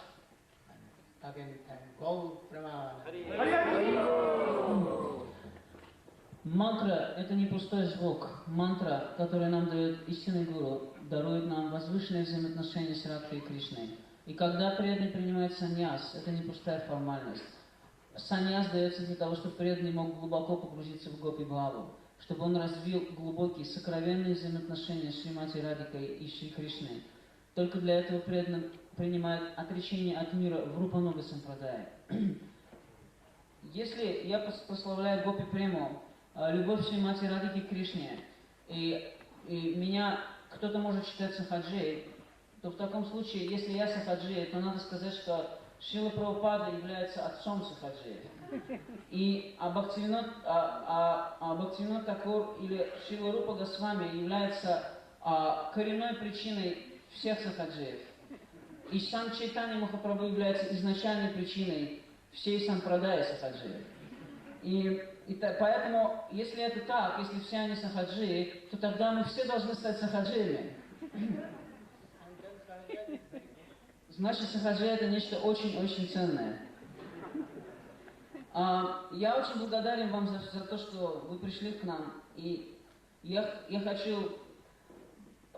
And again, thank Gaur Pramana. Мантра – это не пустой звук. Мантра, которую нам дает истинный гуру, дарует нам возвышенные взаимоотношения с Радхой и Кришной. И когда преданный принимает саньяс, это не пустая формальность. Саньяс дается для того, чтобы преданный мог глубоко погрузиться в гопи-бхаву, чтобы он развил глубокие, сокровенные взаимоотношения с Шримати Радхикой и Шри Кришной. Только для этого преданный принимает отречение от мира в Рупануга Сампрадая. Если я прославляю гопи прему, любовь Шримати Радхики к Кришне, и меня кто-то может считать сахаджией, то в таком случае, если я сахаджия, то надо сказать, что Шрила Прабхупада является отцом сахаджиев. И Бхактивинод Такур или Шрила Рупа Госвами является коренной причиной всех сахаджиев. И сам Чайтанья Махапрабху является изначальной причиной всей сампрадаи сахаджиев. И поэтому, если это так, если все они сахаджии, то тогда мы все должны стать сахаджиями. Значит, сахаджи это нечто очень-очень ценное. Я очень благодарен вам за то, что вы пришли к нам. И я хочу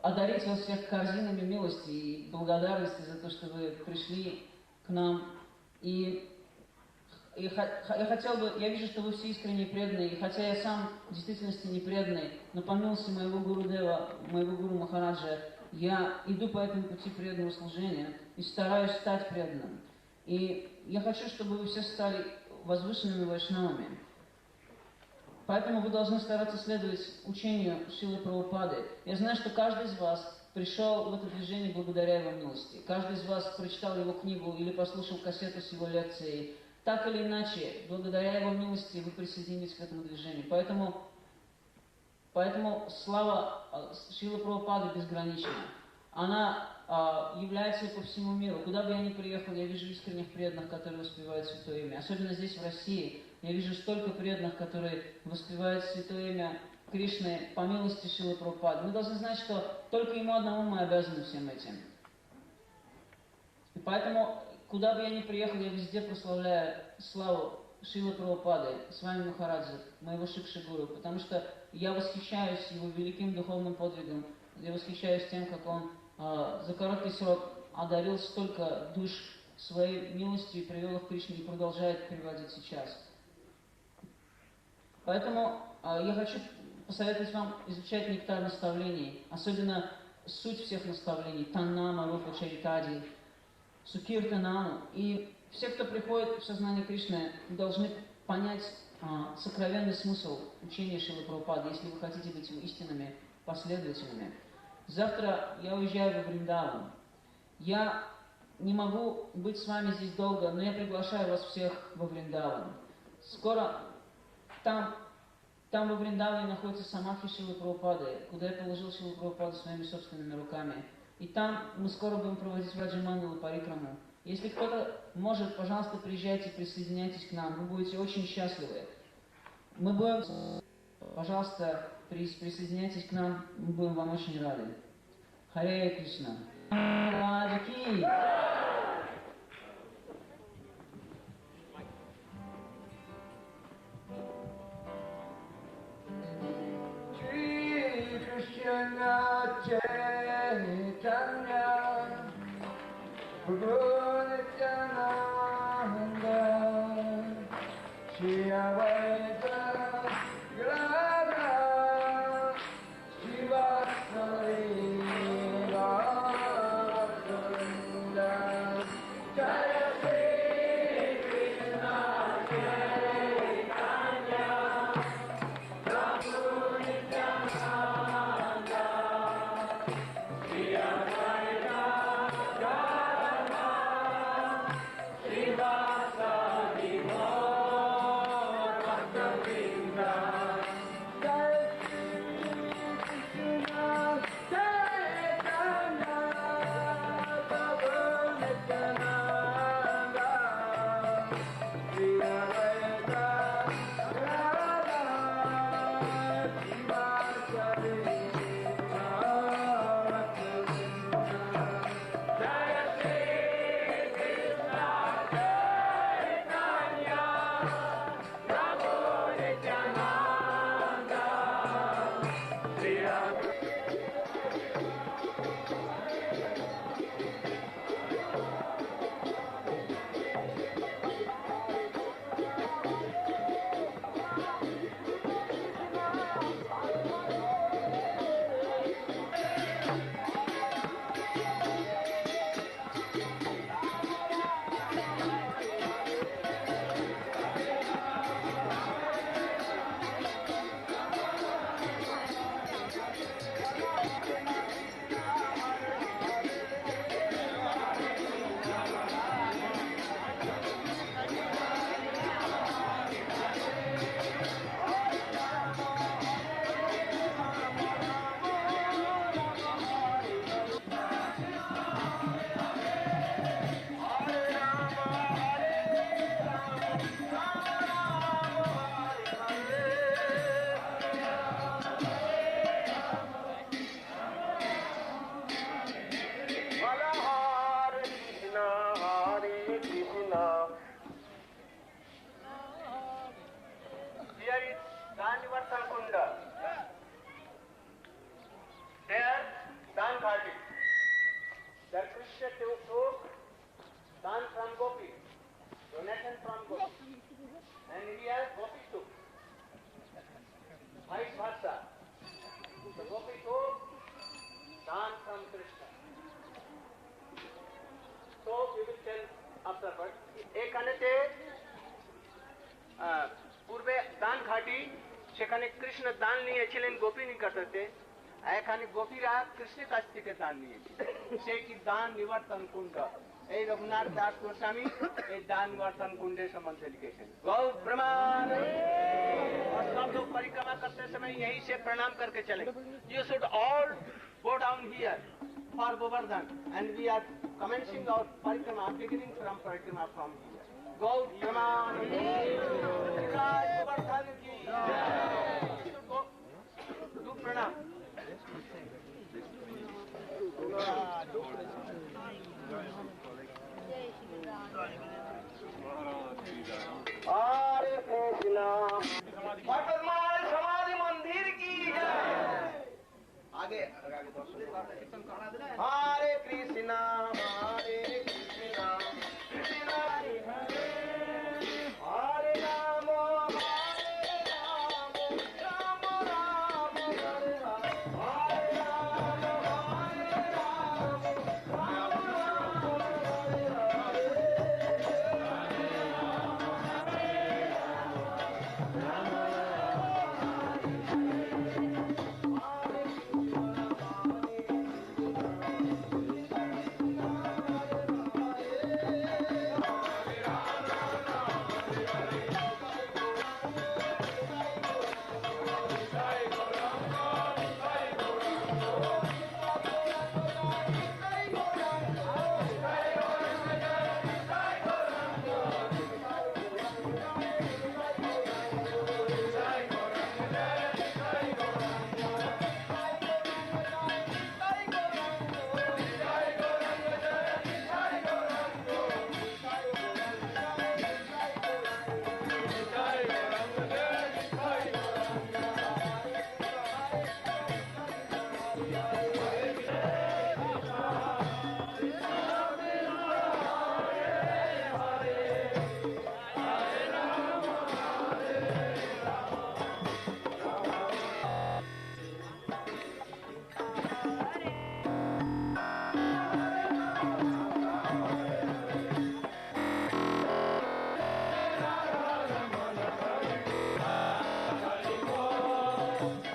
одарить вас всех корзинами милости и благодарности за то, что вы пришли к нам. И я хотел бы, я вижу, что вы все искренне преданные, и хотя я сам в действительности не преданный, но по милости моего Гурудева, моего Гуру Махараджа, я иду по этому пути преданного служения и стараюсь стать преданным. И я хочу, чтобы вы все стали возвышенными вайшнавами. Поэтому вы должны стараться следовать учению Шрилы Прабхупады. Я знаю, что каждый из вас пришел в это движение благодаря его милости. Каждый из вас прочитал его книгу или послушал кассету с его лекцией. Так или иначе, благодаря его милости вы присоединились к этому движению. Поэтому слава Шрилы Прабхупады безгранична. Она является по всему миру. Куда бы я ни приехал, я вижу искренних преданных, которые воспевают Святое Имя. Особенно здесь, в России, я вижу столько преданных, которые воспевают Святое Имя Кришны по милости Шрилы Прабхупады. Мы должны знать, что только ему одному мы обязаны всем этим. И поэтому, куда бы я ни приехал, я везде прославляю славу Шрилы Прабхупады, с вами Махараджа, моего Шикши-гуру, потому что я восхищаюсь его великим духовным подвигом, я восхищаюсь тем, как он за короткий срок одарил столько душ своей милостью и привел их к Кришне и продолжает приводить сейчас. Поэтому я хочу посоветовать вам изучать нектар наставлений, особенно суть всех наставлений, Таннама, Рупа, Чаритади, Сукиртанану. И все, кто приходит в сознание Кришны, должны понять сокровенный смысл учения Шрилы Прабхупады, если вы хотите быть его истинными последователями. Завтра я уезжаю во Вриндаван. Я не могу быть с вами здесь долго, но я приглашаю вас всех во Вриндаван. Скоро там во Вриндаване находится самадхи Шрилы Прабхупады, куда я положил Шрилу Прабхупаду своими собственными руками. И там мы скоро будем проводить Враджамандалу Парикраму. Если кто-то может, пожалуйста, приезжайте, присоединяйтесь к нам, вы будете очень счастливы. Мы будем... Пожалуйста, присоединяйтесь к нам, мы будем вам очень рады. Харе Кришна. Раджаки. Shri Krishna Chaitanya Prabhu Nityananda Shri Advaita Gadadhara Shivasari Gauranga अवसर पर এখানে তে পূর্বে দান ঘাটি সেখানে কৃষ্ণ দান নিয়েছিলেন গোপী নিকটতে এখানে গোপীরা কৃষ্ণের কাছ থেকে দান নিয়েছিল সেই কি দান নিবর্তন কুণ্ড এই রঘুনাথ দাস গোস্বামী এই दान निवर्तन कुंड संबंध लिखेছেন गौ प्रमाण और सब लोग परिक्रमा करते समय यही से प्रणाम करके चले you should all go down here for Govardhan and we are commencing our parikrama beginning from parikrama from here गौ प्रमाण राज Govardhan की जय do प्रणाम हरे कृष्णा वर्तमान समाधि मंदिर की आगे हरे कृष्णा कृष्णा हरे राम राम राम हरे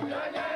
जय जय